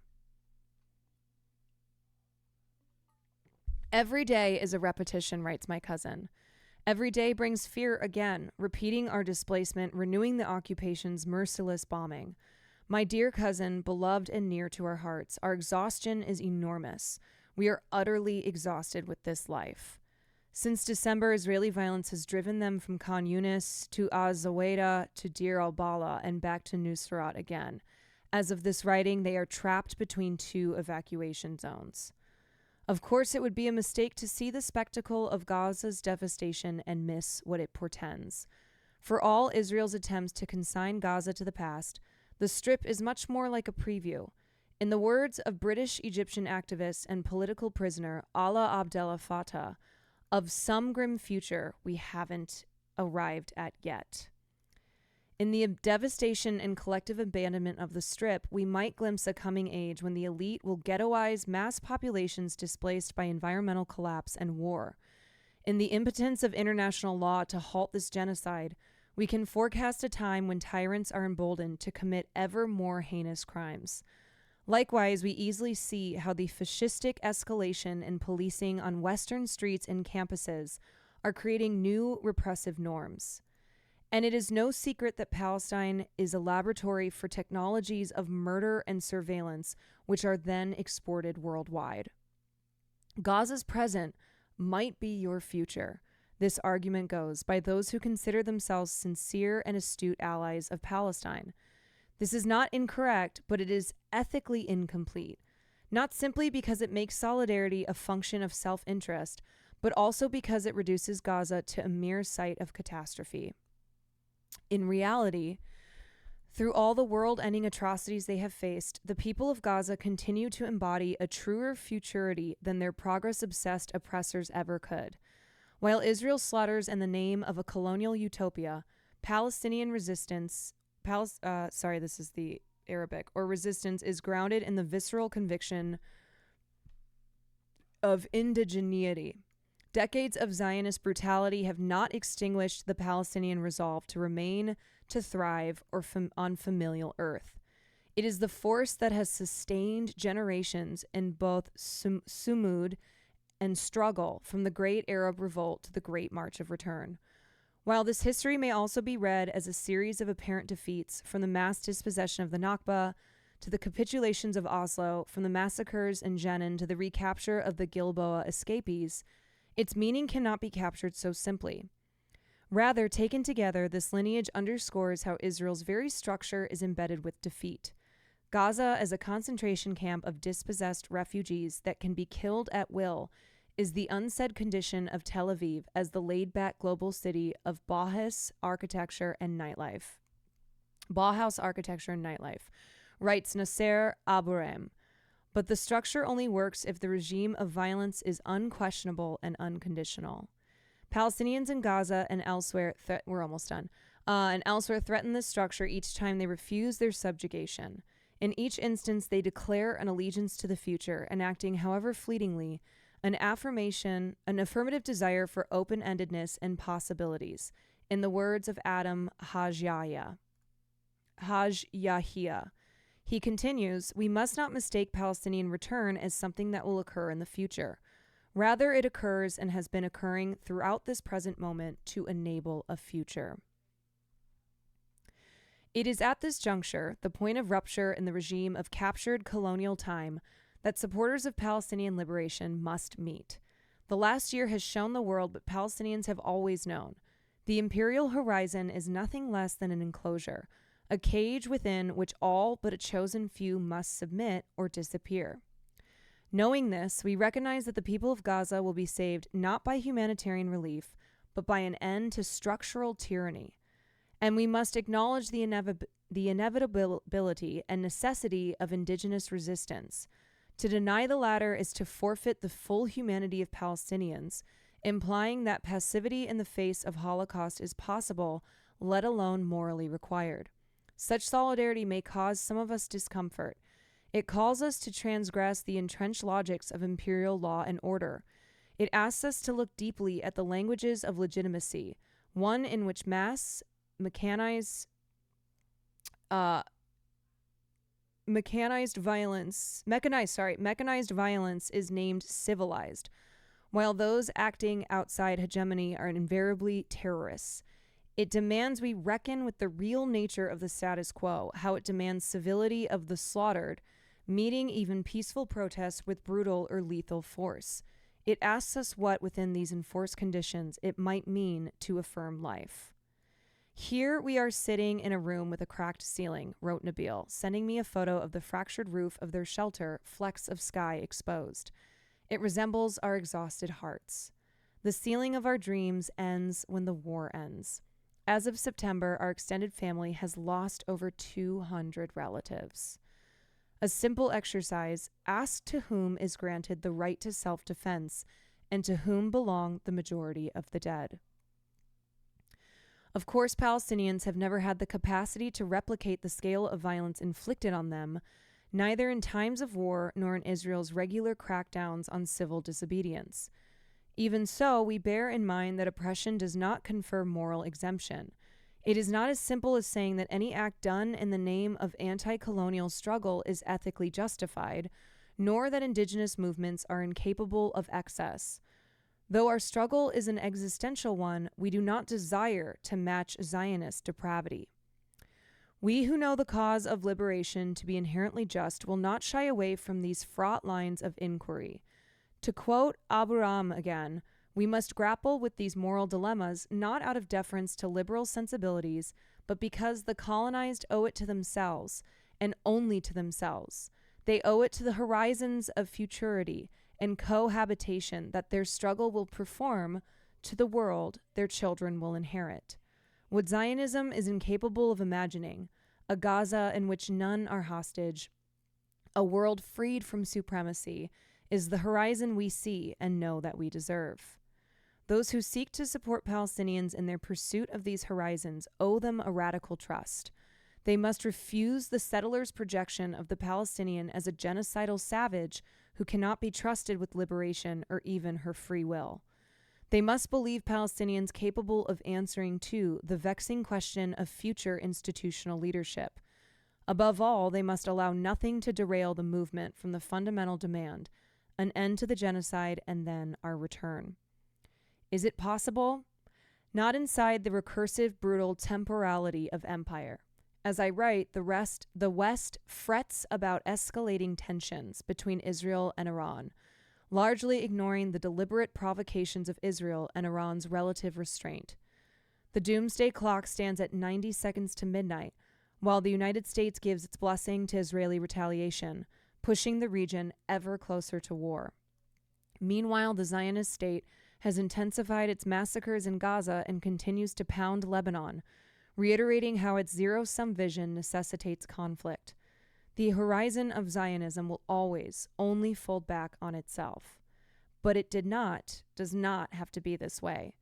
Every day is a repetition, writes my cousin. Every day brings fear again, repeating our displacement, renewing the occupation's merciless bombing. My dear cousin, beloved and near to our hearts, our exhaustion is enormous. We are utterly exhausted with this life. Since December, Israeli violence has driven them from Khan Yunis to Az-Zaweda to Deir al-Bala and back to Nusrat again. As of this writing, they are trapped between two evacuation zones. Of course, it would be a mistake to see the spectacle of Gaza's devastation and miss what it portends. For all Israel's attempts to consign Gaza to the past, the Strip is much more like a preview. In the words of British-Egyptian activist and political prisoner Alaa Abdel Fattah, of some grim future we haven't arrived at yet. In the devastation and collective abandonment of the Strip, we might glimpse a coming age when the elite will ghettoize mass populations displaced by environmental collapse and war. In the impotence of international law to halt this genocide, we can forecast a time when tyrants are emboldened to commit ever more heinous crimes. Likewise, we easily see how the fascistic escalation in policing on Western streets and campuses are creating new repressive norms. And it is no secret that Palestine is a laboratory for technologies of murder and surveillance, which are then exported worldwide. Gaza's present might be your future, this argument goes, by those who consider themselves sincere and astute allies of Palestine. This is not incorrect, but it is ethically incomplete, not simply because it makes solidarity a function of self-interest, but also because it reduces Gaza to a mere site of catastrophe. In reality, through all the world-ending atrocities they have faced, the people of Gaza continue to embody a truer futurity than their progress-obsessed oppressors ever could. While Israel slaughters in the name of a colonial utopia, Palestinian resistance, this is the Arabic, or resistance is grounded in the visceral conviction of indigeneity. Decades of Zionist brutality have not extinguished the Palestinian resolve to remain, to thrive, or on familial earth. It is the force that has sustained generations in both sumud and struggle, from the Great Arab Revolt to the Great March of Return. While this history may also be read as a series of apparent defeats, from the mass dispossession of the Nakba to the capitulations of Oslo, from the massacres in Jenin to the recapture of the Gilboa escapees, its meaning cannot be captured so simply. Rather, taken together, this lineage underscores how Israel's very structure is embedded with defeat. Gaza, as a concentration camp of dispossessed refugees that can be killed at will, is the unsaid condition of Tel Aviv as the laid-back global city of Bauhaus architecture and nightlife. Writes Nasser Aburem. But the structure only works if the regime of violence is unquestionable and unconditional. Palestinians in Gaza and elsewhere, elsewhere threaten this structure each time they refuse their subjugation. In each instance, they declare an allegiance to the future, enacting, however fleetingly, an affirmative desire for open-endedness and possibilities, in the words of Adam Haj Yahia. He continues, "We must not mistake Palestinian return as something that will occur in the future. Rather, it occurs and has been occurring throughout this present moment to enable a future." It is at this juncture, the point of rupture in the regime of captured colonial time, that supporters of Palestinian liberation must meet. The last year has shown the world what Palestinians have always known. The imperial horizon is nothing less than an enclosure, a cage within which all but a chosen few must submit or disappear. Knowing this, we recognize that the people of Gaza will be saved not by humanitarian relief, but by an end to structural tyranny. And we must acknowledge the inevitability and necessity of indigenous resistance. To deny the latter is to forfeit the full humanity of Palestinians, implying that passivity in the face of Holocaust is possible, let alone morally required. Such solidarity may cause some of us discomfort. It calls us to transgress the entrenched logics of imperial law and order. It asks us to look deeply at the languages of legitimacy, one in which mechanized violence is named civilized, while those acting outside hegemony are invariably terrorists. It demands we reckon with the real nature of the status quo, how it demands civility of the slaughtered, meeting even peaceful protests with brutal or lethal force. It asks us what, within these enforced conditions, it might mean to affirm life. "Here we are sitting in a room with a cracked ceiling," wrote Nabil, sending me a photo of the fractured roof of their shelter, flecks of sky exposed. It resembles our exhausted hearts. The ceiling of our dreams ends when the war ends. As of September, our extended family has lost over 200 relatives. A simple exercise: ask to whom is granted the right to self-defense, and to whom belong the majority of the dead. Of course, Palestinians have never had the capacity to replicate the scale of violence inflicted on them, neither in times of war nor in Israel's regular crackdowns on civil disobedience. Even so, we bear in mind that oppression does not confer moral exemption. It is not as simple as saying that any act done in the name of anti-colonial struggle is ethically justified, nor that indigenous movements are incapable of excess. Though our struggle is an existential one, we do not desire to match Zionist depravity. We who know the cause of liberation to be inherently just will not shy away from these fraught lines of inquiry. To quote Abraham again, we must grapple with these moral dilemmas not out of deference to liberal sensibilities, but because the colonized owe it to themselves, and only to themselves. They owe it to the horizons of futurity and cohabitation that their struggle will perform to the world their children will inherit. What Zionism is incapable of imagining, a Gaza in which none are hostage, a world freed from supremacy, is the horizon we see and know that we deserve. Those who seek to support Palestinians in their pursuit of these horizons owe them a radical trust. They must refuse the settlers' projection of the Palestinian as a genocidal savage who cannot be trusted with liberation or even her free will. They must believe Palestinians capable of answering to the vexing question of future institutional leadership. Above all, they must allow nothing to derail the movement from the fundamental demand, an end to the genocide and then our return. Is it possible? Not inside the recursive, brutal temporality of empire. As I write, the West frets about escalating tensions between Israel and Iran, largely ignoring the deliberate provocations of Israel and Iran's relative restraint. The doomsday clock stands at 90 seconds to midnight, while the United States gives its blessing to Israeli retaliation, pushing the region ever closer to war. Meanwhile, the Zionist state has intensified its massacres in Gaza and continues to pound Lebanon, reiterating how its zero-sum vision necessitates conflict. The horizon of Zionism will always only fold back on itself. But it does not have to be this way.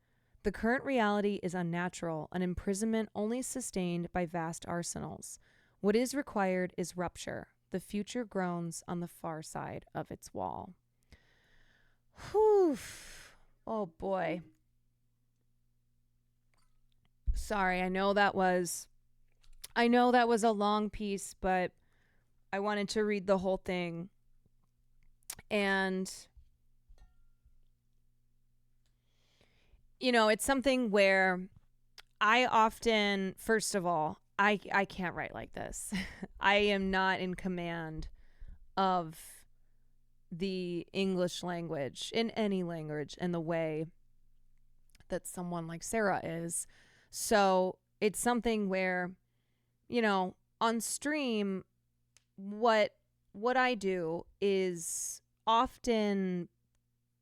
The current reality is unnatural, an imprisonment only sustained by vast arsenals. What is required is rupture. The future groans on the far side of its wall. Whew. Oh boy. Sorry, I know that was a long piece, but I wanted to read the whole thing. And it's something where I often, first of all, I can't write like this. I am not in command of the English language in any language in the way that someone like Sarah is. So it's something where, on stream, what I do is often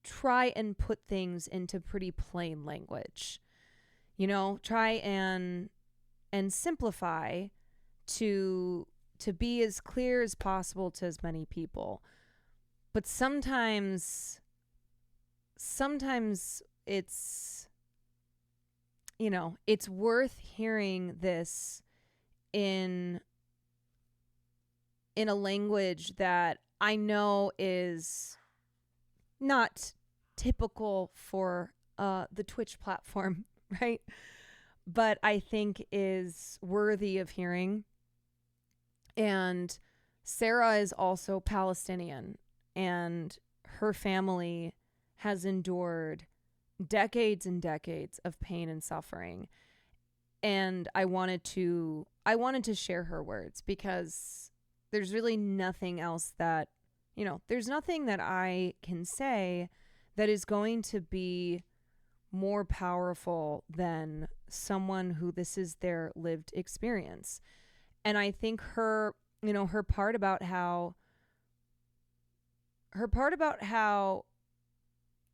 try and put things into pretty plain language. Try and simplify to be as clear as possible to as many people. But sometimes it's it's worth hearing this in a language that I know is not typical for the Twitch platform, right? But I think is worthy of hearing. And Sarah is also Palestinian, and her family has endured decades and decades of pain and suffering. And I wanted to share her words because there's really nothing else that, there's nothing that I can say that is going to be more powerful than someone who this is their lived experience. And I think her part about how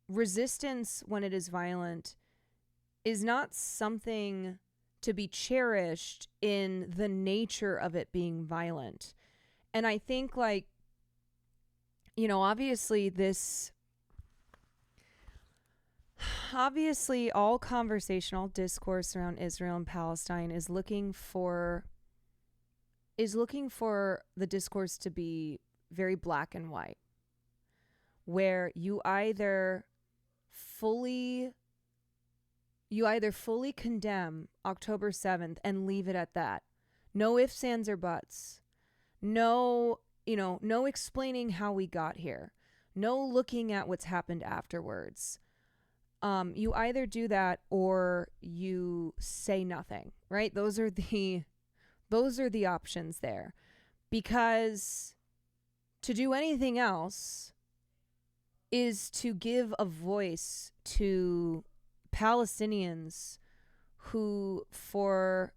resistance when it is violent is not something to be cherished in the nature of it being violent. And I think obviously this Obviously, all conversational discourse around Israel and Palestine is looking for the discourse to be very black and white, where you either fully condemn October 7th and leave it at that. No ifs, ands, or buts. No explaining how we got here. No looking at what's happened afterwards. You either do that or you say nothing, right? Those are the options there. Because to do anything else is to give a voice to Palestinians who for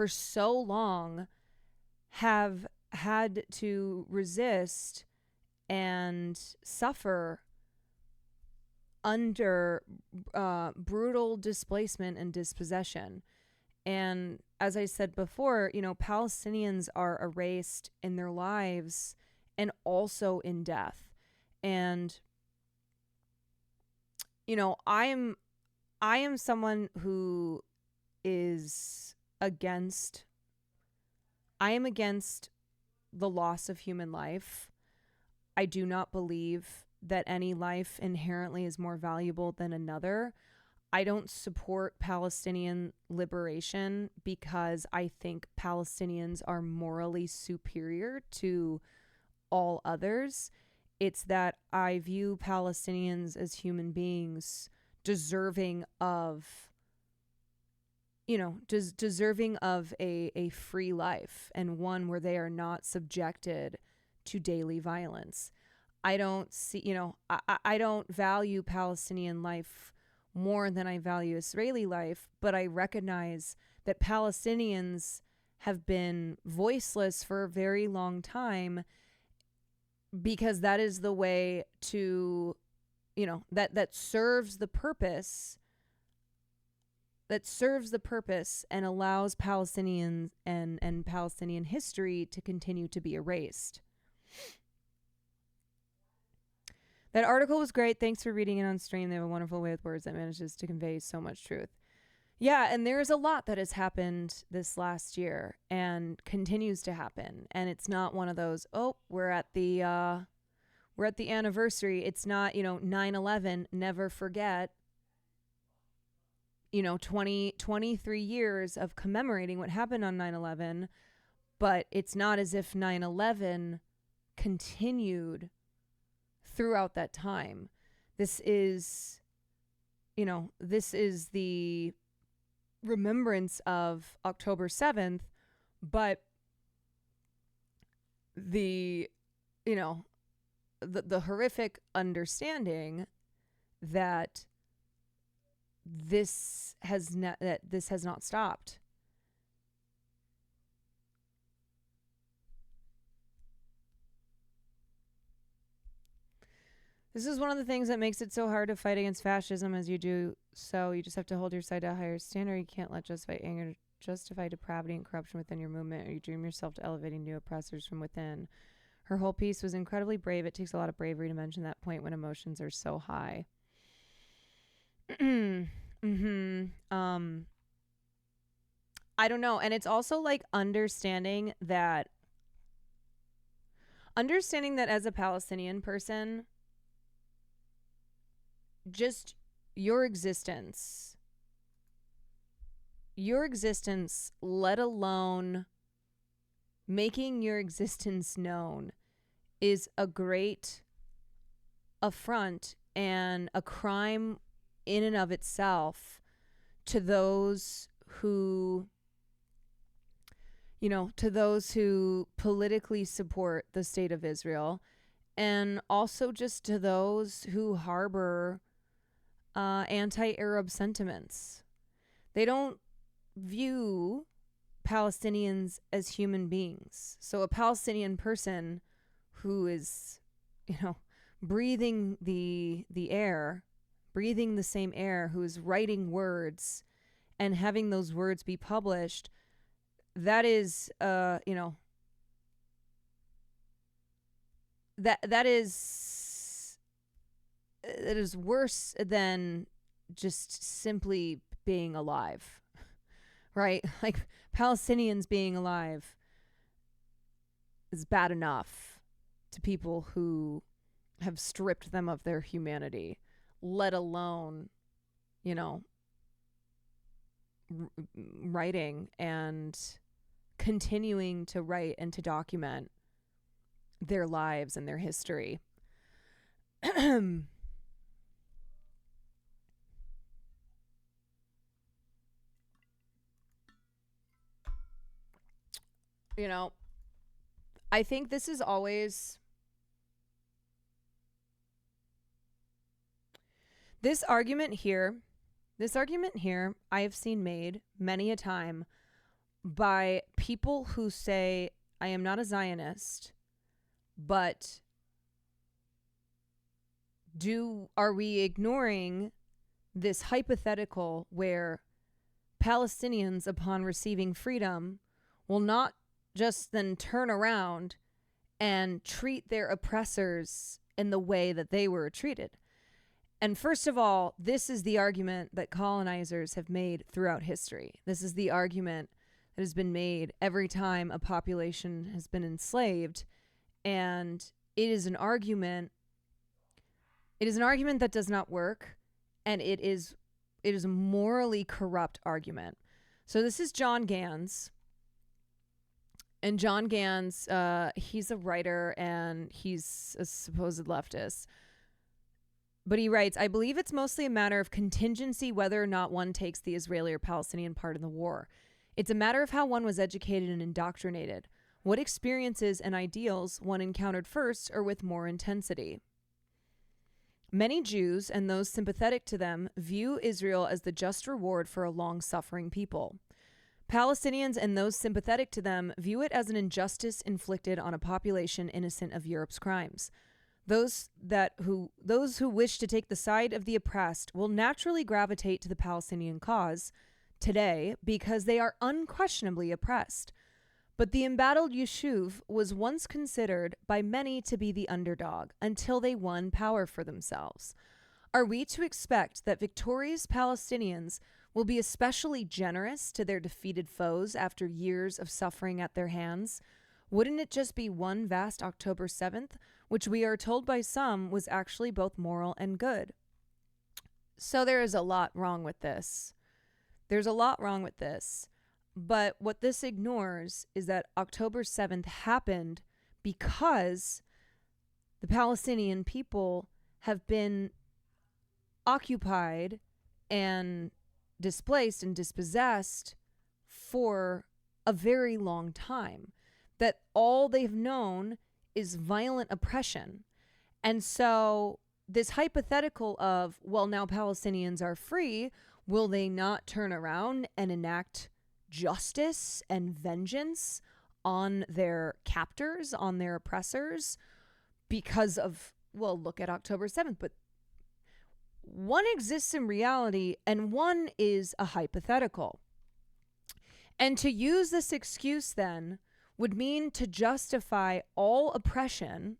so long have had to resist and suffer under brutal displacement and dispossession. And as I said before, Palestinians are erased in their lives and also in death. And I am someone who is against the loss of human life. I do not believe that any life inherently is more valuable than another. I don't support Palestinian liberation because I think Palestinians are morally superior to all others. It's that I view Palestinians as human beings deserving of a free life and one where they are not subjected to daily violence. I don't value Palestinian life more than I value Israeli life, but I recognize that Palestinians have been voiceless for a very long time because that is the way to, that serves the purpose and allows Palestinians and Palestinian history to continue to be erased. That article was great. Thanks for reading it on stream. They have a wonderful way with words that manages to convey so much truth. Yeah, and there's a lot that has happened this last year and continues to happen. And it's not one of those, we're at the anniversary. It's not, 9/11, never forget. 23 years of commemorating what happened on 9/11, but it's not as if 9/11 continued throughout that time. This is the remembrance of October 7th, but the horrific understanding that this has not stopped. This is one of the things that makes it so hard to fight against fascism as you do. So you just have to hold your side to a higher standard. You can't let justify anger, justify depravity and corruption within your movement, or you dream yourself to elevating new oppressors from within. Her whole piece was incredibly brave. It takes a lot of bravery to mention that point when emotions are so high. I don't know. And it's also like understanding that as a Palestinian person, just your existence, let alone making your existence known, is a great affront and a crime in and of itself to those who politically support the state of Israel, and also just to those who harbor anti-Arab sentiments. They don't view Palestinians as human beings. So a Palestinian person who is, breathing the air, breathing the same air, who is writing words and having those words be published, that is, that is that is worse than just simply being alive, right? Like Palestinians being alive is bad enough to people who have stripped them of their humanity, let alone, you know, writing and continuing to write and to document their lives and their history. You know, I think this is always this argument here I have seen made many a time by people who say, I am not a Zionist, but are we ignoring this hypothetical where Palestinians, upon receiving freedom, will not just then turn around and treat their oppressors in the way that they were treated? And first of all, this is the argument that colonizers have made throughout history. This is the argument that has been made every time a population has been enslaved. And it is an argument that does not work, and it is a morally corrupt argument. So this is John Gans. And John Gans, he's a writer and he's a supposed leftist. But he writes, I believe it's mostly a matter of contingency whether or not one takes the Israeli or Palestinian part in the war. It's a matter of how one was educated and indoctrinated, what experiences and ideals one encountered first or with more intensity. Many Jews and those sympathetic to them view Israel as the just reward for a long-suffering people. Palestinians and those sympathetic to them view it as an injustice inflicted on a population innocent of Europe's crimes. Those who wish to take the side of the oppressed will naturally gravitate to the Palestinian cause today because they are unquestionably oppressed. But the embattled Yishuv was once considered by many to be the underdog until they won power for themselves. Are we to expect that victorious Palestinians will be especially generous to their defeated foes after years of suffering at their hands? Wouldn't it just be one vast October 7th, which we are told by some was actually both moral and good? So there is a lot wrong with this. There's a lot wrong with this. But what this ignores is that October 7th happened because the Palestinian people have been occupied and displaced and dispossessed for a very long time. That all they've known is violent oppression. And so this hypothetical of, well, now Palestinians are free, will they not turn around and enact justice and vengeance on their captors, on their oppressors because of, well, look at October 7th. But one exists in reality and one is a hypothetical. And to use this excuse then would mean to justify all oppression,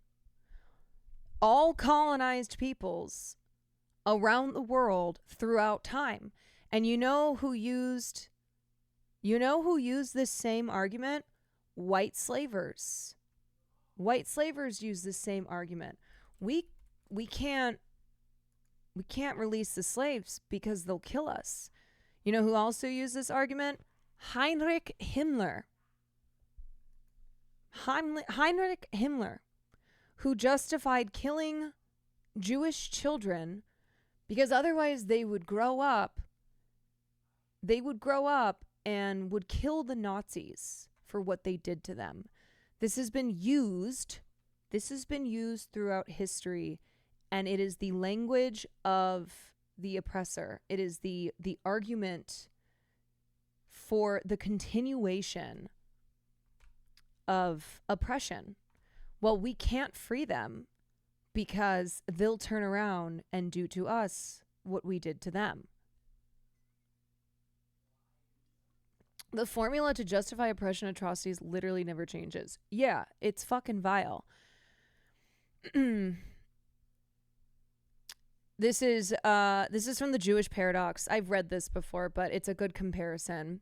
all colonized peoples around the world throughout time. And you know who used this same argument? White slavers. White slavers use this same argument. We can't release the slaves because they'll kill us. You know who also used this argument? Heinrich Himmler, who justified killing Jewish children because otherwise they would grow up and would kill the Nazis for what they did to them. This has been used throughout history, and it is the language of the oppressor. It is the argument for the continuation of oppression. Well, we can't free them because they'll turn around and do to us what we did to them. The formula to justify oppression atrocities literally never changes. Yeah, it's fucking vile. This is from the Jewish Paradox. I've read this before, but it's a good comparison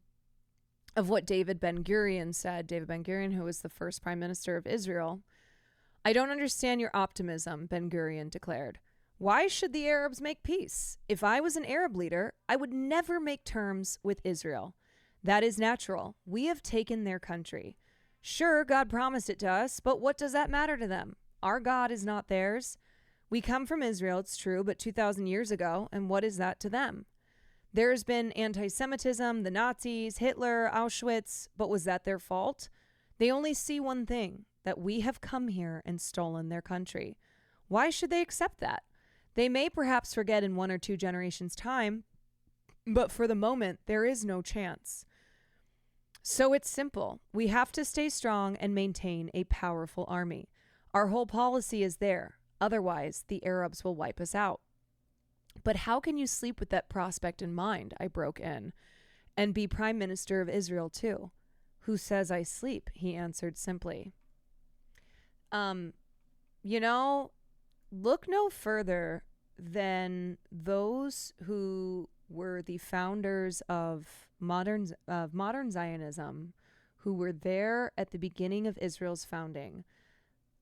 of what David Ben-Gurion said. David Ben-Gurion, who was the first prime minister of Israel. I don't understand your optimism, Ben-Gurion declared. Why should the Arabs make peace? If I was an Arab leader, I would never make terms with Israel. That is natural. We have taken their country. Sure, God promised it to us, but what does that matter to them? Our God is not theirs. We come from Israel, it's true, but 2,000 years ago, and what is that to them? There has been anti-Semitism, the Nazis, Hitler, Auschwitz, but was that their fault? They only see one thing, that we have come here and stolen their country. Why should they accept that? They may perhaps forget in 1 or 2 generations' time, but for the moment, there is no chance. So it's simple. We have to stay strong and maintain a powerful army. Our whole policy is there. Otherwise, the Arabs will wipe us out. But how can you sleep with that prospect in mind? I broke in. And be Prime Minister of Israel too. Who says I sleep? He answered simply. Look no further than those who were the founders of modern Zionism, who were there at the beginning of Israel's founding.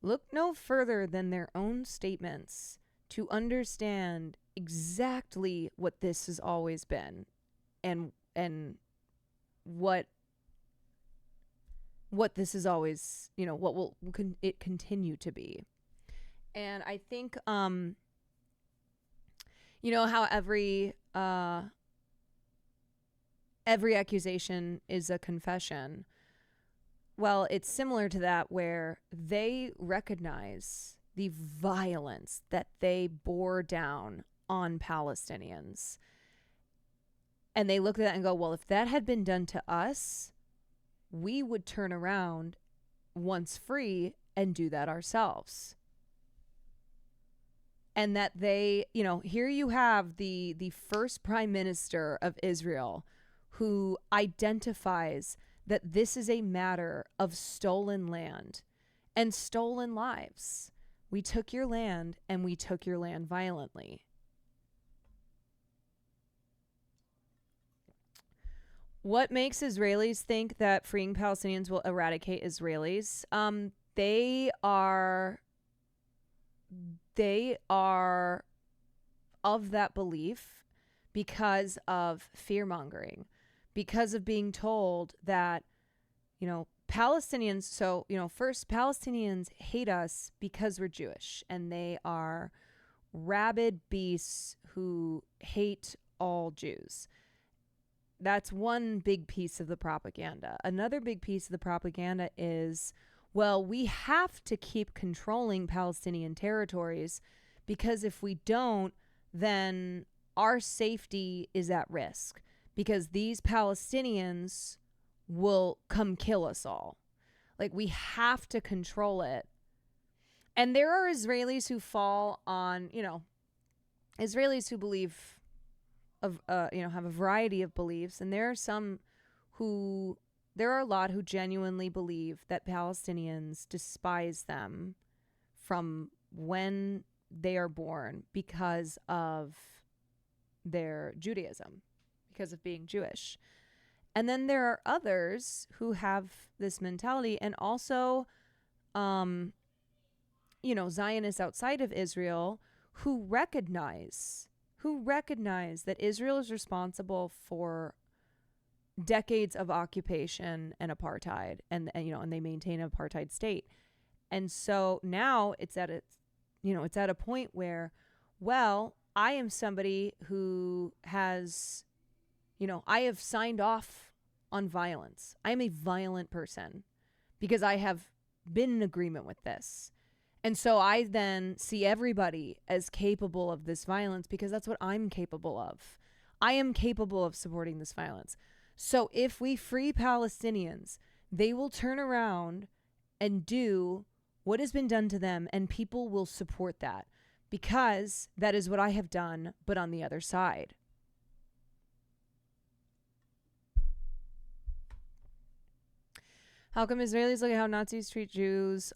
Look no further than their own statements to understand exactly what this has always been and what this is always, what will it continue to be. And I think, how every accusation is a confession. Well, it's similar to that, where they recognize the violence that they bore down on Palestinians. And they look at that and go, well, if that had been done to us, we would turn around once free and do that ourselves. And that they, here you have the first prime minister of Israel who identifies that this is a matter of stolen land and stolen lives. We took your land, and we took your land violently. What makes Israelis think that freeing Palestinians will eradicate Israelis? They are of that belief because of fear-mongering, because of being told that, Palestinians, first, Palestinians hate us because we're Jewish, and they are rabid beasts who hate all Jews. That's one big piece of the propaganda. Another big piece of the propaganda is, well, we have to keep controlling Palestinian territories because if we don't, then our safety is at risk because these Palestinians will come kill us all. Like, we have to control it. And there are Israelis who fall on, Israelis who believe have a variety of beliefs, and there are a lot who genuinely believe that Palestinians despise them from when they are born because of their Judaism, because of being Jewish. And then there are others who have this mentality, and also, Zionists outside of Israel who recognize that Israel is responsible for decades of occupation and apartheid, and they maintain an apartheid state. And so now it's at a point where, well, I am somebody who has, I have signed off on violence. I am a violent person because I have been in agreement with this. And so I then see everybody as capable of this violence because that's what I'm capable of. I am capable of supporting this violence. So if we free Palestinians, they will turn around and do what has been done to them, and people will support that because that is what I have done, but on the other side. How come Israelis look at how Nazis treat Jews?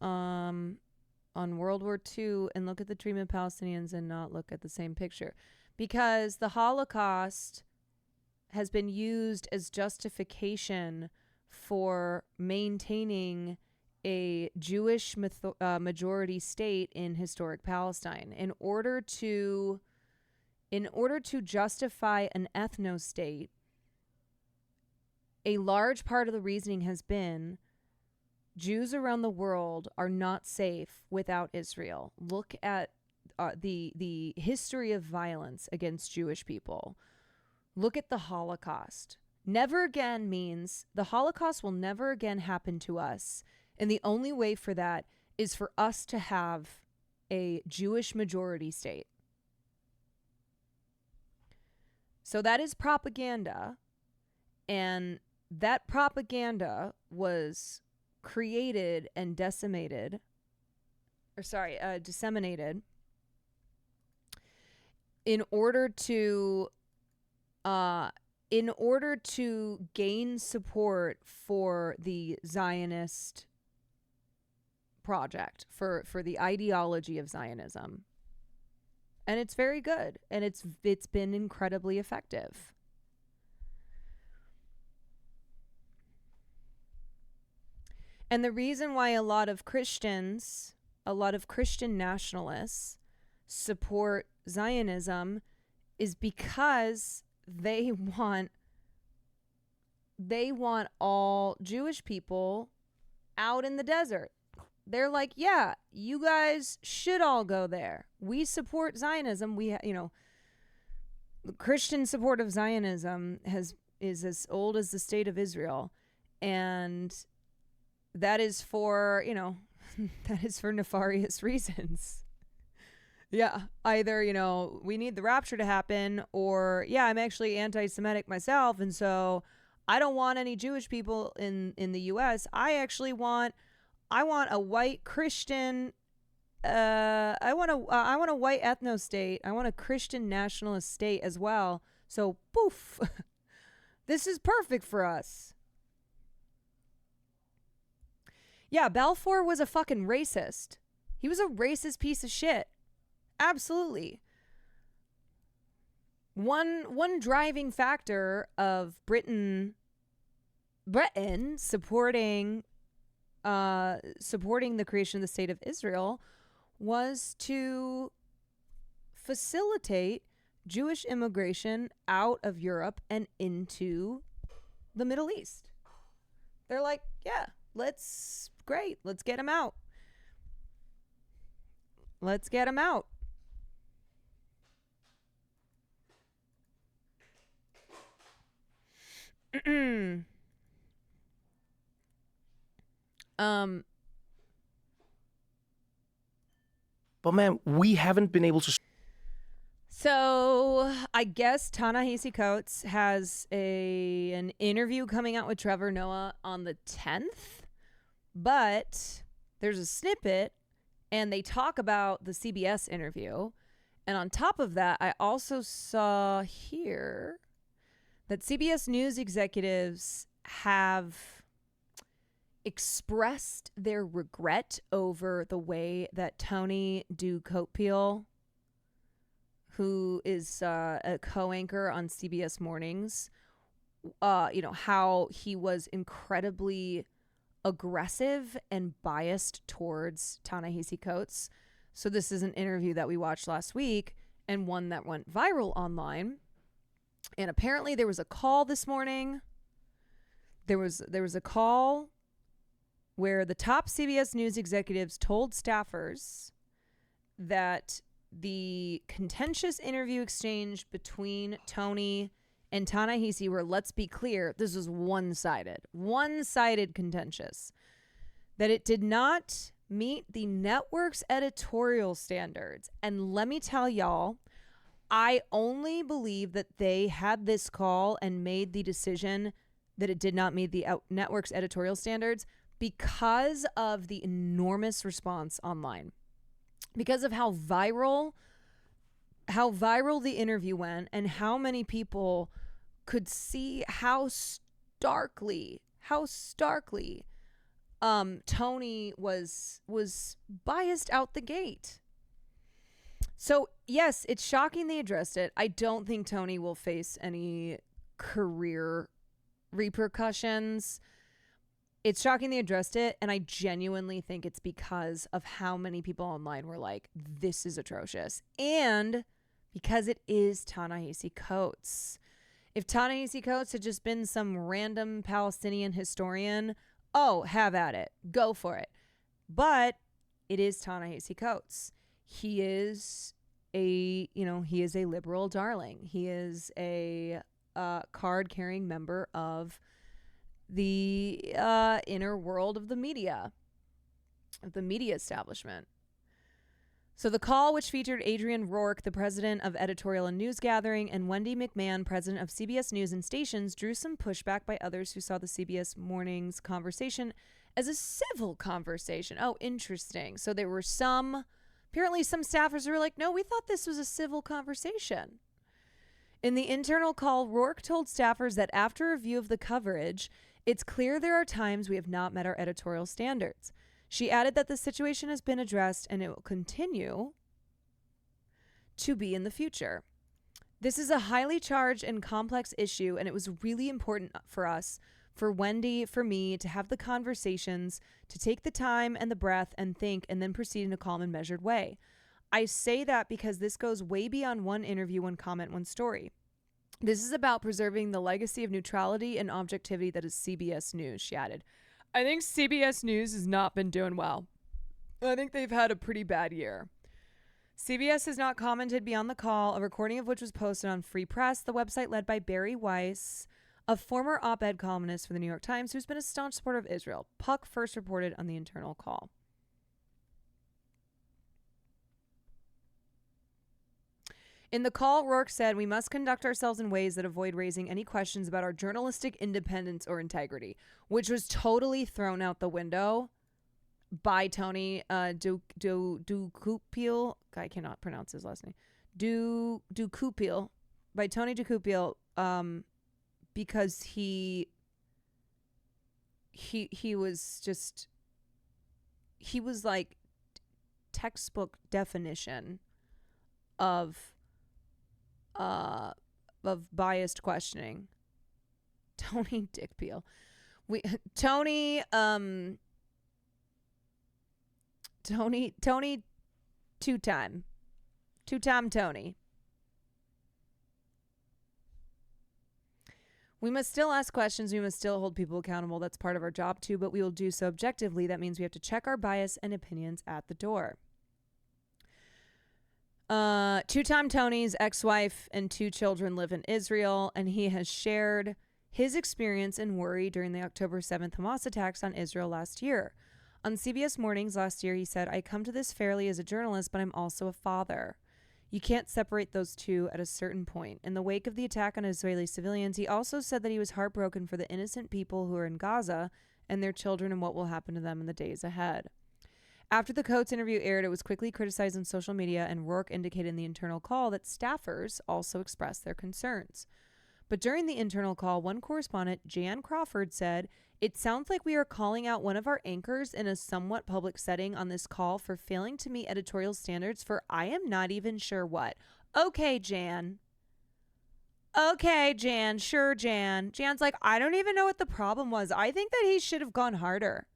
on World War II and look at the treatment of Palestinians and not look at the same picture. Because the Holocaust has been used as justification for maintaining a Jewish majority state in historic Palestine. In order to justify an ethno-state, a large part of the reasoning has been Jews around the world are not safe without Israel. Look at the history of violence against Jewish people. Look at the Holocaust. Never again means the Holocaust will never again happen to us. And the only way for that is for us to have a Jewish majority state. So that is propaganda. And that propaganda was created and disseminated in order to gain support for the Zionist project, for the ideology of Zionism. And it's very good, and it's been incredibly effective. And the reason why a lot of Christian nationalists support Zionism is because they want all Jewish people out in the desert. They're like, yeah, you guys should all go there. We support Zionism. The Christian support of Zionism is as old as the state of Israel, and that is for nefarious reasons. Yeah, either, we need the rapture to happen, or, yeah, I'm actually anti-Semitic myself, and so I don't want any Jewish people in the U.S. I want a white Christian, I want a white ethno state. I want a Christian nationalist state as well. So, poof, this is perfect for us. Yeah, Balfour was a fucking racist. He was a racist piece of shit. Absolutely. One driving factor of Britain supporting the creation of the state of Israel was to facilitate Jewish immigration out of Europe and into the Middle East. They're like, yeah, let's get them out. Let's get them out. But man, we haven't been able to. So I guess Ta-Nehisi Coates has an interview coming out with Trevor Noah on the 10th, but there's a snippet and they talk about the CBS interview. And on top of that, I also saw here that CBS News executives have expressed their regret over the way that Tony Ducotepeil, who is a co-anchor on CBS Mornings, how he was incredibly aggressive and biased towards Ta-Nehisi Coates. So this is an interview that we watched last week and one that went viral online. And apparently there was a call this morning. There was a call where the top CBS News executives told staffers that the contentious interview exchange between Tony and Ta-Nehisi were, let's be clear, this was one-sided contentious, that it did not meet the network's editorial standards. And let me tell y'all, I only believe that they had this call and made the decision that it did not meet the network's editorial standards because of the enormous response online. Because of how viral the interview went and how many people could see how starkly Tony was biased out the gate. So, yes, it's shocking they addressed it. I don't think Tony will face any career repercussions. It's shocking they addressed it, and I genuinely think it's because of how many people online were like, this is atrocious. And because it is Ta-Nehisi Coates. If Ta-Nehisi Coates had just been some random Palestinian historian, oh, have at it. Go for it. But it is Ta-Nehisi Coates. He is a liberal darling. He is a card-carrying member of the inner world of the media establishment. So the call, which featured Adrian Rourke, the president of Editorial and News Gathering, and Wendy McMahon, president of CBS News and Stations, drew some pushback by others who saw the CBS Mornings conversation as a civil conversation. Oh, interesting. So there were apparently some staffers who were like, no, we thought this was a civil conversation. In the internal call, Rourke told staffers that after review of the coverage, it's clear there are times we have not met our editorial standards. She added that the situation has been addressed and it will continue to be in the future. This is a highly charged and complex issue, and it was really important for us, for Wendy, for me, to have the conversations, to take the time and the breath and think, and then proceed in a calm and measured way. I say that because this goes way beyond one interview, one comment, one story. This is about preserving the legacy of neutrality and objectivity that is CBS News, she added. I think CBS News has not been doing well. I think they've had a pretty bad year. CBS has not commented beyond the call, a recording of which was posted on Free Press, the website led by Barry Weiss, a former op-ed columnist for the New York Times who's been a staunch supporter of Israel. Puck first reported on the internal call. In the call, Rourke said, we must conduct ourselves in ways that avoid raising any questions about our journalistic independence or integrity, which was totally thrown out the window by Tony Ducoupil. I cannot pronounce his last name. Ducoupil. By Tony Ducoupil, because he was like textbook definition of biased questioning. Tony Dickpeel. Tony two-time Tony. We must still ask questions. We must still hold people accountable. That's part of our job too, but we will do so objectively. That means we have to check our bias and opinions at the door. Two-time Tony's ex-wife and 2 children live in Israel, and he has shared his experience and worry during the October 7th Hamas attacks on Israel last year. On CBS Mornings last year, he said, I come to this fairly as a journalist, but I'm also a father. You can't separate those two at a certain point. In the wake of the attack on Israeli civilians, he also said that he was heartbroken for the innocent people who are in Gaza and their children and what will happen to them in the days ahead. After the Coates interview aired, it was quickly criticized on social media, and Rourke indicated in the internal call that staffers also expressed their concerns. But during the internal call, one correspondent, Jan Crawford, said, it sounds like we are calling out one of our anchors in a somewhat public setting on this call for failing to meet editorial standards for I am not even sure what. Okay, Jan. Okay, Jan. Sure, Jan. Jan's like, I don't even know what the problem was. I think that he should have gone harder.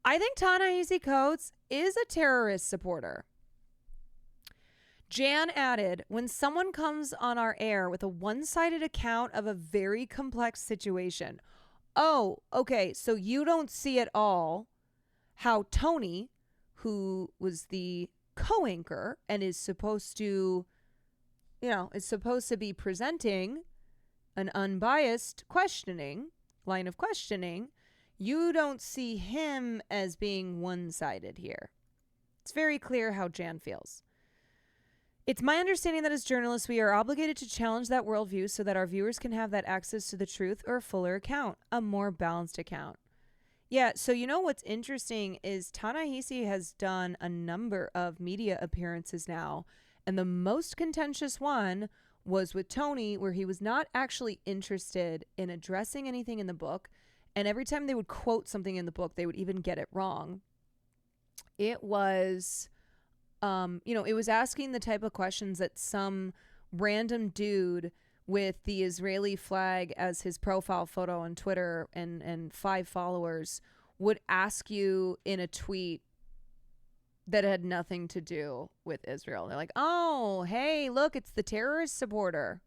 I think Ta-Nehisi Coates is a terrorist supporter. Jan added, when someone comes on our air with a one-sided account of a very complex situation, oh, okay, so you don't see at all how Tony, who was the co-anchor and is supposed to be presenting an unbiased line of questioning, you don't see him as being one-sided here. It's very clear how Jan feels. It's my understanding that as journalists, we are obligated to challenge that worldview so that our viewers can have that access to the truth or a fuller account, a more balanced account. Yeah, so you know what's interesting is Ta-Nehisi has done a number of media appearances now, and the most contentious one was with Tony, where he was not actually interested in addressing anything in the book, And every time they would quote something in the book, they would even get it wrong. It was, it was asking the type of questions that some random dude with the Israeli flag as his profile photo on Twitter and 5 followers would ask you in a tweet that had nothing to do with Israel. They're like, oh, hey, look, it's the terrorist supporter.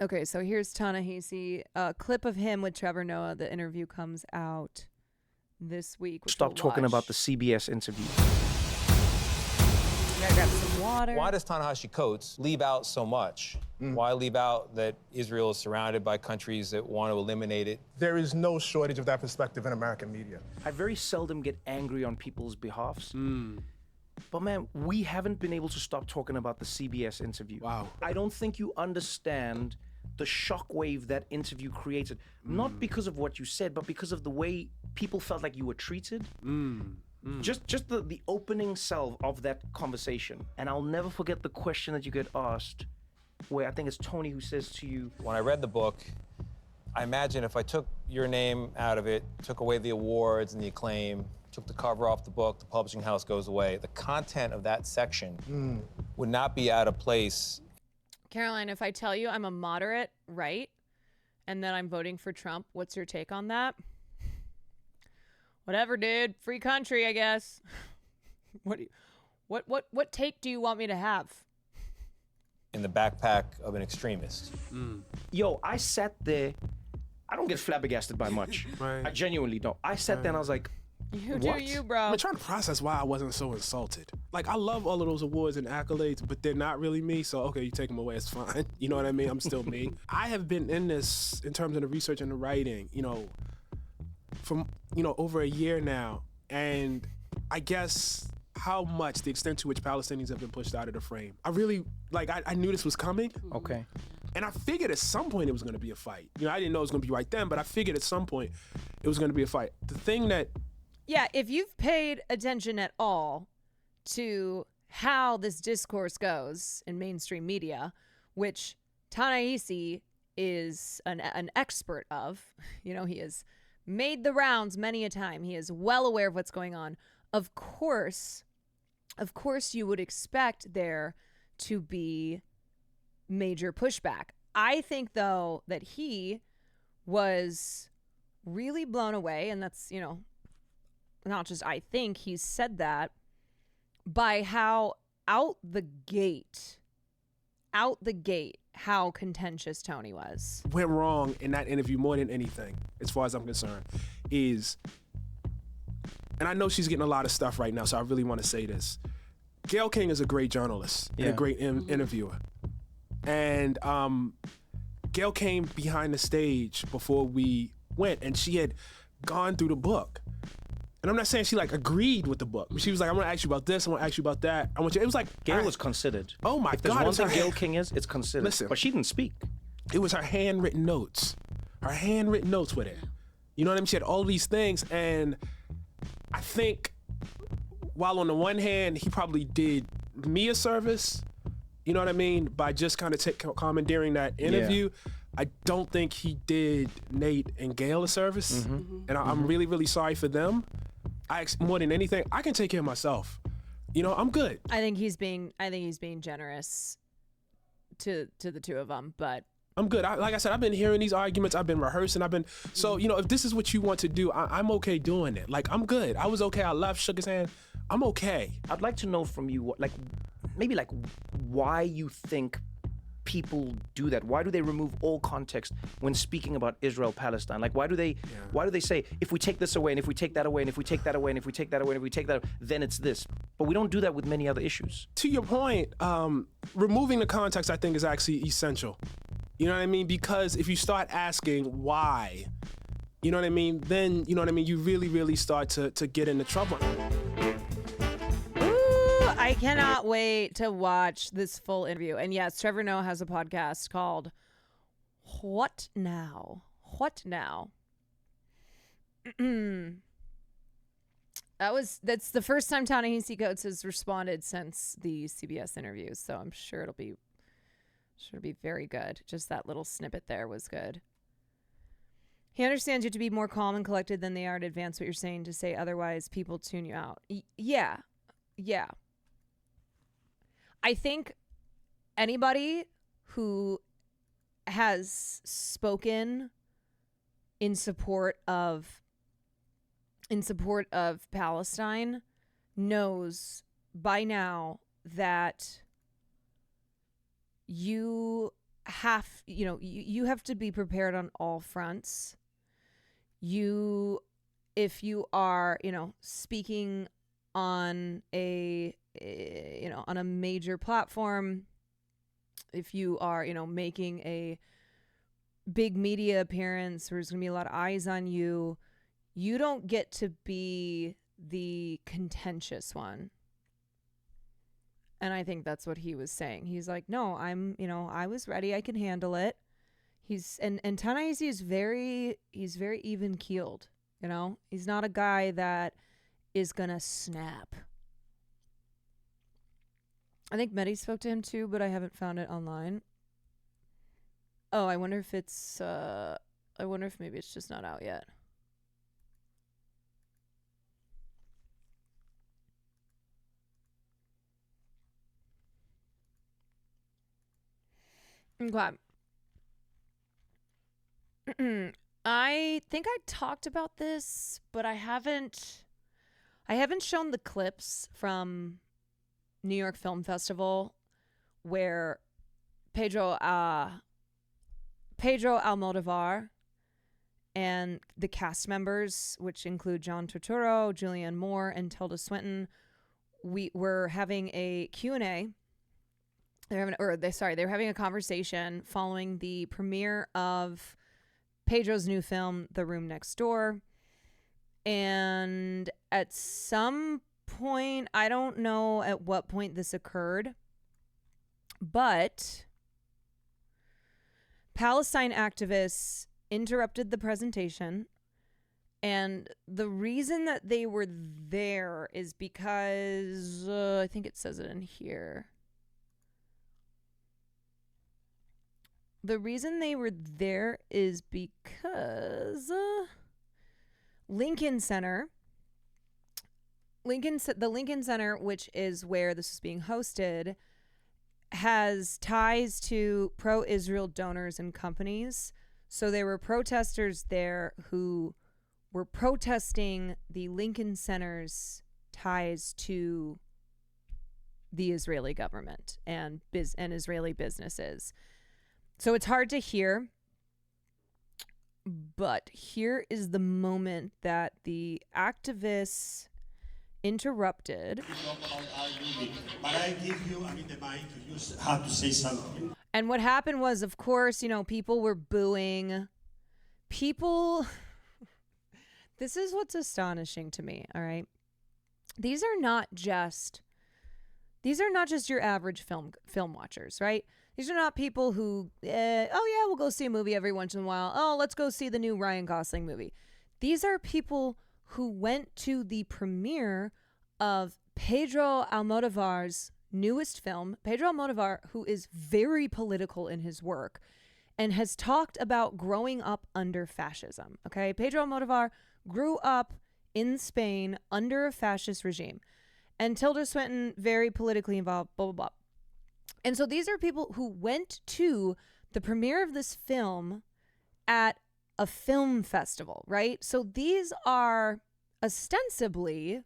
Okay, so here's Ta-Nehisi. A clip of him with Trevor Noah. The interview comes out this week. Stop talking about the CBS interview. I got some water. Why does Ta-Nehisi Coates leave out so much? Why leave out that Israel is surrounded by countries that want to eliminate it? There is no shortage of that perspective in American media. I very seldom get angry on people's behalfs. But man, we haven't been able to stop talking about the CBS interview. Wow. I don't think you understand the shockwave that interview created. Not because of what you said, but because of the way people felt like you were treated. Just the opening salve of that conversation. And I'll never forget the question that you get asked, where I think it's Tony who says to you, when I read the book, I imagine if I took your name out of it, took away the awards and the acclaim, took the cover off the book, the publishing house goes away, the content of that section would not be out of place. Caroline, if I tell you I'm a moderate right and then I'm voting for Trump, what's your take on that? Whatever, dude. Free country, I guess. What take do you want me to have? In the backpack of an extremist. Yo, I sat there. I don't get flabbergasted by much. Right. I genuinely don't. I sat there and I was like, You what? do you, bro. I'm trying to process why I wasn't so insulted. Like, I love all of those awards and accolades, but they're not really me. So, okay, you take them away, it's fine. You know what I mean? I'm still me. I have been in this, in terms of the research and the writing, from, over a year now. And I guess how much, the extent to which Palestinians have been pushed out of the frame. I really, I knew this was coming. Okay. And I figured at some point it was going to be a fight. I didn't know it was going to be right then, but I figured at some point it was going to be a fight. The thing that... Yeah, if you've paid attention at all to how this discourse goes in mainstream media, which Ta-Nehisi is an expert of, he has made the rounds many a time. He is well aware of what's going on. Of course, you would expect there to be major pushback. I think, though, that he was really blown away, and that's, not just I think, he's said that, by how out the gate, how contentious Tony was. Went wrong in that interview more than anything, as far as I'm concerned, is, and I know she's getting a lot of stuff right now, so I really want to say this. Gayle King is a great journalist and a great interviewer. And Gayle came behind the stage before we went, and she had gone through the book. And I'm not saying she agreed with the book. She was like, I want to ask you about this, I want to ask you about that. It was like... Gayle was considered. Oh my if God. There's one thing Gayle King is, it's considered. Listen. But she didn't speak. It was her handwritten notes. Her handwritten notes were there. You know what I mean? She had all these things, and I think while on the one hand, he probably did me a service, you know what I mean, by just kind of commandeering that interview, I don't think he did Nate and Gayle a service. And I'm really, really sorry for them. More than anything, I can take care of myself. I'm good. I think he's being generous to the two of them, but I'm good. Like I said, I've been hearing these arguments. I've been rehearsing. So, if this is what you want to do, I'm okay doing it. I'm good. I was okay. I left, shook his hand. I'm okay. I'd like to know from you, maybe why you think people do that. Why do they remove all context when speaking about Israel, Palestine? Why do they say, if we take this away, and if we take that away, and if we take that away, and if we take that away, and if we take that, then it's this. But we don't do that with many other issues. To your point, removing the context, I think, is actually essential. You know what I mean? Because if you start asking why, you know what I mean? Then, you know what I mean? You really, really start to get into trouble. I cannot wait to watch this full interview. And yes, Trevor Noah has a podcast called What Now? What Now? That's the first time Ta-Nehisi Coates has responded since the CBS interviews, so I'm sure it'll be Should be very good. Just that little snippet there was good. He understands you to be more calm and collected than they are to advance what you're saying. To say otherwise, people tune you out. Yeah. I think anybody who has spoken in support of Palestine knows by now that you have to be prepared on all fronts. If you are, speaking on a major platform, if you are, making a big media appearance where there's going to be a lot of eyes on you, you don't get to be the contentious one. And I think that's what he was saying. He's like, no, I was ready. I can handle it. And Ta-Nehisi is he's very even keeled. He's not a guy that is going to snap. I think Mehdi spoke to him too, but I haven't found it online. Oh, I wonder if maybe it's just not out yet. Okay. I think I talked about this, but I haven't shown the clips from New York Film Festival where Pedro Almodovar and the cast members, which include John Turturro, Julianne Moore, and Tilda Swinton, we were having a Q&A. They were having a conversation following the premiere of Pedro's new film, The Room Next Door. And at some point, I don't know at what point this occurred, but Palestine activists interrupted the presentation. And the reason that they were there is because, I think it says it in here. The reason they were there is because Lincoln Center, which is where this is being hosted, has ties to pro-Israel donors and companies. So there were protesters there who were protesting the Lincoln Center's ties to the Israeli government and Israeli businesses. So it's hard to hear, but here is the moment that the activists interrupted. But I give you the mic to use how to say something. And what happened was, of course, people were booing. This is what's astonishing to me, all right? These are not just your average film watchers, right? These are not people who, we'll go see a movie every once in a while. Oh, let's go see the new Ryan Gosling movie. These are people who went to the premiere of Pedro Almodovar's newest film. Pedro Almodovar, who is very political in his work and has talked about growing up under fascism. Okay, Pedro Almodovar grew up in Spain under a fascist regime. And Tilda Swinton, very politically involved, blah, blah, blah. And so these are people who went to the premiere of this film at a film festival, right? So these are ostensibly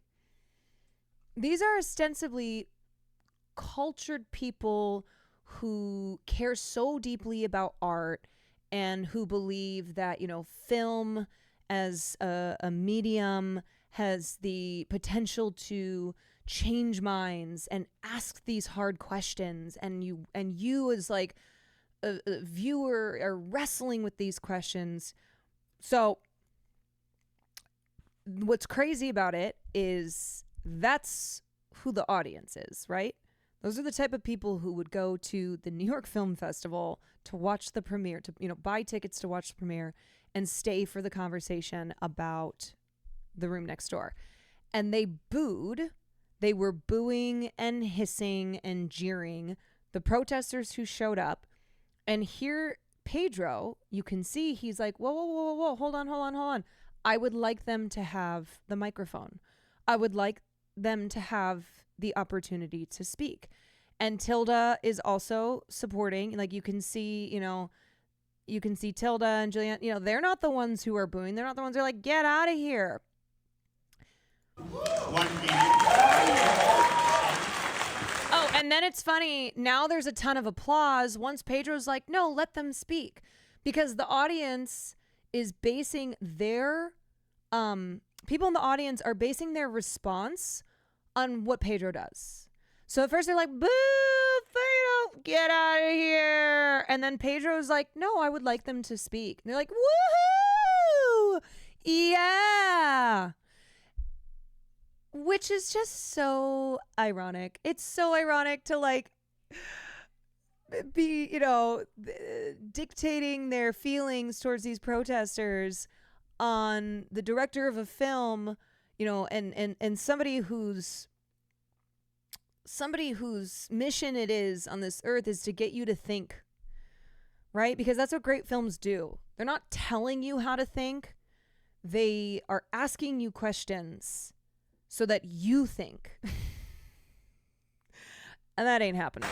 cultured people who care so deeply about art and who believe that, film as a medium has the potential to change minds and ask these hard questions, and you as like a viewer are wrestling with these questions. So what's crazy about it is that's who the audience is, right? Those are the type of people who would go to the New York Film Festival to watch the premiere, to buy tickets to watch the premiere and stay for the conversation about The Room Next Door. And they booed. They were booing and hissing and jeering the protesters who showed up And here, Pedro, you can see he's like, whoa, hold on. I would like them to have the microphone. I would like them to have the opportunity to speak. And Tilda is also supporting. Like, you can see, Tilda and Julianne, they're not the ones who are booing. They're not the ones who are like, get out of here. 1 minute. Oh, and then it's funny. Now there's a ton of applause once Pedro's like, no, let them speak. Because the audience is basing their, people in the audience are basing their response on what Pedro does. So at first they're like, boo, Pedro, get out of here. And then Pedro's like, no, I would like them to speak. And they're like, woohoo, yeah. Which is just so ironic. It's so ironic to like be, dictating their feelings towards these protesters on the director of a film, and somebody whose mission it is on this earth is to get you to think, right? Because that's what great films do. They're not telling you how to think. They are asking you questions so that you think. And that ain't happening.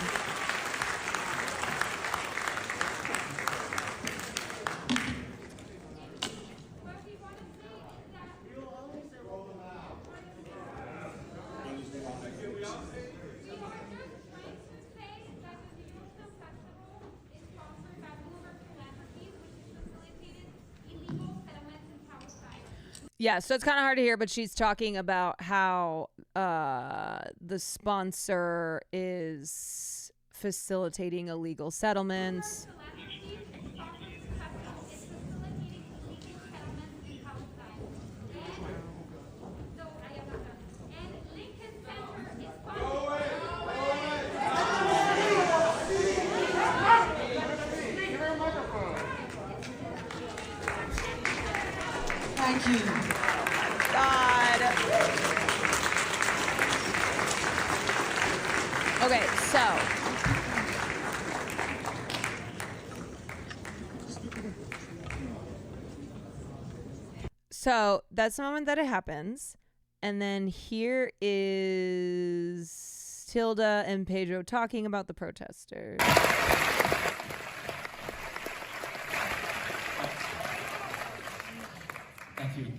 Yeah, so it's kind of hard to hear, but she's talking about how the sponsor is facilitating illegal settlements. Thank you. God. Okay, so that's the moment that it happens. And then here is Tilda and Pedro talking about the protesters.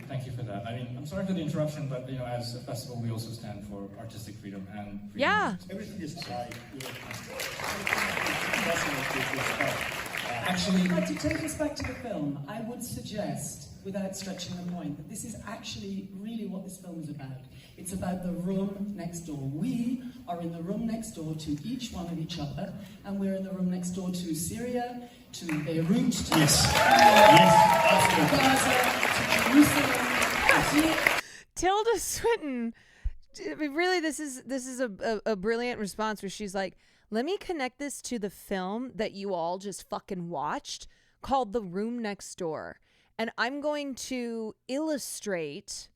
Thank you for that. I mean, I'm sorry for the interruption, but as a festival, we also stand for artistic freedom and freedom. Yeah. Everything is right. Actually, but to take us back to the film, I would suggest, without stretching the point, that this is actually really what this film is about. It's about the room next door. We are in the room next door to each one of each other, and we're in the room next door to Syria, to Beirut, to Gaza, Tilda Swinton, I mean, really, this is a brilliant response where she's like, let me connect this to the film that you all just fucking watched called The Room Next Door. And I'm going to illustrate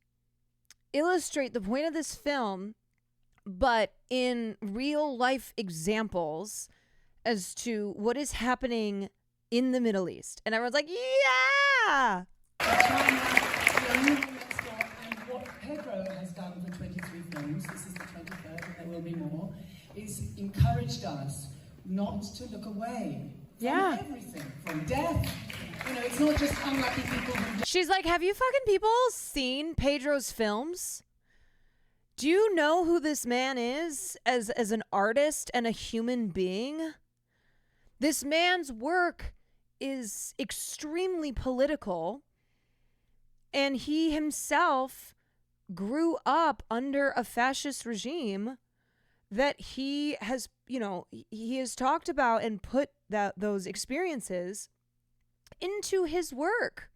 the point of this film, but in real life examples as to what is happening in the Middle East. And everyone's like, yeah! And what Pedro has done for 23 films, this is the 23rd, and there will be more, is encouraged us not to look away from everything, from death. It's not just unlucky people who... She's like, have you fucking people seen Pedro's films? Do you know who this man is as an artist and a human being? This man's work is extremely political, and he himself grew up under a fascist regime that he has, he has talked about and put those experiences into his work.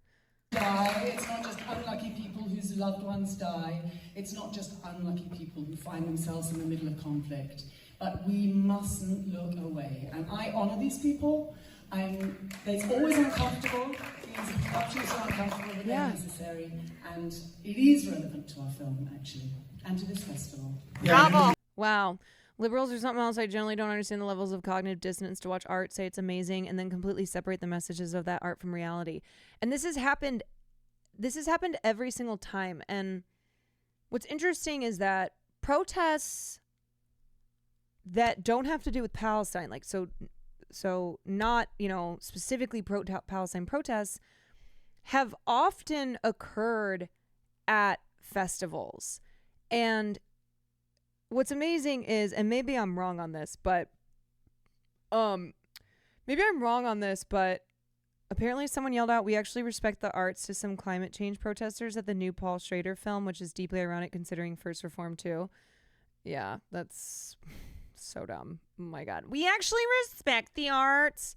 It's not just unlucky people whose loved ones die. It's not just unlucky people who find themselves in the middle of conflict. But we mustn't look away. And I honor these people. It's always uncomfortable. These interruptions are uncomfortable, but they're necessary. And it is relevant to our film, actually, and to this festival. Bravo. Wow. Liberals or something else, I generally don't understand the levels of cognitive dissonance to watch art, say it's amazing, and then completely separate the messages of that art from reality. And this has happened every single time. And what's interesting is that protests that don't have to do with Palestine, like so not, specifically Palestine protests, have often occurred at festivals. And what's amazing is, and maybe I'm wrong on this, but apparently someone yelled out, "We actually respect the arts," to some climate change protesters at the new Paul Schrader film, which is deeply ironic considering First Reform 2. Yeah, that's so dumb. Oh my God. We actually respect the arts.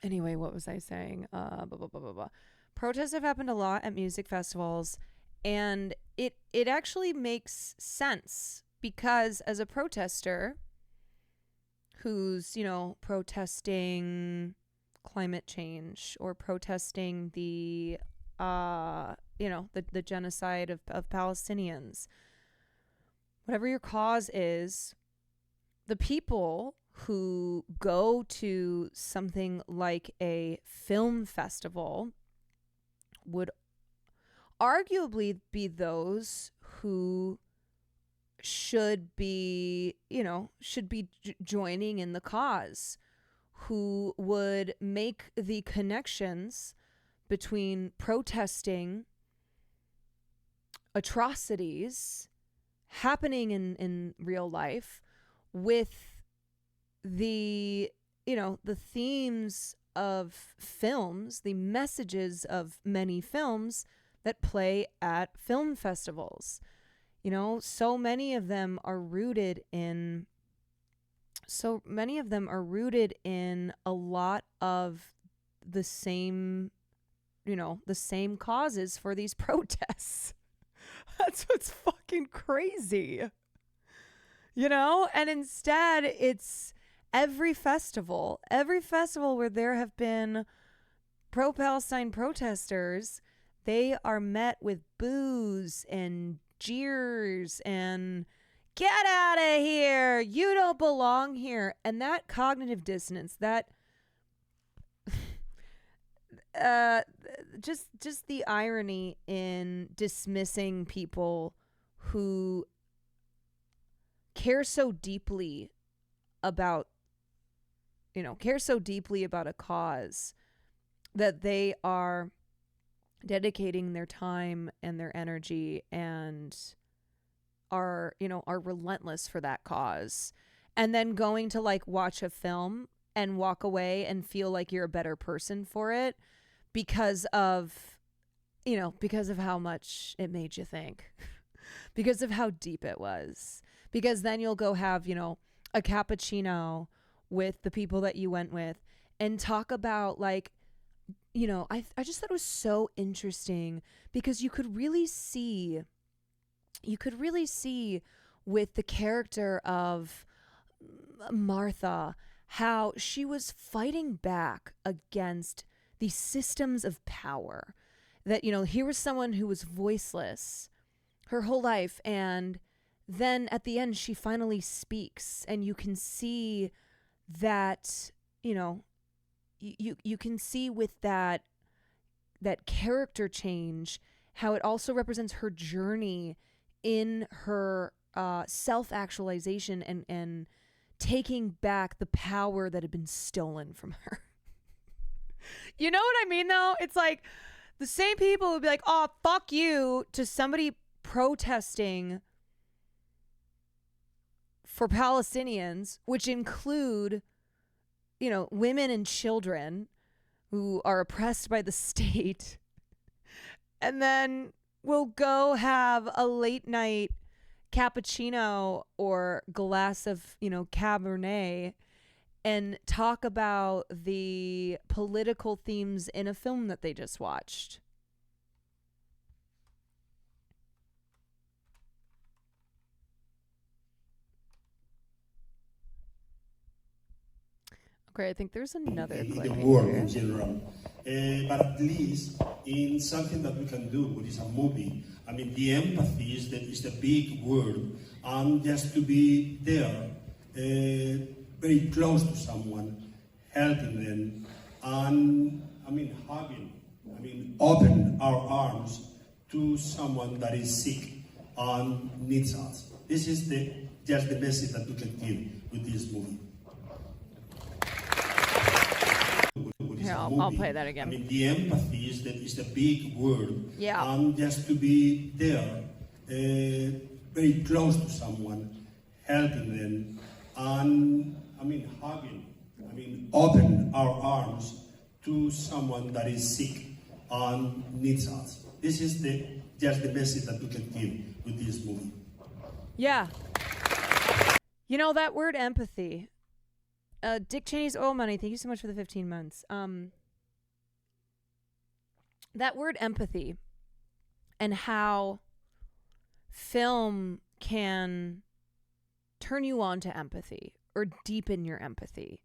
Anyway, what was I saying? Blah, blah, blah, blah, blah. Protests have happened a lot at music festivals, and it actually makes sense because as a protester who's, protesting climate change or protesting the genocide of Palestinians, whatever your cause is, the people who go to something like a film festival would arguably be those who should be joining in the cause, who would make the connections between protesting atrocities happening in real life with the themes of films, the messages of many films that play at film festivals. So many of them are rooted in a lot of the same causes for these protests. That's what's fucking crazy. And instead it's every festival where there have been pro-Palestine protesters, they are met with boos and jeers and "Get out of here, you don't belong here." And that cognitive dissonance, that just the irony in dismissing people who care so deeply about a cause, that they are dedicating their time and their energy and are relentless for that cause, and then going to watch a film and walk away and feel like you're a better person for it because of how much it made you think, because of how deep it was, because then you'll go have a cappuccino with the people that you went with and talk about I just thought it was so interesting because you could really see with the character of Martha how she was fighting back against these systems of power, that here was someone who was voiceless her whole life, and then at the end she finally speaks, and you can see that you can see with that character change how it also represents her journey in her self-actualization and taking back the power that had been stolen from her. You know what I mean, though? It's like the same people would be like, "Oh, fuck you," to somebody protesting for Palestinians, which include, women and children who are oppressed by the state, and then we'll go have a late night cappuccino or glass of, Cabernet and talk about the political themes in a film that they just watched. Okay, I think there's another in clip the world here. in general. But at least in something that we can do, which is a movie, I mean, the empathy is the big word, and just to be there, very close to someone, helping them, and, I mean, hugging, I mean, open our arms to someone that is sick and needs us. This is just the message that we can give with this movie. Here, I'll play that again. I mean, the empathy is the big word. Yeah. And just to be there, very close to someone, helping them, and, I mean, hugging, I mean, open our arms to someone that is sick and needs us. This is just the message that we can give with this movie. Yeah. You know, that word empathy. Dick Cheney's oil money, thank you so much for the 15 months. That word empathy and how film can turn you on to empathy or deepen your empathy.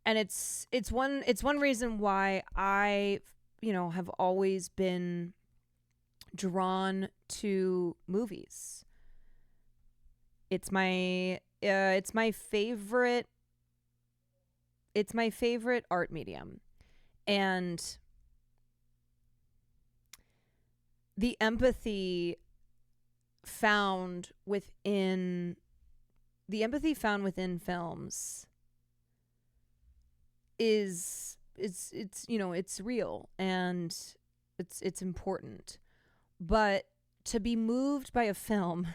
And it's one reason why I, have always been drawn to movies. It's my favorite art medium. And the empathy found within films is it's real and it's important. But to be moved by a film,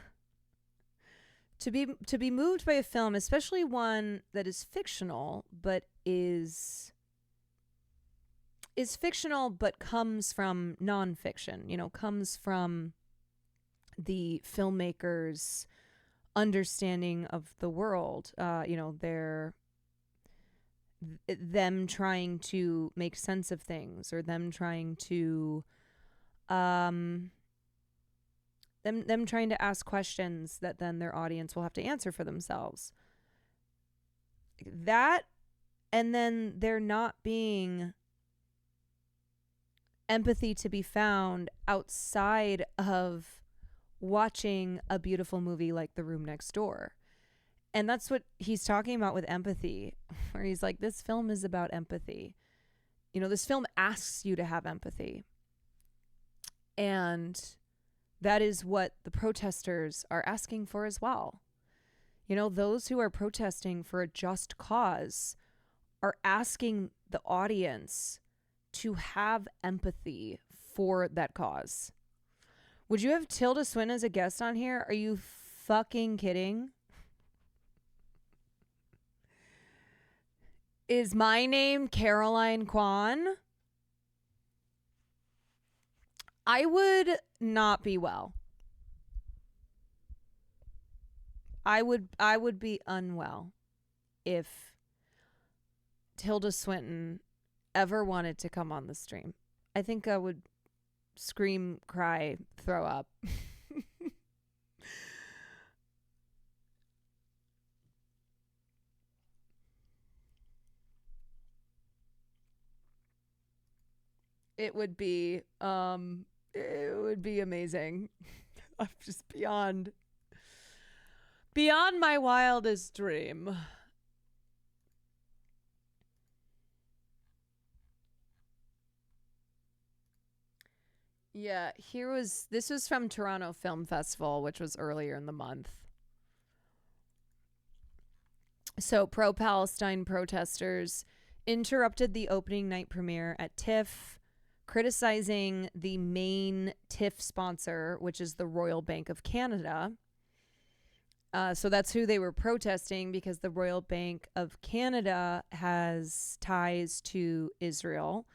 especially one that is fictional, but is fictional but comes from nonfiction, comes from the filmmaker's understanding of the world, them trying to make sense of things, or them trying to them trying to ask questions that then their audience will have to answer for themselves. That, and then there not being empathy to be found outside of watching a beautiful movie like The Room Next Door. And that's what he's talking about with empathy, where he's like, this film is about empathy. This film asks you to have empathy. And that is what the protesters are asking for as well. Those who are protesting for a just cause are asking the audience to have empathy for that cause. Would you have Tilda Swinton as a guest on here? Are you fucking kidding? Is my name Caroline Kwan? I would not be well. I would be unwell if Tilda Swinton ever wanted to come on the stream. I think I would scream, cry, throw up. It would be amazing. I'm just beyond my wildest dream. Yeah, this was from Toronto Film Festival, which was earlier in the month. So pro-Palestine protesters interrupted the opening night premiere at TIFF, criticizing the main TIFF sponsor, which is the Royal Bank of Canada. So that's who they were protesting, because the Royal Bank of Canada has ties to Israel.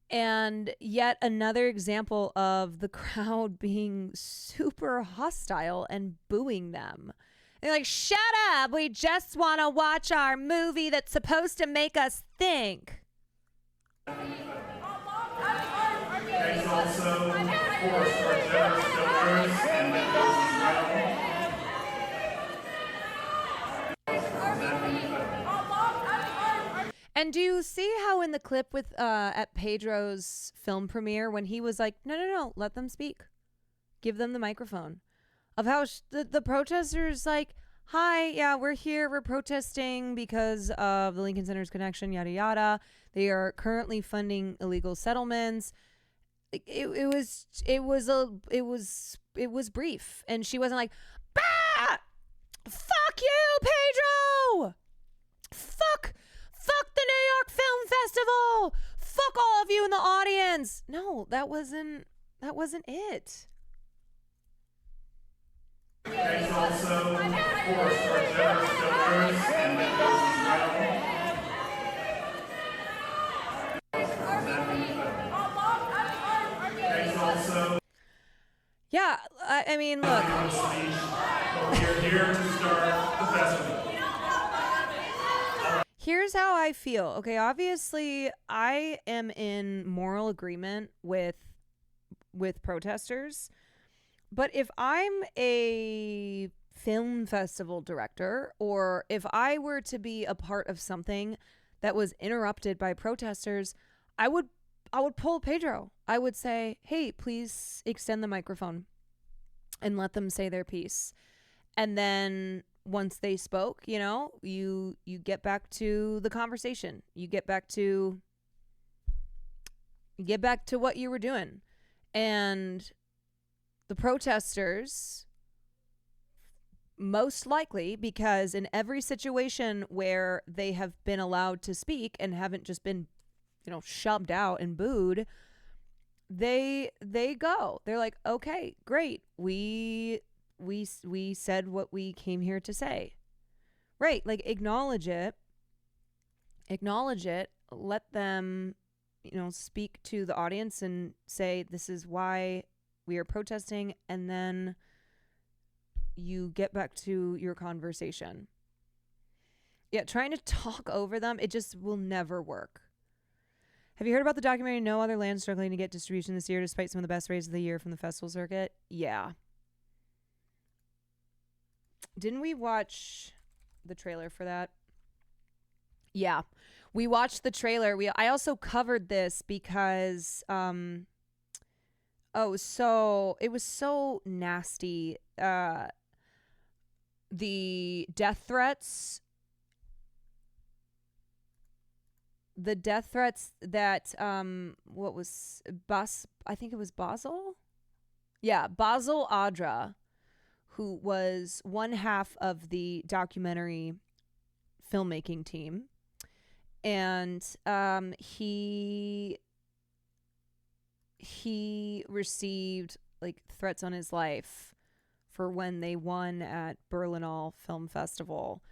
And yet another example of the crowd being super hostile and booing them. They're like, shut up, we just want to watch our movie that's supposed to make us think. Thanks also, of course, our generous donors and members as well. And do you see how in the clip with at Pedro's film premiere when he was like, no, let them speak. Give them the microphone. Of how the protesters like, hi, yeah, we're here. We're protesting because of the Lincoln Center's connection, yada, yada. They are currently funding illegal settlements. It was brief. And she wasn't like, bah! Fuck you, Pedro! Fuck the New York Film Festival! Fuck all of you in the audience! No, that wasn't it. Thanks also, of course, to our generous donors and members as well. Thanks also. Yeah, I mean, look. We're here to start the festival. Here's how I feel. Okay, obviously, I am in moral agreement with protesters. But if I'm a film festival director, or if I were to be a part of something that was interrupted by protesters, I would pull Pedro. I would say, hey, please extend the microphone and let them say their piece. And then once they spoke, you get back to the conversation. You get back to what you were doing. And the protesters, most likely, because in every situation where they have been allowed to speak and haven't just been, shoved out and booed, they go. They're like, okay, great. We said what we came here to say. Right, like acknowledge it. Let them, speak to the audience and say this is why we are protesting, and then you get back to your conversation. Yeah, trying to talk over them, it just will never work. Have you heard about the documentary No Other Land struggling to get distribution this year despite some of the best races of the year from the festival circuit? Yeah. Didn't we watch the trailer for that? Yeah. We watched the trailer. I also covered this because so it was so nasty. The death threats that what was I think it was Basel? Yeah, Basel Adra, who was one half of the documentary filmmaking team. And he received like threats on his life for when they won at Berlinale Film Festival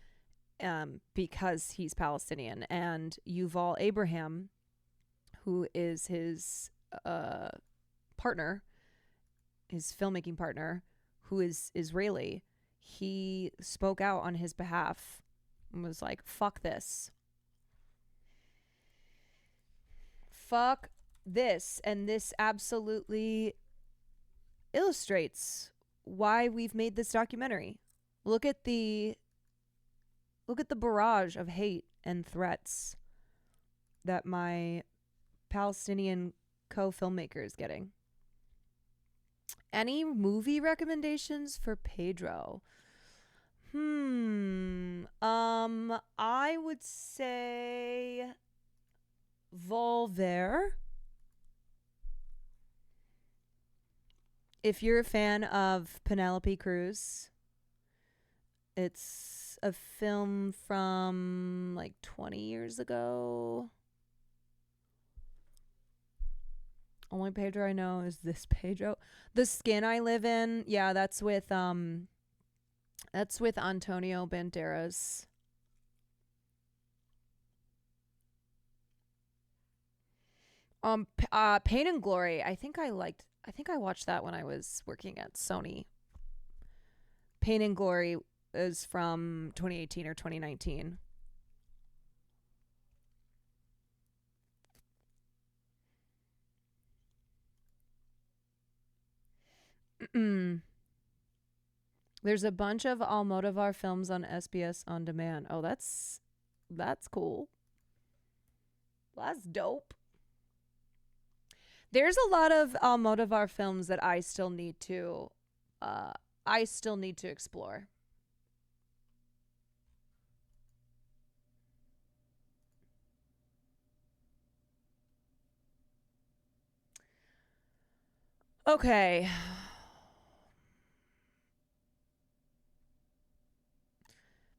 because he's Palestinian. And Yuval Abraham, who is his partner, his filmmaking partner, who is Israeli, he spoke out on his behalf and was like, fuck this. Fuck this. And this absolutely illustrates why we've made this documentary. Look at the barrage of hate and threats that my Palestinian co-filmmaker is getting. Any movie recommendations for Pedro? I would say Volver. If you're a fan of Penelope Cruz, it's a film from like 20 years ago. Only Pedro I know is this Pedro. The Skin I Live In, yeah, that's with Antonio Banderas. Pain and Glory. I think I watched that when I was working at Sony. Pain and Glory is from 2018 or 2019. There's a bunch of Almodovar films on SBS On Demand. Oh, that's cool. Well, that's dope. There's a lot of Almodovar films that I still need to explore. Okay.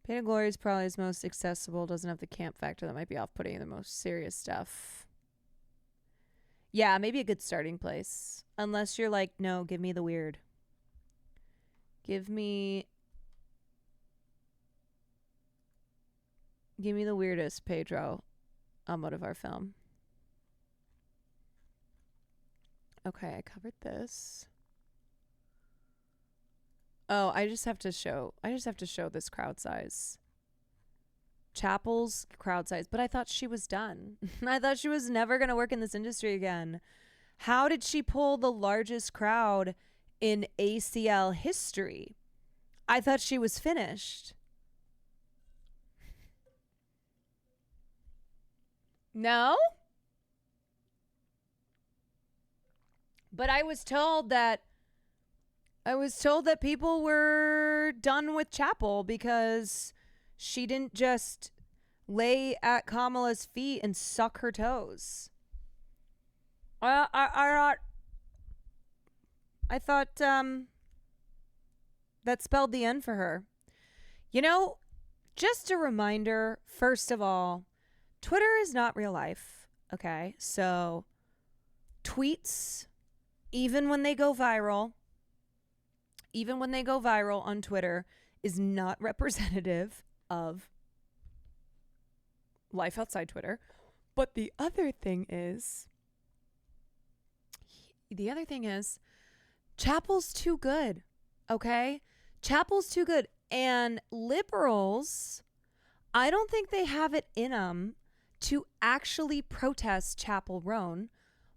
Pain and Glory is probably his most accessible. Doesn't have the camp factor that might be off-putting the most serious stuff. Yeah, maybe a good starting place. Unless you're like, no, give me the weird. Give me the weirdest Pedro Almodovar film. Okay, I covered this. Oh, I just have to show this crowd size. Chapel's crowd size, but I thought she was done. I thought she was never going to work in this industry again. How did she pull the largest crowd in ACL history? I thought she was finished. No? But I was told that people were done with Chapel because she didn't just lay at Kamala's feet and suck her toes. I thought that spelled the end for her. You know, just a reminder, first of all, Twitter is not real life, okay? So tweets, even when they go viral on Twitter, is not representative of life outside Twitter. But the other thing is, Chapel's too good, okay? Chapel's too good. And liberals, I don't think they have it in them to actually protest Chapel Roan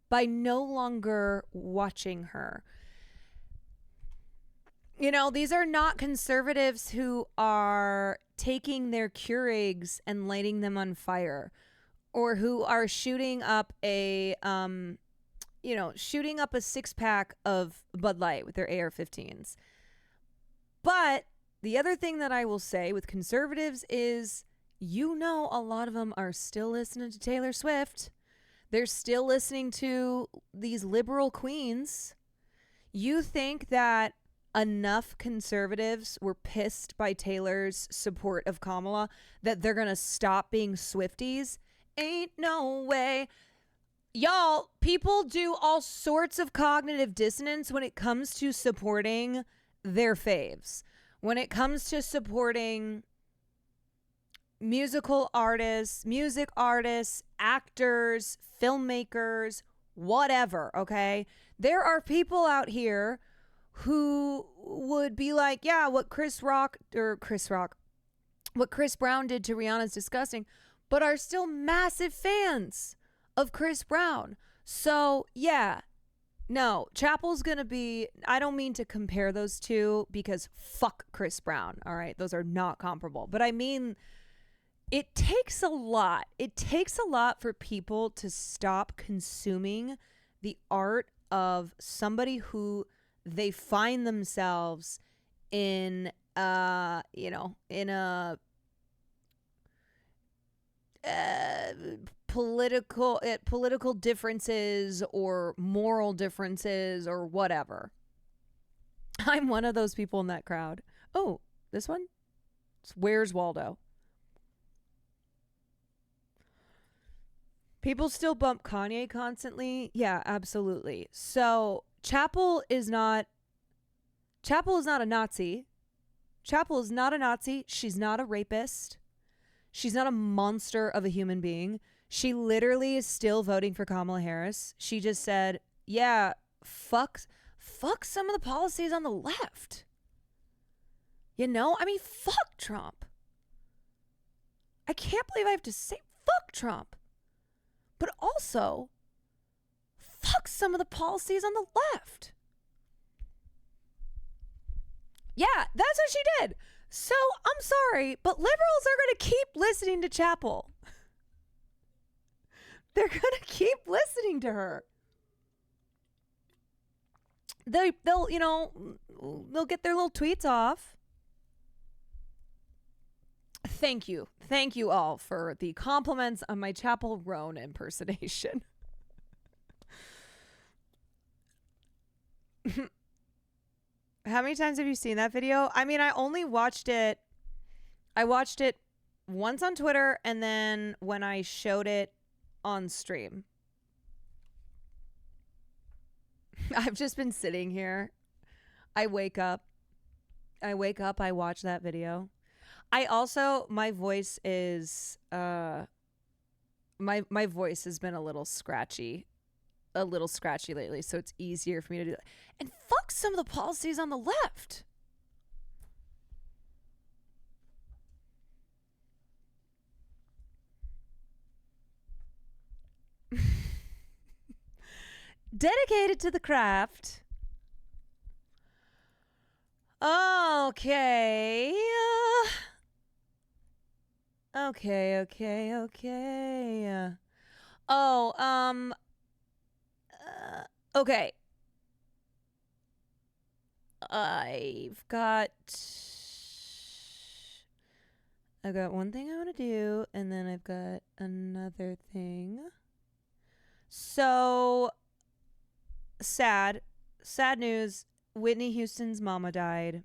by no longer watching her. You know, these are not conservatives who are taking their Keurigs and lighting them on fire, or who are shooting up a 6-pack of Bud Light with their AR-15s. But the other thing that I will say with conservatives is, you know, a lot of them are still listening to Taylor Swift. They're still listening to these liberal queens. You think that enough conservatives were pissed by Taylor's support of Kamala that they're going to stop being Swifties? Ain't no way. Y'all, people do all sorts of cognitive dissonance when it comes to supporting their faves. When it comes to supporting musical artists, music artists, actors, filmmakers, whatever, okay? There are people out here who would be like, yeah, what Chris Brown did to Rihanna is disgusting, but are still massive fans of Chris Brown. So, yeah, no, Chapel's gonna be, I don't mean to compare those two because fuck Chris Brown, all right? Those are not comparable. But I mean, it takes a lot. It takes a lot for people to stop consuming the art of somebody who they find themselves in, political differences or moral differences or whatever. I'm one of those people in that crowd. Oh, this one? Where's Waldo? People still bump Kanye constantly. Yeah, absolutely. So Chapel is not a Nazi. Chapel is not a Nazi. She's not a rapist. She's not a monster of a human being. She literally is still voting for Kamala Harris. She just said, yeah, fuck some of the policies on the left. You know? I mean, fuck Trump. I can't believe I have to say fuck Trump. But also, fuck some of the policies on the left. Yeah, that's what she did. So, I'm sorry, but liberals are going to keep listening to Chapel. They're going to keep listening to her. They'll get their little tweets off. Thank you all for the compliments on my Chapel Roan impersonation. How many times have you seen that video? I mean, I watched it once on Twitter, and then when I showed it on stream. I've just been sitting here. I wake up, I watch that video. I also, my voice is, my voice has been a little scratchy lately, so it's easier for me to do that. And fuck some of the policies on the left. Dedicated to the craft. Okay. Okay. Okay. I've got one thing I want to do, and then I've got another thing. So sad news. Whitney Houston's mama died.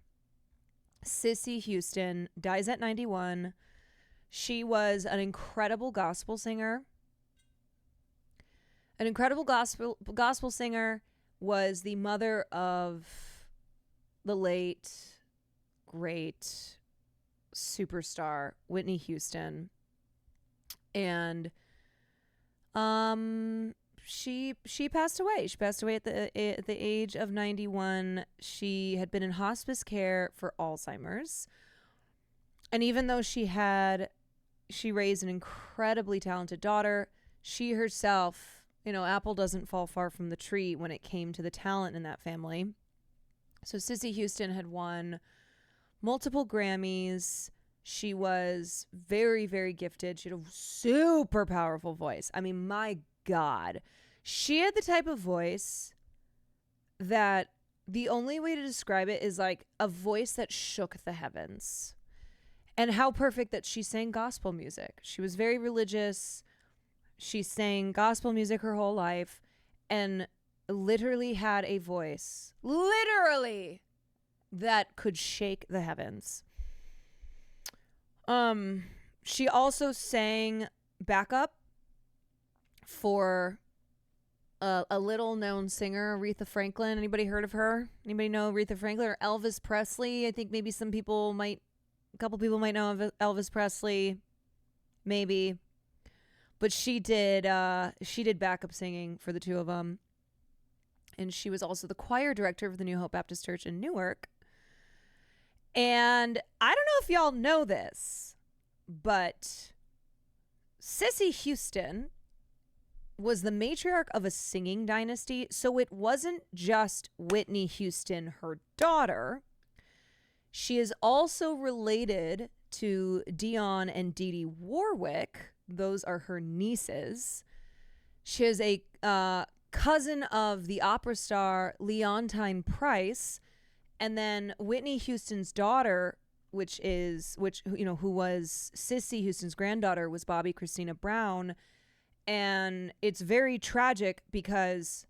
Sissy Houston dies at 91. She was an incredible gospel singer. An incredible gospel singer, was the mother of the late, great superstar Whitney Houston. And she passed away. She passed away at the age of 91. She had been in hospice care for Alzheimer's. And even though she raised an incredibly talented daughter, she herself, apple doesn't fall far from the tree when it came to the talent in that family. So Sissy Houston had won multiple Grammys. She was very, very gifted. She had a super powerful voice. I mean, my God. She had the type of voice that the only way to describe it is like a voice that shook the heavens. And how perfect that she sang gospel music. She was very religious. She sang gospel music her whole life and literally had a voice, that could shake the heavens. She also sang backup for a little known singer, Aretha Franklin. Anybody heard of her? Anybody know Aretha Franklin or Elvis Presley? I think maybe a couple people might know of Elvis Presley, maybe. But she did backup singing for the two of them. And she was also the choir director of the New Hope Baptist Church in Newark. And I don't know if y'all know this, but Sissy Houston was the matriarch of a singing dynasty. So it wasn't just Whitney Houston, her daughter. She is also related to Dionne and Dee Dee Warwick. Those are her nieces. She is a cousin of the opera star Leontine Price. And then Whitney Houston's daughter, who was Sissy Houston's granddaughter, was Bobby Christina Brown. And it's very tragic because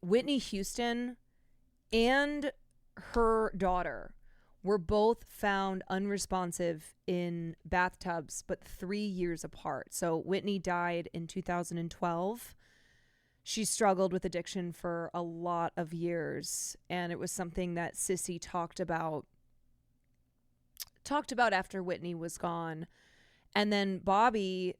Whitney Houston and her daughter were both found unresponsive in bathtubs, but 3 years apart. So Whitney died in 2012. She struggled with addiction for a lot of years, and it was something that Sissy talked about after Whitney was gone. And then Bobby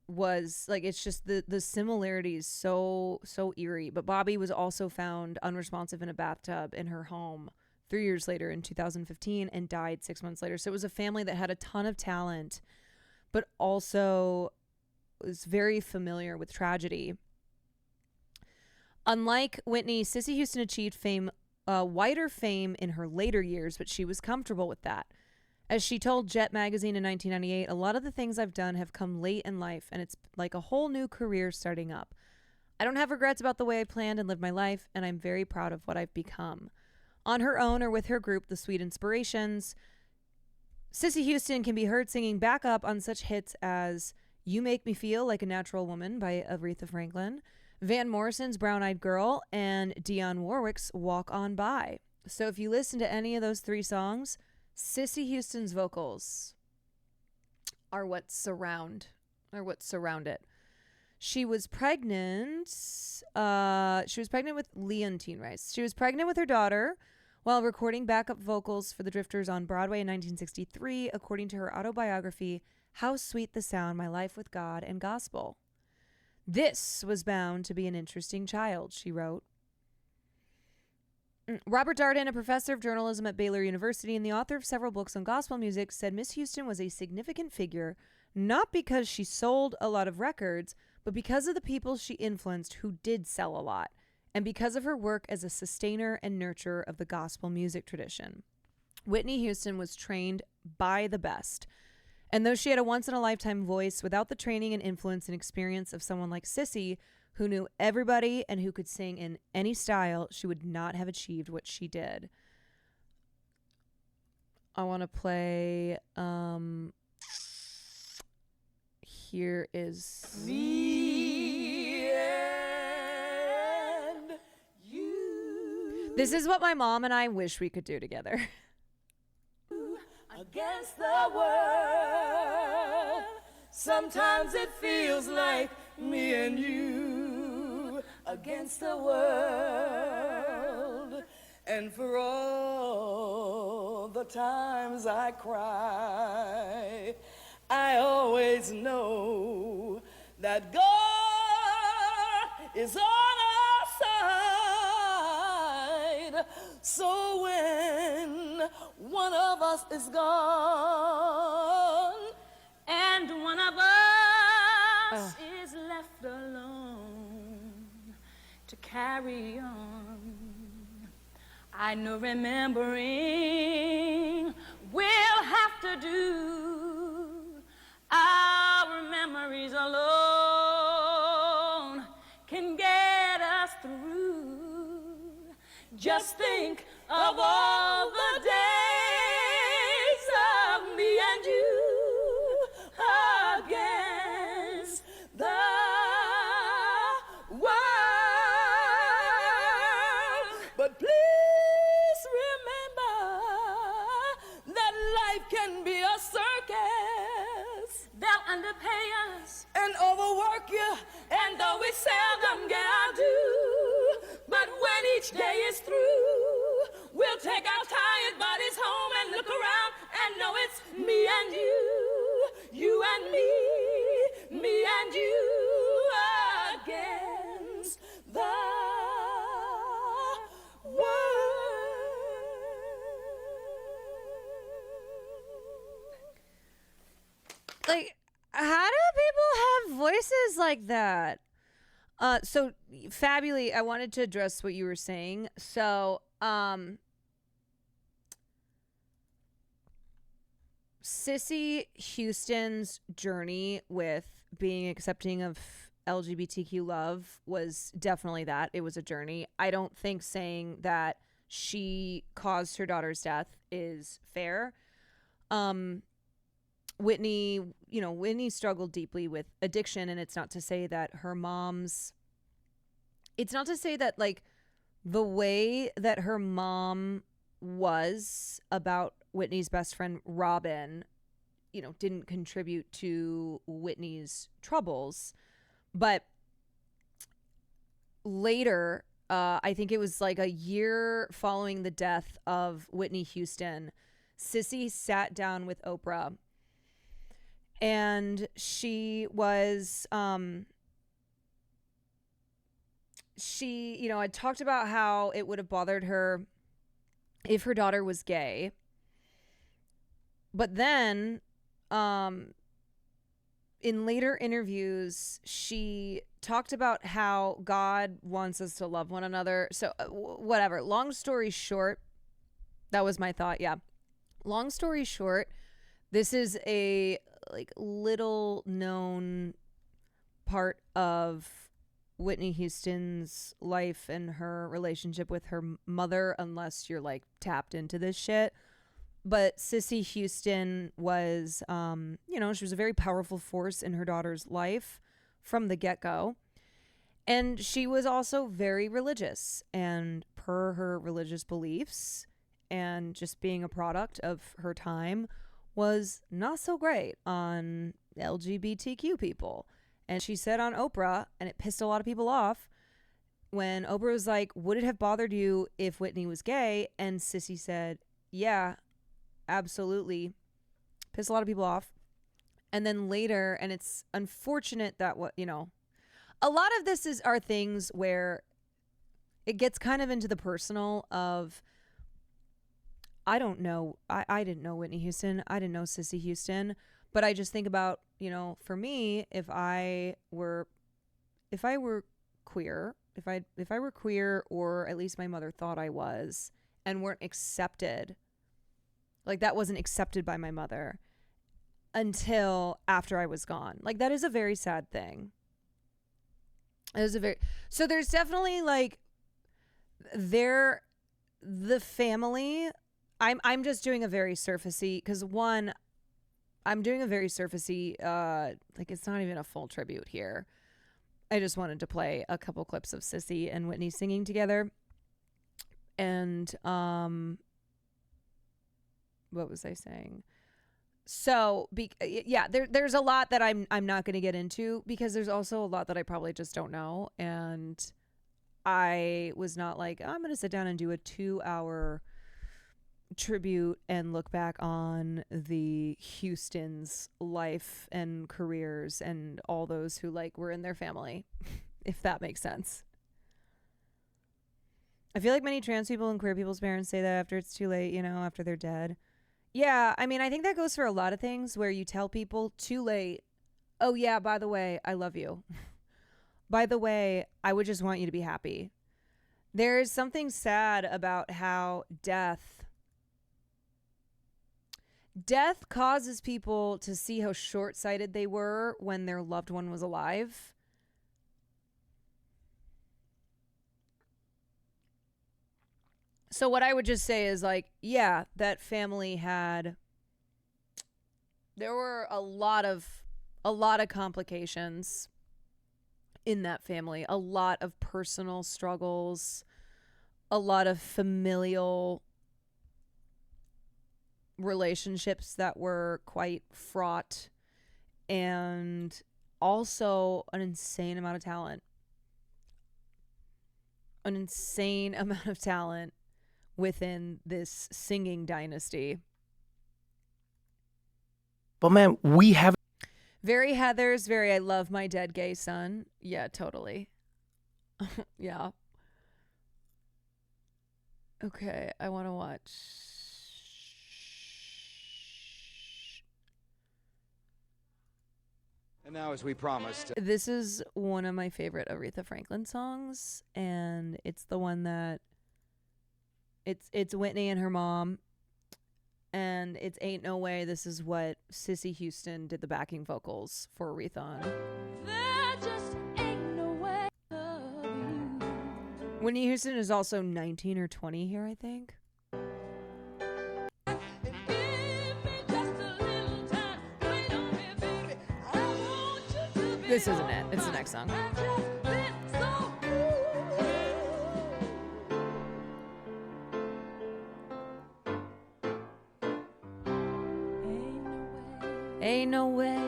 was like, it's just the similarities so eerie. But Bobby was also found unresponsive in a bathtub in her home 3 years later in 2015 and died 6 months later. So it was a family that had a ton of talent, but also was very familiar with tragedy. Unlike Whitney, Sissy Houston achieved wider fame in her later years, but she was comfortable with that. As she told Jet magazine in 1998, a lot of the things I've done have come late in life, and it's like a whole new career starting up. I don't have regrets about the way I planned and lived my life, and I'm very proud of what I've become. On her own or with her group, The Sweet Inspirations, Cissy Houston can be heard singing backup on such hits as You Make Me Feel Like a Natural Woman by Aretha Franklin, Van Morrison's Brown Eyed Girl, and Dionne Warwick's Walk On By. So if you listen to any of those three songs, Cissy Houston's vocals are what surround it. She was pregnant. With Leontine Rice. She was pregnant with her daughter while recording backup vocals for the Drifters on Broadway in 1963, according to her autobiography, How Sweet the Sound, My Life with God and Gospel. This was bound to be an interesting child, she wrote. Robert Darden, a professor of journalism at Baylor University and the author of several books on gospel music, said Miss Houston was a significant figure, not because she sold a lot of records, but because of the people she influenced who did sell a lot, and because of her work as a sustainer and nurturer of the gospel music tradition. Whitney Houston was trained by the best, and though she had a once-in-a-lifetime voice, without the training and influence and experience of someone like Cissy, who knew everybody and who could sing in any style, she would not have achieved what she did. I want to play, here is... Me and you. This is what my mom and I wish we could do together. Against the world, sometimes it feels like me and you against the world, and for all the times I cry, I always know that God is on our side. So when one of us is gone and one of us is left alone to carry on, I know remembering we'll have to do. Our memories alone can get us through. Just think of all the days of me and you against the world. But please remember that life can be a circus. They'll underpay us and overwork you, and though we seldom get our due, but when each day is through, we'll take our tired bodies home and look around and know it's me and you and me and you against the world. Like, how do people have voices like that? So Fabulous, I wanted to address what you were saying. So, Cissy Houston's journey with being accepting of LGBTQ love was definitely that. It was a journey. I don't think saying that she caused her daughter's death is fair. Whitney struggled deeply with addiction, and it's not to say that like the way that her mom was about Whitney's best friend Robin, didn't contribute to Whitney's troubles. But later, I think it was like a year following the death of Whitney Houston, Cissy sat down with Oprah, and she was she had talked about how it would have bothered her if her daughter was gay, but then in later interviews she talked about how God wants us to love one another. So whatever, long story short, that was my thought. Long story short, this is a like little known part of Whitney Houston's life and her relationship with her mother, unless you're like tapped into this shit. But Cissy Houston was, she was a very powerful force in her daughter's life from the get-go. And she was also very religious, and per her religious beliefs and just being a product of her time was not so great on LGBTQ people. And she said on Oprah, and it pissed a lot of people off, when Oprah was like, would it have bothered you if Whitney was gay? And Cissy said, yeah, absolutely. Pissed a lot of people off. And then later, and it's unfortunate that a lot of this are things where it gets kind of into the personal of, I don't know. I didn't know Whitney Houston. I didn't know Cissy Houston. But I just think about, for me, if I were queer, if I were queer, or at least my mother thought I was, and weren't accepted, like that wasn't accepted by my mother until after I was gone. Like that is a very sad thing. So there's definitely like the family. I'm just doing a very surfacey, because one, I'm doing a very surfacey, like it's not even a full tribute here. I just wanted to play a couple clips of Cissy and Whitney singing together. And what was I saying? So, there's a lot that I'm not going to get into, because there's also a lot that I probably just don't know. And I was not like, I'm going to sit down and do a 2-hour tribute and look back on the Houston's life and careers and all those who like were in their family, if that makes sense. I feel like many trans people and queer people's parents say that after it's too late, after they're dead. Yeah, I mean, I think that goes for a lot of things where you tell people too late, oh yeah, by the way, I love you. By the way, I would just want you to be happy. There's something sad about how death causes people to see how short-sighted they were when their loved one was alive. So what I would just say is like, yeah, that family there were a lot of complications in that family, a lot of personal struggles, a lot of familial relationships that were quite fraught, and also an insane amount of talent. Within this singing dynasty. But man, we have very Heathers, very I love my dead gay son. Yeah, totally. Yeah. Okay, I want to watch. And now, as we promised, this is one of my favorite Aretha Franklin songs, and it's the one that it's Whitney and her mom, and it's Ain't No Way. This is what Cissy Houston did the backing vocals for Aretha on. There just ain't no way of you. Whitney Houston is also 19 or 20 here, I think. This isn't it. It's the next song. Ain't no way.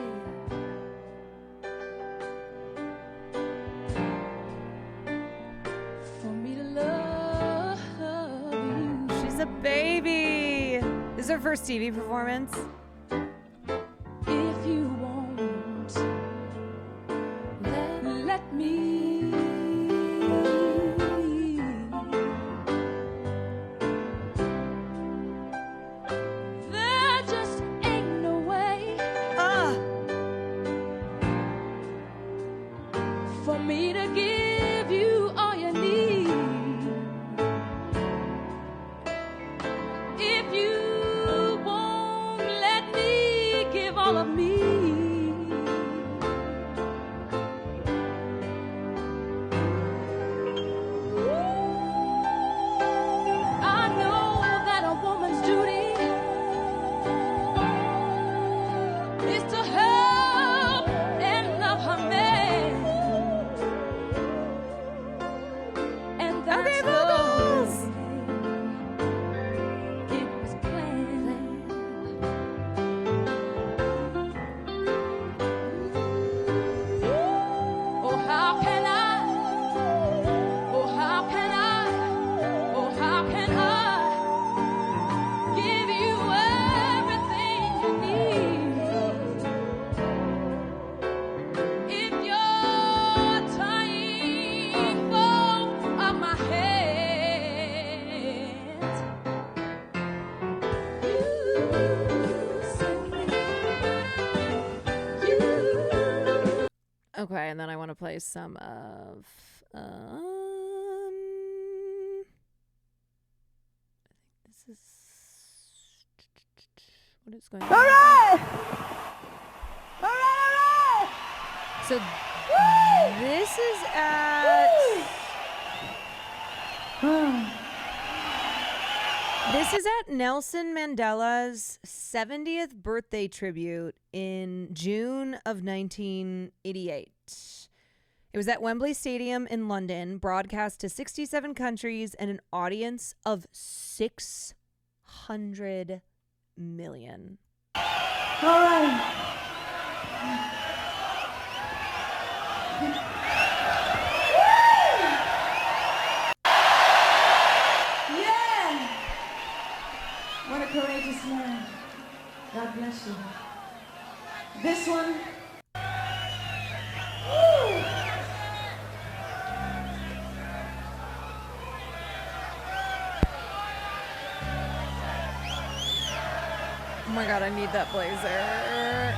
For me to love you. She's a baby. This is her first TV performance. If you won't let me. Okay, and then I want to play some of I think this is what is going on. All right! So this is at Nelson Mandela's 70th birthday tribute in June of 1988. It was at Wembley Stadium in London, broadcast to 67 countries and an audience of 600 million. All right. Yeah! What a courageous man. God bless you. This one. Woo! Oh my God, I need that blazer.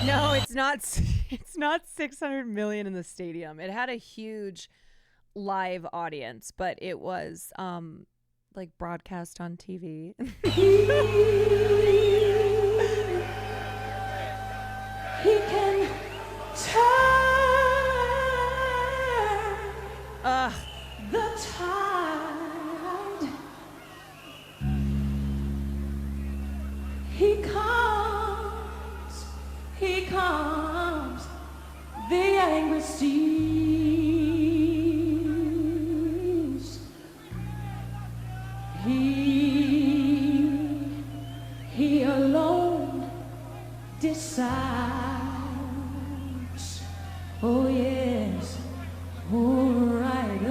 No, it's not. It's not 600 million in the stadium. It had a huge live audience, but it was like broadcast on TV. He can turn the tide. He calms the angry seas. He alone decides. Oh yes, all right.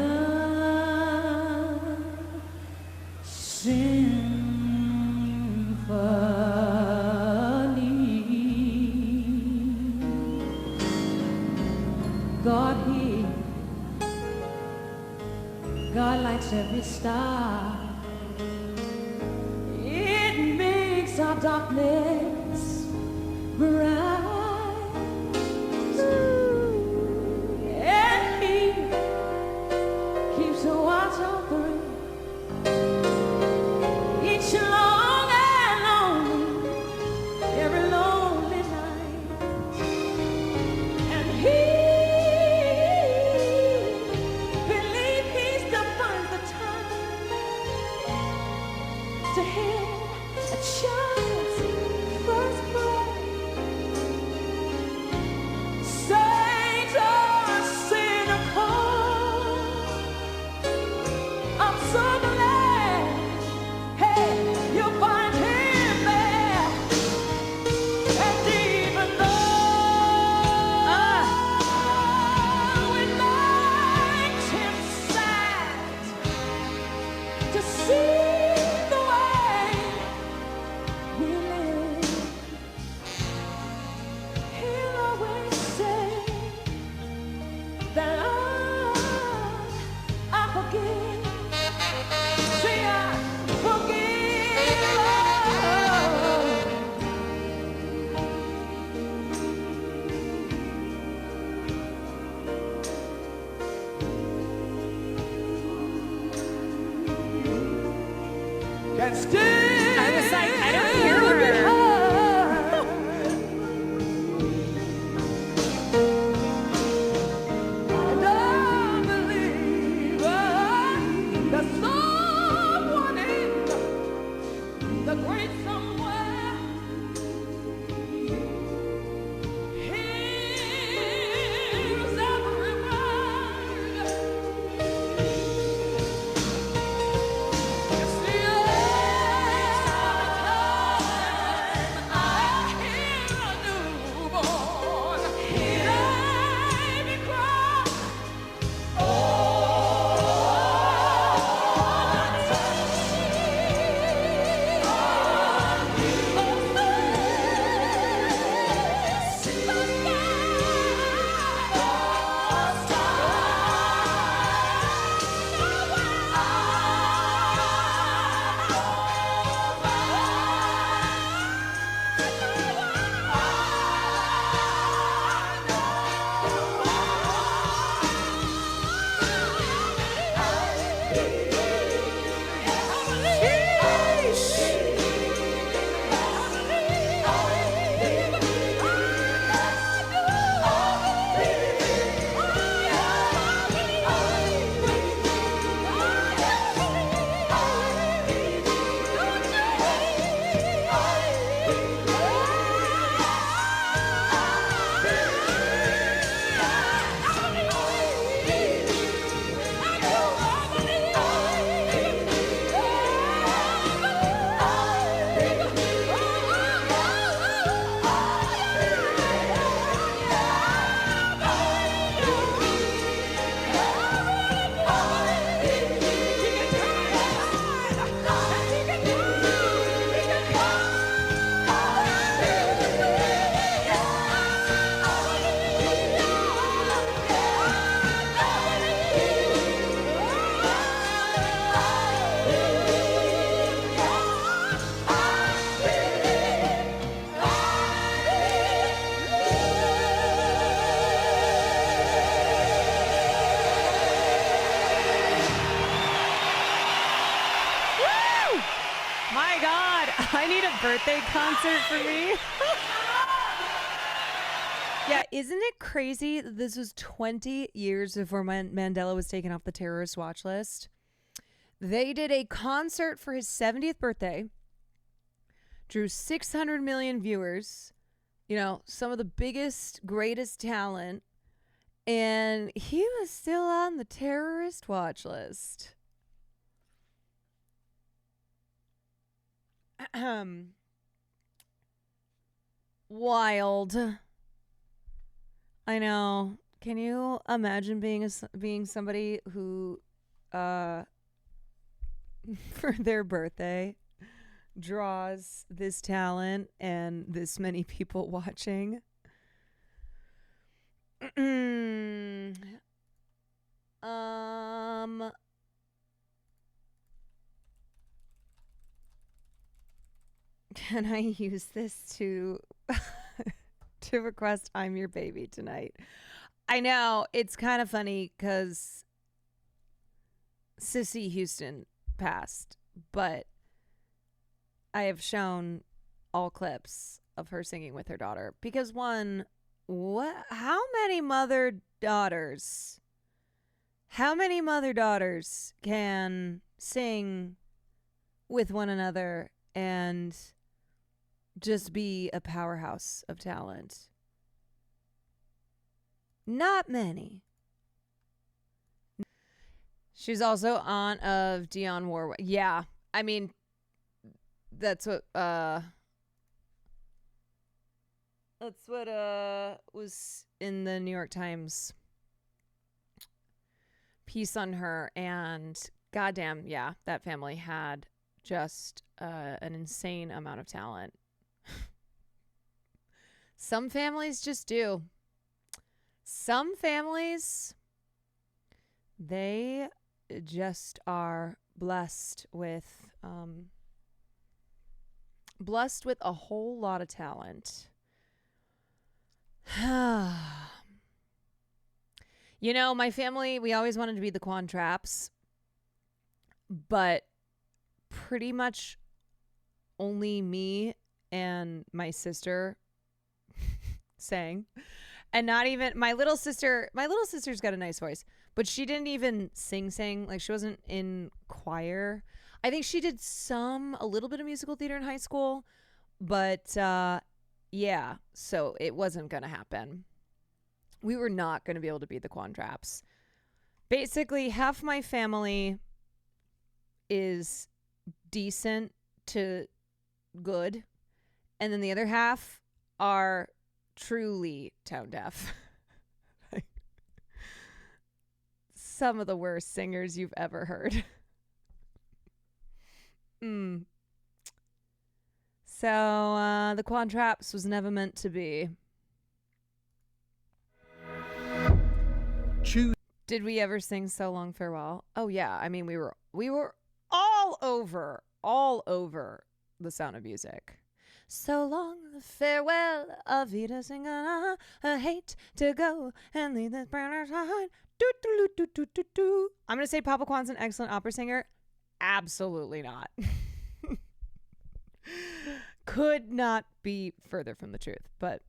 God lights every star. It makes our darkness bright. And He keeps a watch over each long and lonely, every lonely night. And He to hear a child's first breath. Saints are cynical. I'm so glad, hey, you'll find Him there. And even though it makes Him sad to see I was like, I don't hear her. And I believe that someone in the great somewhere hears every word. You see, birthday concert for me. Yeah, isn't it crazy that this was 20 years before Mandela was taken off the terrorist watch list? They did a concert for his 70th birthday, drew 600 million viewers, you know, some of the biggest, greatest talent, and he was still on the terrorist watch list. Wild. I know. Can you imagine being somebody who for their birthday draws this talent and this many people watching? Can I use this to to request I'm Your Baby tonight? I know, it's kind of funny because Sissy Houston passed, but I have shown all clips of her singing with her daughter because how many mother daughters can sing with one another and just be a powerhouse of talent? Not many. She's also aunt of Dionne Warwick. Yeah, I mean, that's what was in the New York Times piece on her, and goddamn, yeah, that family had just an insane amount of talent. Some families just do. Some families, they just are blessed with a whole lot of talent. You know, my family, we always wanted to be the Kwan Traps, but pretty much only me and my sister sang. And not even my little sister's got a nice voice, but she didn't even sing. Like, she wasn't in choir. I think she did a little bit of musical theater in high school, but yeah, so it wasn't going to happen. We were not going to be able to be the Kwan Traps. Basically, half my family is decent to good, and then the other half are truly tone deaf. Some of the worst singers you've ever heard. So the Kwan Traps was never meant to be. Did we ever sing So Long Farewell? Oh yeah, I mean we were all over The Sound of Music. So long farewell, Auf Wiedersehen, I hate to go and leave this brown behind. I'm gonna say Papa Kwan's an excellent opera singer. Absolutely not. Could not be further from the truth, but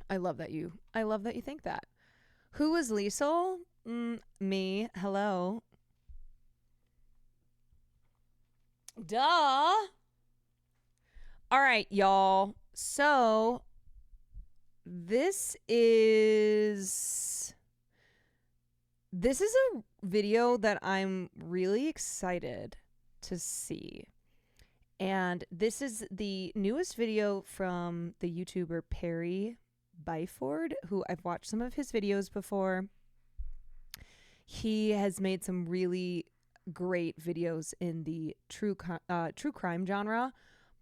I love that you think that. Who was Liesel? Me. Hello. Duh. All right, y'all. So this is a video that I'm really excited to see. And this is the newest video from the YouTuber Perry Byford, who I've watched some of his videos before. He has made some really great videos in the true crime genre,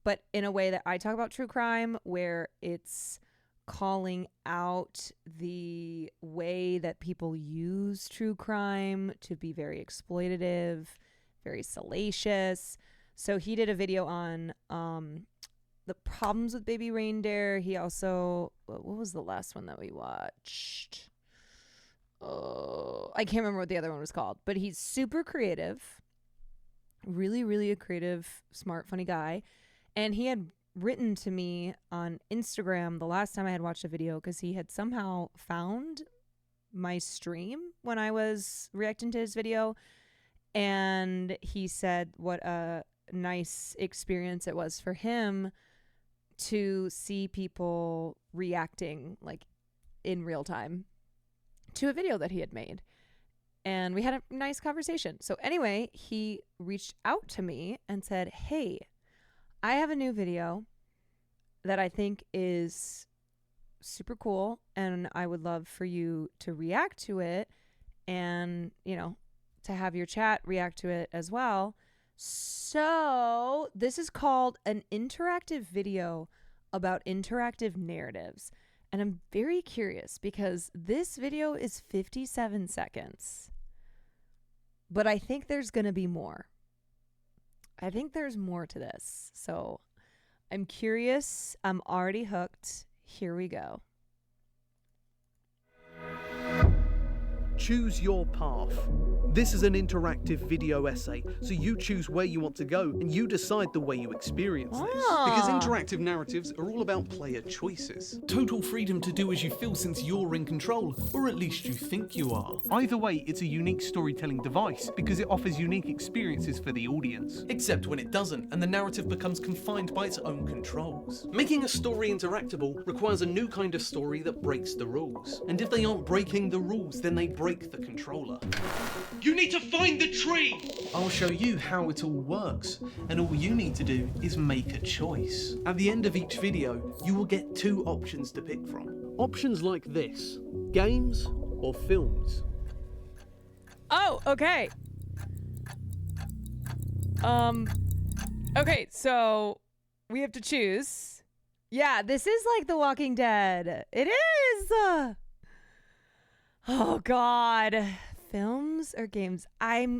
but in a way that I talk about true crime, where it's calling out the way that people use true crime to be very exploitative, very salacious. So he did a video on the problems with baby reindeer. He also, what was the last one that we watched? Oh, I can't remember what the other one was called, but he's super creative, really, really a creative, smart, funny guy. And he had written to me on Instagram the last time I had watched a video, because he had somehow found my stream when I was reacting to his video, and he said what a nice experience it was for him to see people reacting like in real time to a video that he had made. And we had a nice conversation. So anyway, he reached out to me and said, hey, I have a new video that I think is super cool, and I would love for you to react to it and, you know, to have your chat react to it as well. So this is called an interactive video about interactive narratives. And I'm very curious because this video is 57 seconds. But I think there's going to be more. I think there's more to this. So I'm curious. I'm already hooked. Here we go. Choose your path. This is an interactive video essay, so you choose where you want to go and you decide the way you experience this. Because interactive narratives are all about player choices. Total freedom to do as you feel since you're in control, or at least you think you are. Either way, it's a unique storytelling device because it offers unique experiences for the audience. Except when it doesn't, and the narrative becomes confined by its own controls. Making a story interactable requires a new kind of story that breaks the rules. And if they aren't breaking the rules, then they break the controller. You need to find the tree! I'll show you how it all works, and all you need to do is make a choice. At the end of each video, you will get 2 options to pick from. Options like this: games or films. Oh, okay. Okay, so we have to choose. Yeah, this is like The Walking Dead. It is. Oh God. Films or games? Okay.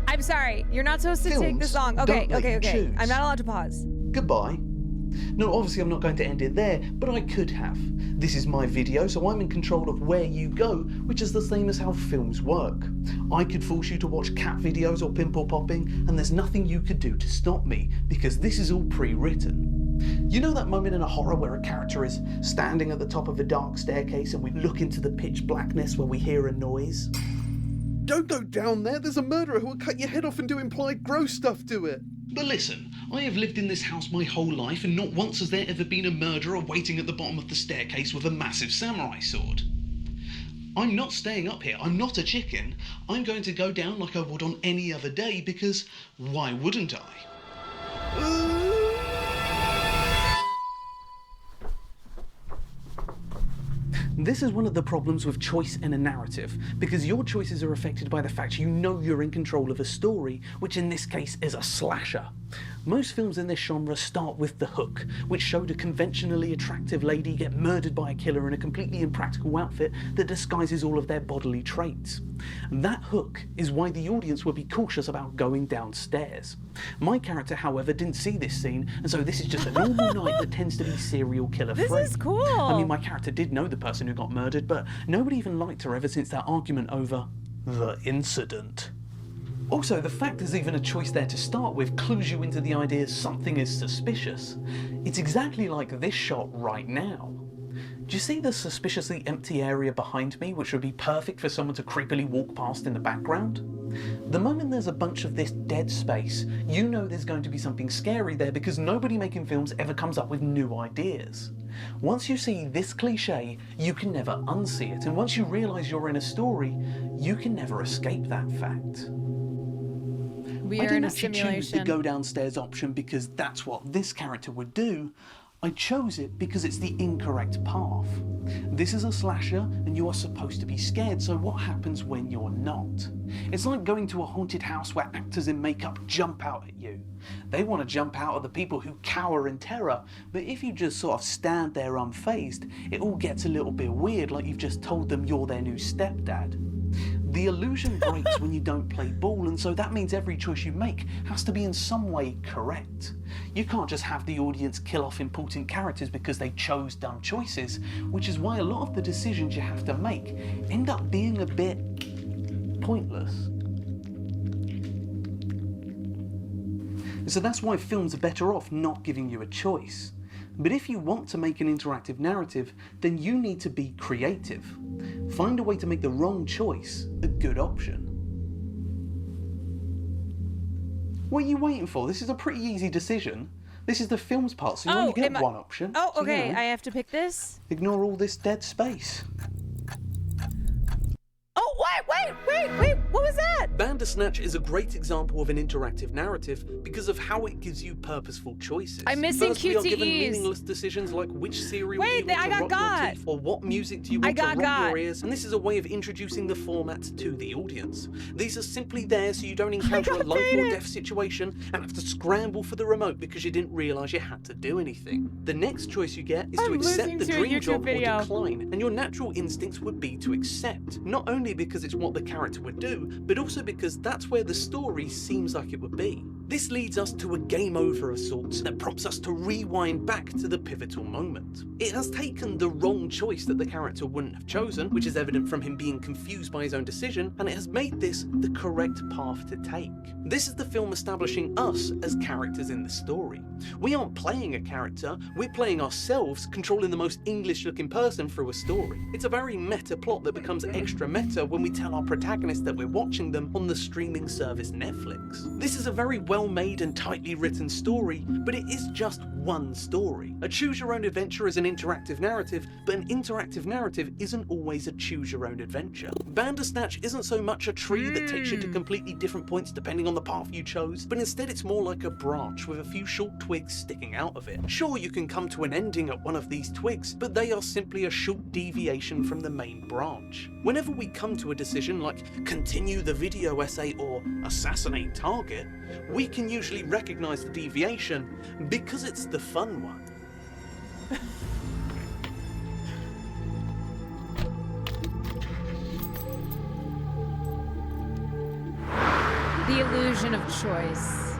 I'm sorry. You're not supposed to take this long. Okay, okay. Choose. I'm not allowed to pause. Goodbye. No, obviously I'm not going to end it there, but I could have. This is my video, so I'm in control of where you go, which is the same as how films work. I could force you to watch cat videos or pimple popping, and there's nothing you could do to stop me, because this is all pre-written. You know that moment in a horror where a character is standing at the top of a dark staircase and we look into the pitch blackness where we hear a noise? Don't go down there, there's a murderer who will cut your head off and do implied gross stuff to it. But listen, I have lived in this house my whole life, and not once has there ever been a murderer waiting at the bottom of the staircase with a massive samurai sword. I'm not staying up here, I'm not a chicken. I'm going to go down like I would on any other day, because why wouldn't I? This is one of the problems with choice in a narrative, because your choices are affected by the fact you know you're in control of a story, which in this case is a slasher. Most films in this genre start with the hook, which showed a conventionally attractive lady get murdered by a killer in a completely impractical outfit that disguises all of their bodily traits. That hook is why the audience would be cautious about going downstairs. My character, however, didn't see this scene, and so this is just a normal night that tends to be serial killer free. This is cool. I mean, my character did know the person who got murdered, but nobody even liked her ever since that argument over the incident. Also, the fact there's even a choice there to start with clues you into the idea something is suspicious. It's exactly like this shot right now. Do you see the suspiciously empty area behind me, which would be perfect for someone to creepily walk past in the background? The moment there's a bunch of this dead space, you know there's going to be something scary there, because nobody making films ever comes up with new ideas. Once you see this cliche, you can never unsee it, and once you realise you're in a story, you can never escape that fact. We I are didn't in a actually choose the simulation. go downstairs option because that's what this character would do. I chose it because it's the incorrect path. This is a slasher and you are supposed to be scared, so what happens when you're not? It's like going to a haunted house where actors in makeup jump out at you. They want to jump out at the people who cower in terror, but if you just sort of stand there unfazed, it all gets a little bit weird, like you've just told them you're their new stepdad. The illusion breaks when you don't play ball, and so that means every choice you make has to be in some way correct. You can't just have the audience kill off important characters because they chose dumb choices, which is why a lot of the decisions you have to make end up being a bit pointless. So that's why films are better off not giving you a choice. But if you want to make an interactive narrative, then you need to be creative. Find a way to make the wrong choice a good option. What are you waiting for? This is a pretty easy decision. This is the film's part, so you only get one option. Oh, So, okay, you know, I have to pick this? ignore all this dead space. Oh, wait, what was that? Bandersnatch is a great example of an interactive narrative because of how it gives you purposeful choices. I'm missing First, we are given QTEs. meaningless decisions like which cereal do you Wait, want I to got rock got. your teeth, or what music do you I want to got rock got. your ears, and this is a way of introducing the format to the audience. These are simply there so you don't encounter a life or death situation and have to scramble for the remote because you didn't realise you had to do anything. The next choice you get is to accept the dream job or decline, and your natural instincts would be to accept, not only because it's what the character would do, but also because that's where the story seems like it would be. This leads us to a game over of sorts that prompts us to rewind back to the pivotal moment. It has taken the wrong choice that the character wouldn't have chosen, which is evident from him being confused by his own decision, and it has made this the correct path to take. This is the film establishing us as characters in the story. We aren't playing a character, we're playing ourselves, controlling the most English-looking person through a story. It's a very meta plot that becomes extra meta when we tell our protagonist that we're watching them on the streaming service Netflix. This is a very well-made and tightly written story, but it is just one story. A choose-your-own-adventure is an interactive narrative, but an interactive narrative isn't always a choose-your-own-adventure. Bandersnatch isn't so much a tree that takes you to completely different points depending on the path you chose, but instead it's more like a branch with a few short twigs sticking out of it. Sure, you can come to an ending at one of these twigs, but they are simply a short deviation from the main branch. Whenever we come to a decision like continue the video essay or assassinate target, we can usually recognize the deviation because it's the fun one. The illusion of choice.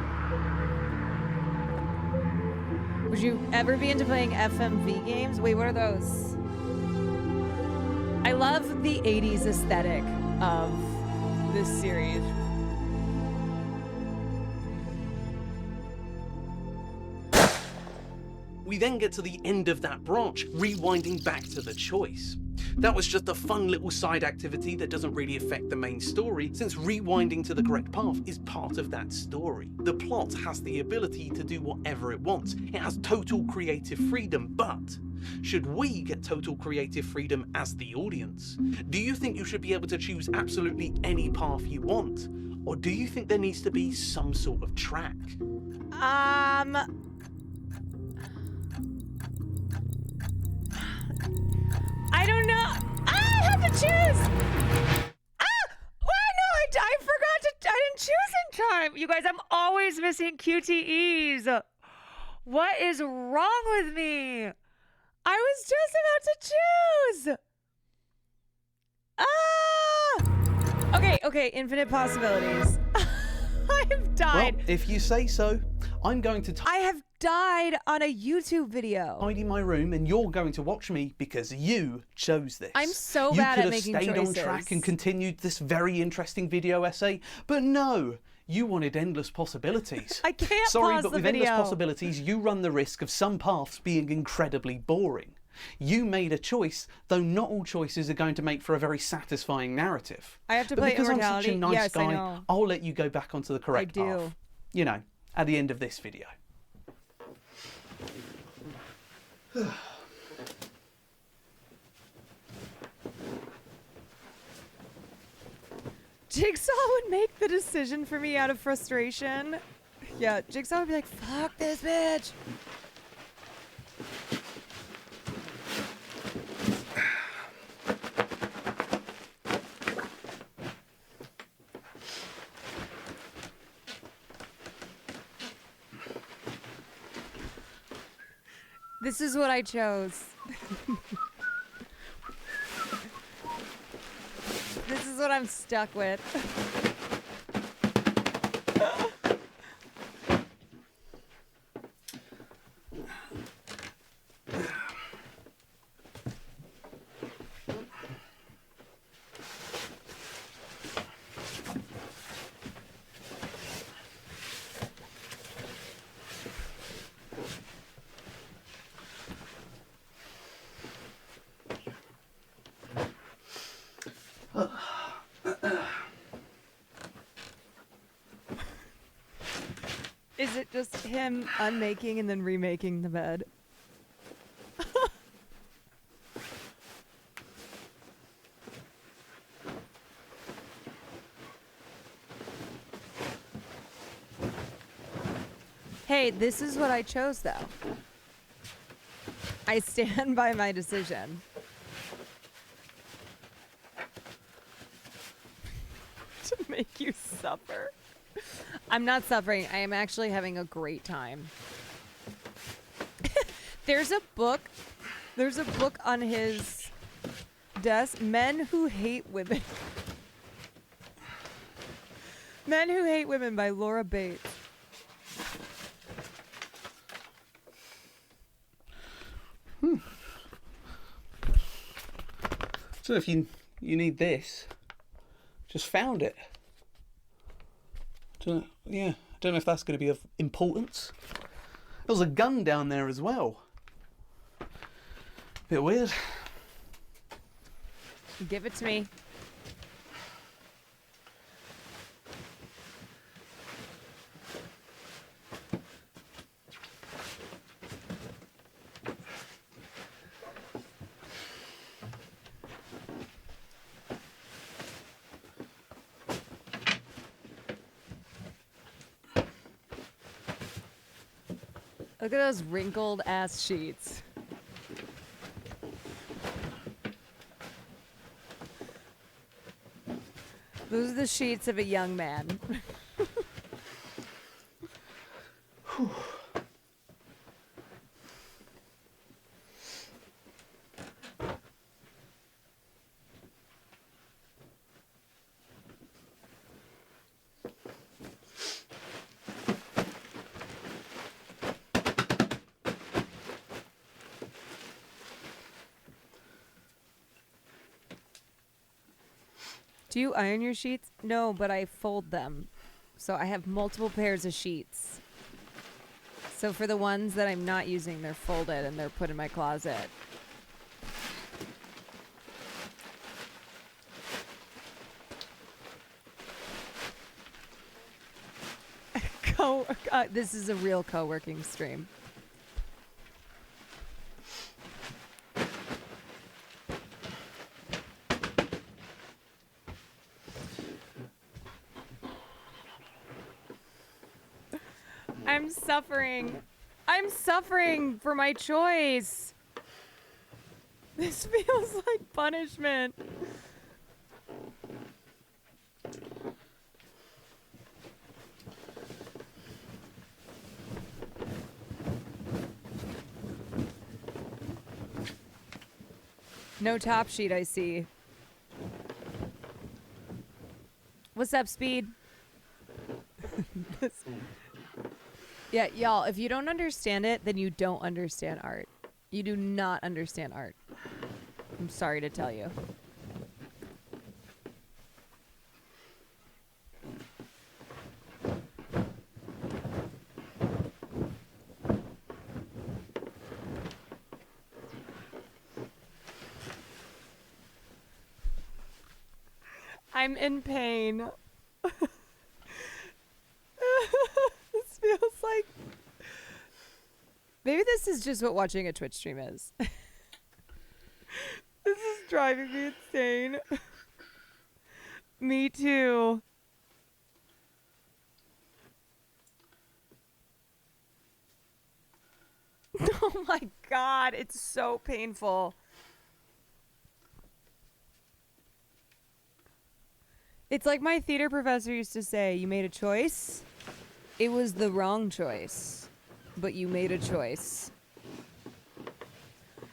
Would you ever be into playing FMV games? Wait, what are those? I love the 80s aesthetic of this series. We then get to the end of that branch, rewinding back to the choice. That was just a fun little side activity that doesn't really affect the main story, since rewinding to the correct path is part of that story. The plot has the ability to do whatever it wants. It has total creative freedom, but should we get total creative freedom as the audience? Do you think you should be able to choose absolutely any path you want? Or do you think there needs to be some sort of track? I don't know. I have to choose. I forgot to. I didn't choose in time. You guys, I'm always missing QTEs. What is wrong with me? I was just about to choose. Okay, infinite possibilities. I've died. Well, if you say so, I'm going to I have died on a YouTube video. tidy my room, and you're going to watch me because you chose this. I'm so bad at making You could have stayed choices. on track and continued this very interesting video essay, but no, you wanted endless possibilities. I can't Sorry, pause but the with video. endless possibilities, you run the risk of some paths being incredibly boring. You made a choice, though not all choices are going to make for a very satisfying narrative. I have to But play because I'm such a Immortality. nice Yes, I guy, know. I'll let you go back onto the correct I do. path. You know, at the end of this video. Jigsaw would make the decision for me out of frustration. Yeah, Jigsaw would be like, fuck this bitch. This is what I chose. This is what I'm stuck with. is it just him unmaking and then remaking the bed? Hey, this is what I chose, though. I stand by my decision. To make you suffer. I'm not suffering. I am actually having a great time. There's a book on his desk, Men Who Hate Women. Men Who Hate Women by Laura Bates. So if you need this, just found it. I don't know if that's going to be of importance. There was a gun down there as well. Bit weird. Give it to me. Look at those wrinkled ass sheets. Those are the sheets of a young man. Do you iron your sheets? No, but I fold them. So I have multiple pairs of sheets. So for the ones that I'm not using, they're folded and they're put in my closet. This is a real co-working stream. I'm suffering. I'm suffering for my choice. This feels like punishment. No top sheet, I see. What's up, Speed? Yeah, y'all, if you don't understand it, then you don't understand art. You do not understand art. I'm sorry to tell you. I'm in pain. This feels like... Maybe this is just what watching a Twitch stream is. This is driving me insane. Me too. Oh my god, it's so painful. It's like my theater professor used to say, you made a choice. It was the wrong choice, but you made a choice.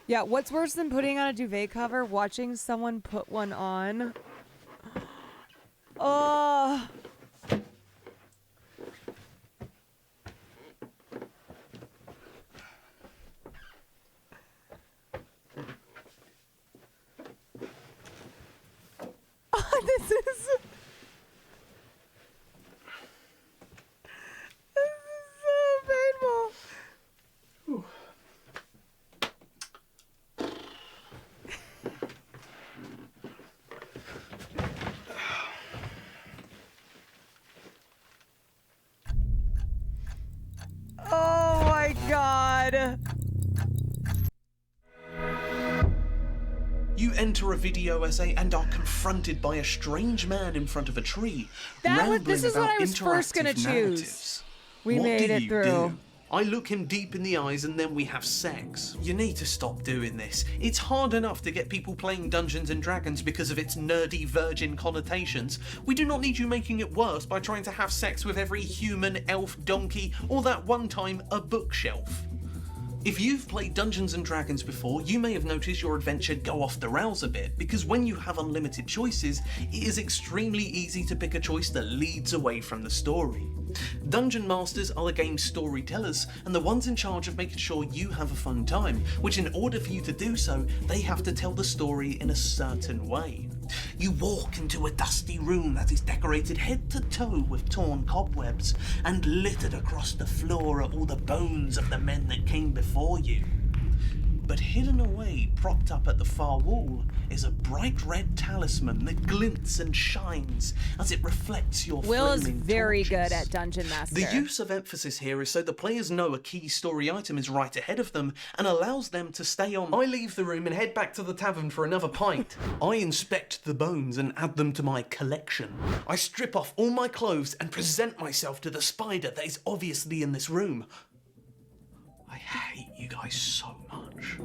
Yeah, what's worse than putting on a duvet cover? Watching someone put one on. Oh. This is so painful. Whew. God. You enter a video essay and are confronted by a strange man in front of a tree. This is what I was first gonna choose. Narratives. We What made do it you through. do? I look him deep in the eyes and then we have sex. You need to stop doing this. It's hard enough to get people playing Dungeons and Dragons because of its nerdy virgin connotations. We do not need you making it worse by trying to have sex with every human, elf, donkey, or that one time a bookshelf. If you've played Dungeons and Dragons before, you may have noticed your adventure go off the rails a bit, because when you have unlimited choices, it is extremely easy to pick a choice that leads away from the story. Dungeon Masters are the game's storytellers, and the ones in charge of making sure you have a fun time, which in order for you to do so, they have to tell the story in a certain way. You walk into a dusty room that is decorated head to toe with torn cobwebs, and littered across the floor are all the bones of the men that came before you. But hidden away, propped up at the far wall, is a bright red talisman that glints and shines as it reflects your Will is flaming very torches. good at Dungeon Master. The use of emphasis here is so the players know a key story item is right ahead of them and allows them to stay on. I leave the room and head back to the tavern for another pint. I inspect the bones and add them to my collection. I strip off all my clothes and present myself to the spider that is obviously in this room. I hate you guys so much.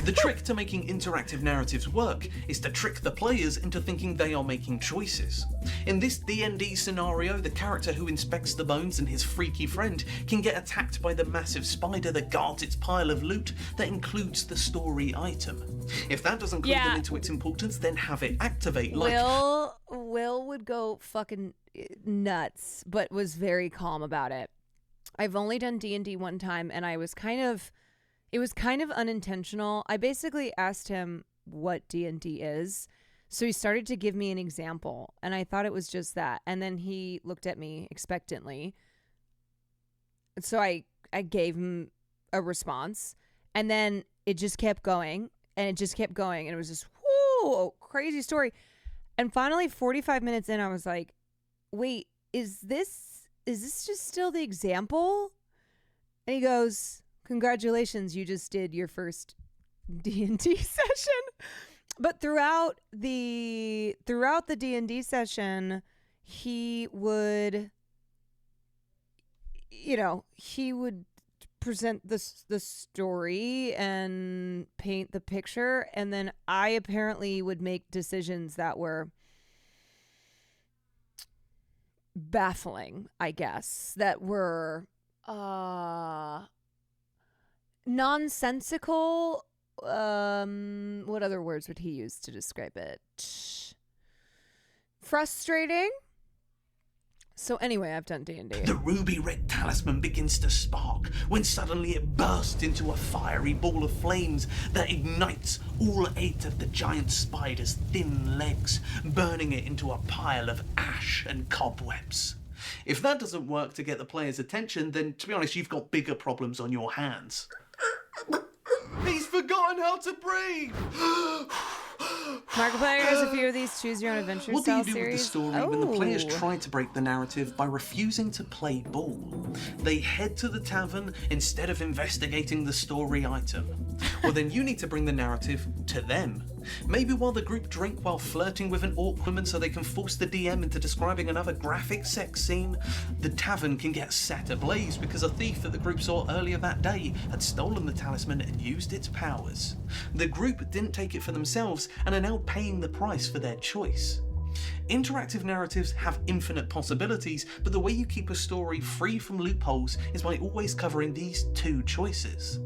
The trick to making interactive narratives work is to trick the players into thinking they are making choices. In this D&D scenario, the character who inspects the bones and his freaky friend can get attacked by the massive spider that guards its pile of loot that includes the story item. If that doesn't clue them into its importance, then have it activate like... Will would go fucking nuts, but was very calm about it. I've only done D&D one time, and it was kind of unintentional. I basically asked him what D&D is, so he started to give me an example, and I thought it was just that. And then he looked at me expectantly. So I gave him a response, and then it just kept going, and it just kept going, and it was just, whoo, crazy story. And finally, 45 minutes in, I was like, wait, is this just still the example? And he goes, congratulations, you just did your first D&D session. But throughout the D&D session, he would present the story and paint the picture, and then I apparently would make decisions that were baffling, I guess, that were nonsensical. What other words would he use to describe it? Frustrating. So anyway, I've done D&D. The ruby red talisman begins to spark when suddenly it bursts into a fiery ball of flames that ignites all 8 of the giant spider's thin legs, burning it into a pile of ash and cobwebs. If that doesn't work to get the player's attention, then to be honest, you've got bigger problems on your hands. He's forgotten how to breathe! Markiplier has a few of these choose your own adventure What do style you do series. with the story when the players try to break the narrative by refusing to play ball? They head to the tavern instead of investigating the story item. Well, then you need to bring the narrative to them. Maybe while the group drink while flirting with an orc woman so they can force the DM into describing another graphic sex scene, the tavern can get set ablaze because a thief that the group saw earlier that day had stolen the talisman and used its powers. The group didn't take it for themselves and are now paying the price for their choice. Interactive narratives have infinite possibilities, but the way you keep a story free from loopholes is by always covering these 2 choices.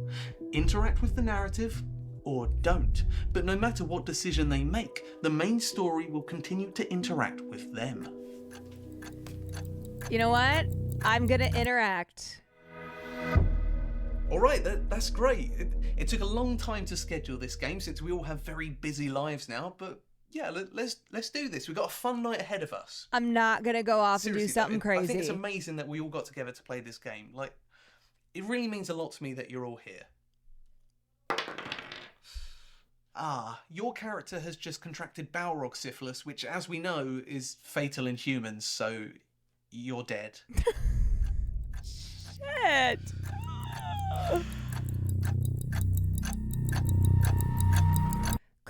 Interact with the narrative, or don't. But no matter what decision they make, the main story will continue to interact with them. You know what? I'm gonna interact. Alright, that's great. It took a long time to schedule this game since we all have very busy lives now, but yeah, let's do this. We've got a fun night ahead of us. I'm not gonna go off Seriously, and do something crazy. I think it's amazing that we all got together to play this game. Like, it really means a lot to me that you're all here. Your character has just contracted Balrog syphilis, which, as we know, is fatal in humans, so you're dead. Shit.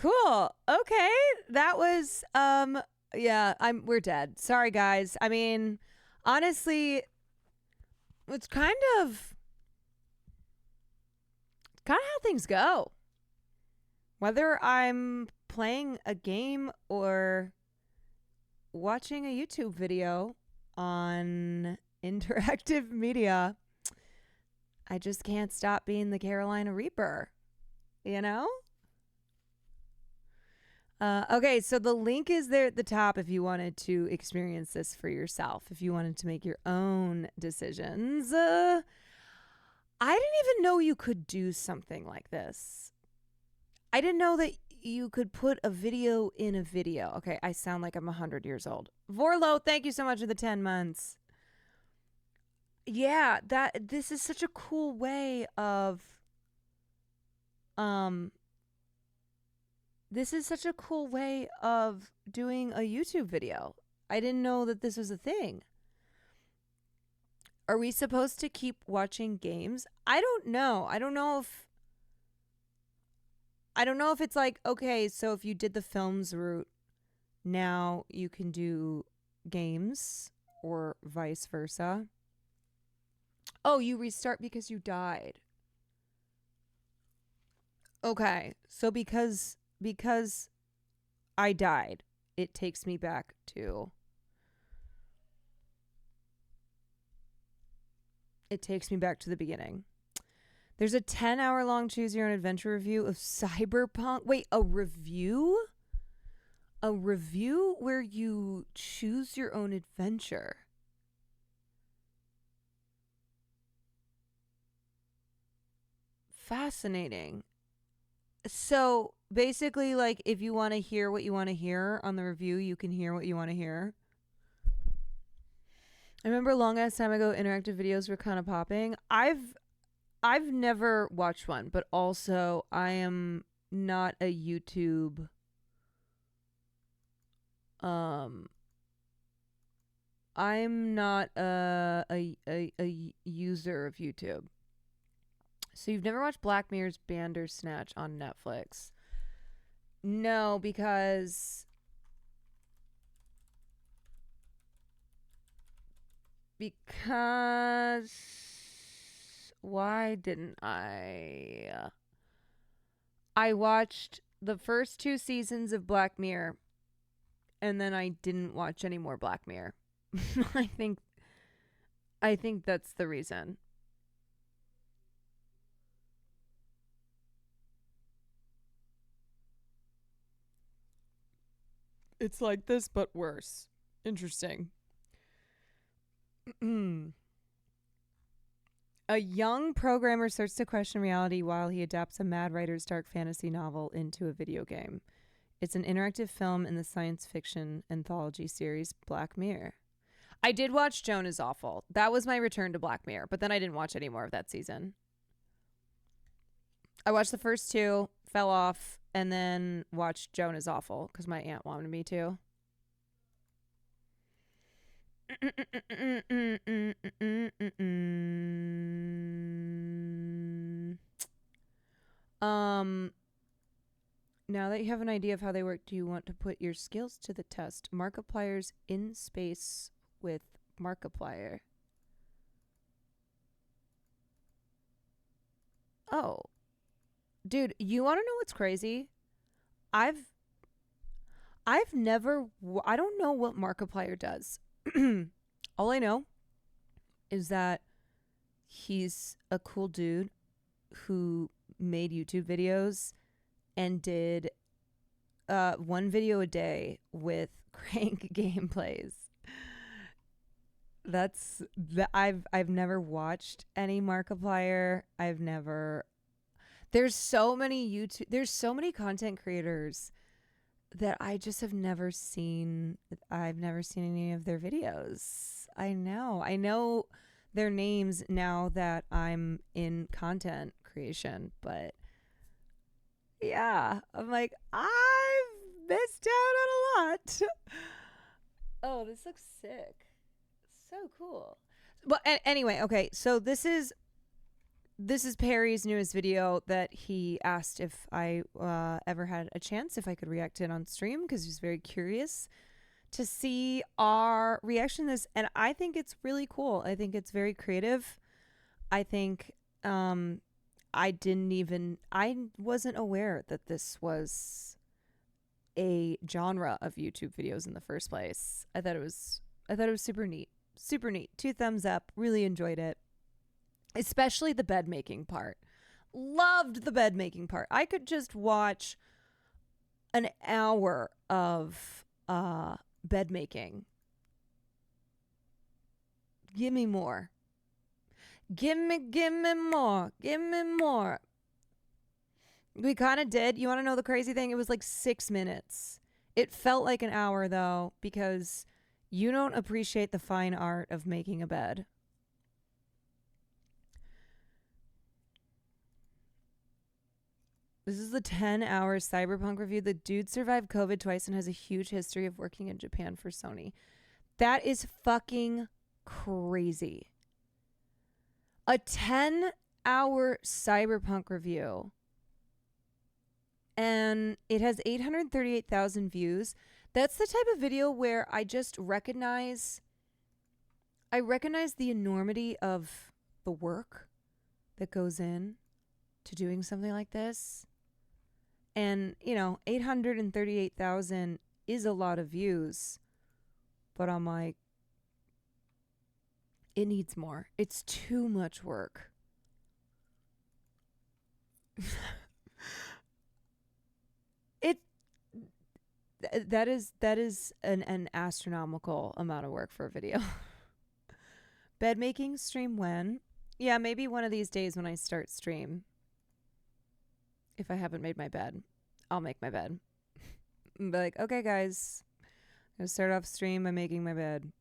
Cool. Okay. That was yeah, we're dead. Sorry guys. I mean, honestly, it's kind of how things go. Whether I'm playing a game or watching a YouTube video on interactive media, I just can't stop being the Carolina Reaper, you know? Okay, so the link is there at the top if you wanted to experience this for yourself, if you wanted to make your own decisions. I didn't even know you could do something like this. I didn't know that you could put a video in a video. Okay, I sound like I'm 100 years old. Vorlo, thank you so much for the 10 months. Yeah, this is such a cool way of doing a YouTube video. I didn't know that this was a thing. Are we supposed to keep watching games? I don't know. I don't know if it's like, okay, so if you did the films route, now you can do games or vice versa. Oh, you restart because you died. Okay, so because I died, it takes me back to the beginning. There's a 10-hour long choose your own adventure review of Cyberpunk. Wait, a review? A review where you choose your own adventure. Fascinating. So basically, like, if you want to hear what you want to hear on the review, you can hear what you want to hear. I remember a long ass time ago, interactive videos were kind of popping. I've never watched one, but also I am not a YouTube I'm not a user of YouTube. So you've never watched Black Mirror's Bandersnatch on Netflix? No, because why didn't I? I watched the first 2 seasons of Black Mirror, and then I didn't watch any more Black Mirror. I think that's the reason. It's like this, but worse. Interesting. A young programmer starts to question reality while he adapts a mad writer's dark fantasy novel into a video game. It's an interactive film in the science fiction anthology series Black Mirror. I did watch Joan is Awful. That was my return to Black Mirror, but then I didn't watch any more of that season. I watched the first 2, fell off, and then watched Joan is Awful because my aunt wanted me to. Now that you have an idea of how they work, do you want to put your skills to the test? Markiplier's in space with Markiplier. Oh. Dude, you want to know what's crazy? I've never, I don't know what Markiplier does. All I know is that he's a cool dude who made YouTube videos and did 1 video a day with crank gameplays. I've never watched any Markiplier. There's so many content creators that I just have never seen. I've never seen any of their videos. I know their names now that I'm in content creation, but yeah, I'm like, I've missed out on a lot. Oh, this looks sick. So cool. But anyway, okay, so this is This is Perry's newest video that he asked if I ever had a chance, if I could react to it on stream, because he was very curious to see our reaction to this. And I think it's really cool. I think it's very creative. I think I wasn't aware that this was a genre of YouTube videos in the first place. I thought it was super neat. Super neat. 2 thumbs up. Really enjoyed it. Especially the bed making part. Loved the bed making part. I could just watch an hour of bed making. Give me more. Give me more. Give me more. We kind of did. You want to know the crazy thing? It was like 6 minutes. It felt like an hour, though, because you don't appreciate the fine art of making a bed. This is the 10-hour Cyberpunk review. The dude survived COVID twice and has a huge history of working in Japan for Sony. That is fucking crazy. A 10-hour Cyberpunk review. And it has 838,000 views. That's the type of video where I just recognize the enormity of the work that goes in to doing something like this. And, 838,000 is a lot of views. But I'm like, it needs more. It's too much work. That is an astronomical amount of work for a video. Bed making stream when? Yeah, maybe one of these days when I start stream. If I haven't made my bed, I'll make my bed. Be like, okay, guys, I'm gonna start off stream by making my bed.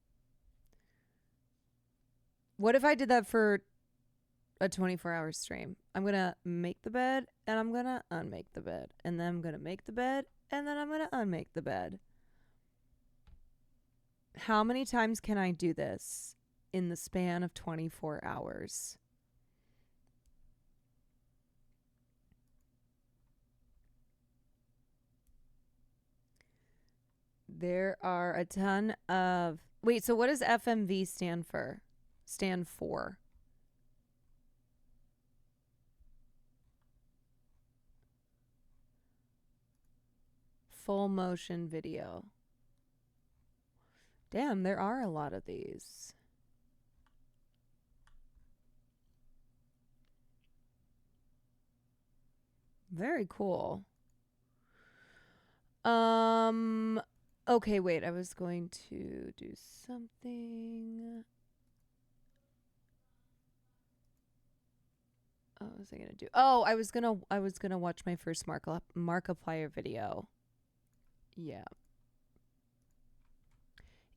What if I did that for a 24-hour stream? I'm gonna make the bed and I'm gonna unmake the bed, and then I'm gonna make the bed and then I'm gonna unmake the bed. How many times can I do this in the span of 24 hours? There are a ton of... Wait, so what does FMV stand for? Full motion video. Damn, there are a lot of these. Very cool. Okay, wait, I was going to do something. What was I gonna do? Oh, I was gonna watch my first Markiplier video. Yeah.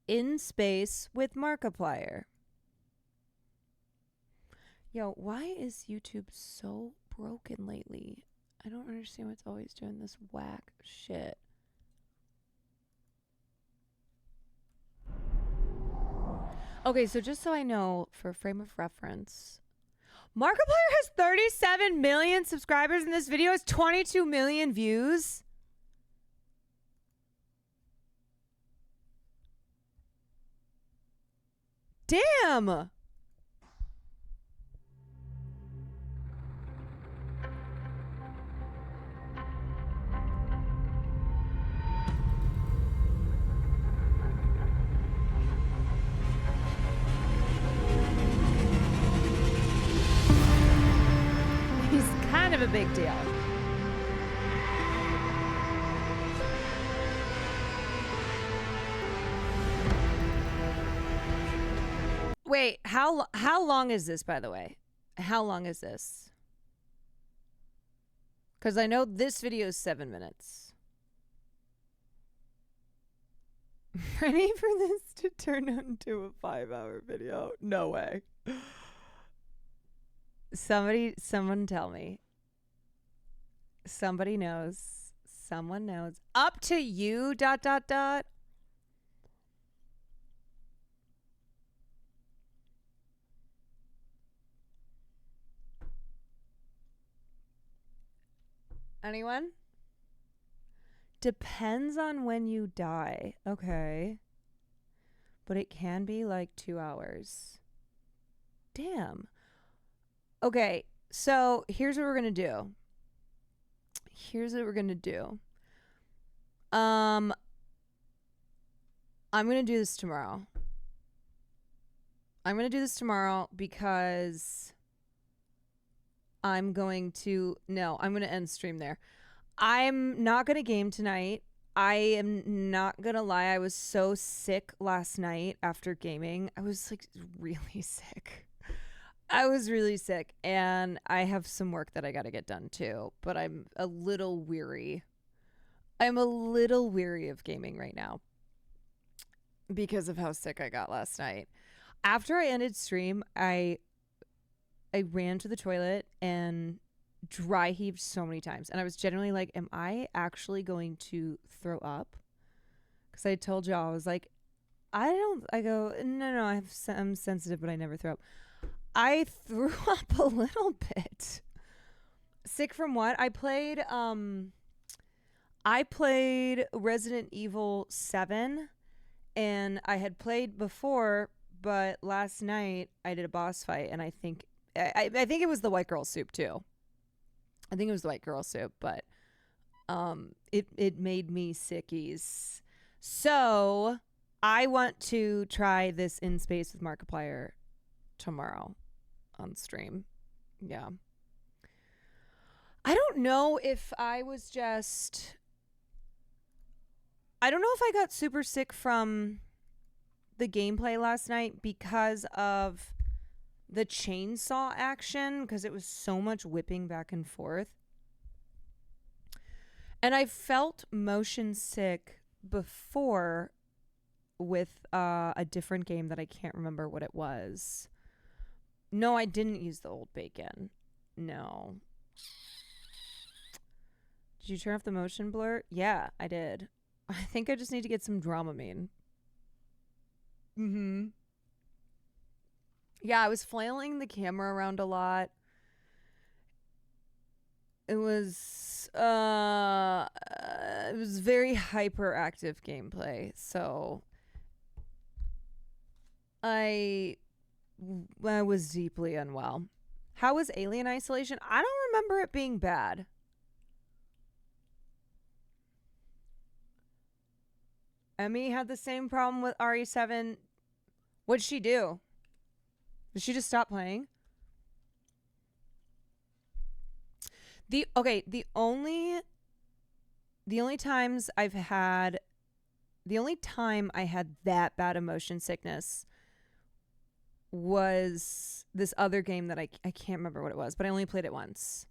In space with Markiplier. Yo, why is YouTube so broken lately? I don't understand why it's always doing this whack shit. Okay, so just so I know, for a frame of reference, Markiplier has 37 million subscribers and this video has 22 million views. Damn! He's kind of a big deal. Wait, how long is this, by the way? How long is this? Because I know this video is 7 minutes. Ready for this to turn into a 5-hour video? No way. Someone tell me. Somebody knows. Someone knows. Up to you, ... Anyone? Depends on when you die. Okay. But it can be like 2 hours. Damn. Okay, so here's what we're gonna do. I'm gonna do this tomorrow. Because I'm gonna end stream there. I'm not gonna game tonight. I am not gonna lie, I was so sick last night after gaming. I was like really sick. And I have some work that I gotta get done too, but I'm a little weary. Of gaming right now because of how sick I got last night. After I ended stream, I ran to the toilet and dry heaved so many times, and I was genuinely like, am I actually going to throw up? Because I told y'all, I was like, no, I'm sensitive, but I never throw up. I threw up a little bit. Sick from what? I played Resident Evil 7, and I had played before, but last night I did a boss fight, and I think it was the white girl soup too. But it made me sickies. So I want to try this In Space with Markiplier tomorrow on stream. Yeah. I don't know if I got super sick from the gameplay last night because of the chainsaw action, because it was so much whipping back and forth. And I felt motion sick before with a different game that I can't remember what it was. No, I didn't use the old bacon. No. Did you turn off the motion blur? Yeah, I did. I think I just need to get some Dramamine. Yeah, I was flailing the camera around a lot. It was very hyperactive gameplay, so I was deeply unwell. How was Alien Isolation? I don't remember it being bad. Emmy had the same problem with RE7. What'd she do? Did she just stop playing? The only time I had that bad of motion sickness was this other game that I can't remember what it was, but I only played it once.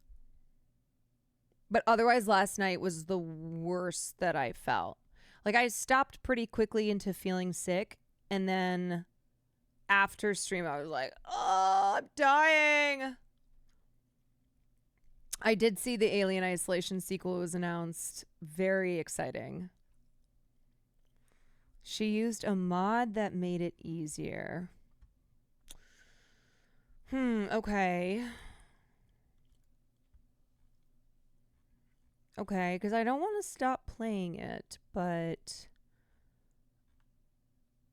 But otherwise, last night was the worst that I felt. Like, I stopped pretty quickly into feeling sick, and then after stream, I was like, oh, I'm dying. I did see the Alien Isolation sequel was announced. Very exciting. She used a mod that made it easier. Okay. Okay, because I don't want to stop playing it, but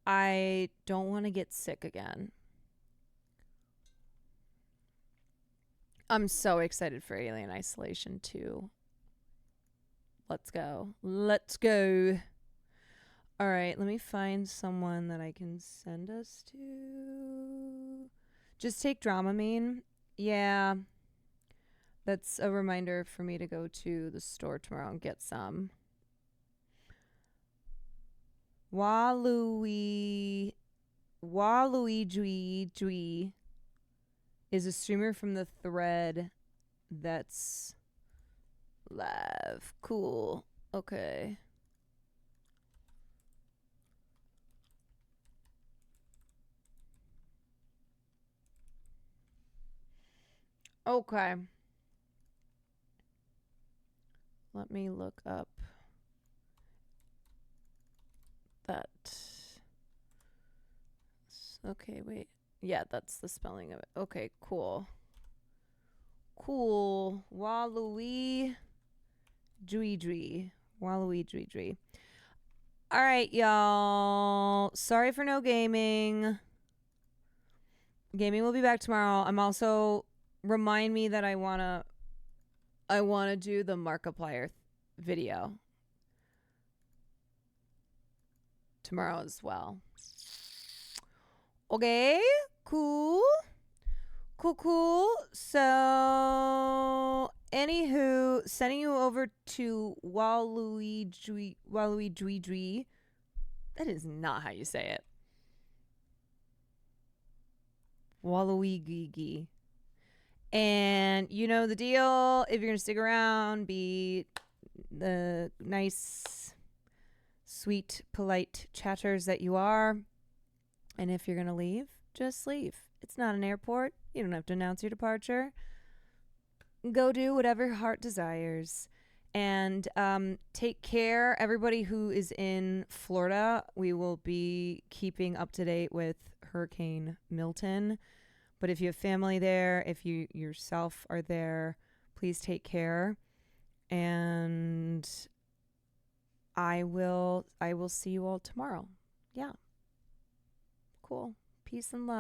I don't want to get sick again. I'm so excited for Alien Isolation 2. Let's go. Let's go. All right, let me find someone that I can send us to. Just take Dramamine. Yeah. That's a reminder for me to go to the store tomorrow and get some. Waluigi is a streamer from the thread that's live. Cool. Okay. Okay. Let me look up that. Okay, wait. Yeah, that's the spelling of it. Okay, cool. Cool. Waluigi Dwee. Waluigi Dwee. All right, y'all. Sorry for no gaming. Gaming will be back tomorrow. I'm also remind me that I wanna do the Markiplier video tomorrow as well. Okay, cool. So, anywho, sending you over to Waluigi. That is not how you say it. Waluigi. And you know the deal. If you're going to stick around, be the nice, sweet, polite chatters that you are. And if you're going to leave, just leave. It's not an airport. You don't have to announce your departure. Go do whatever your heart desires. And take care. Everybody who is in Florida, we will be keeping up to date with Hurricane Milton. But if you have family there, if you yourself are there, please take care. And I will see you all tomorrow. Yeah. Cool. Peace and love.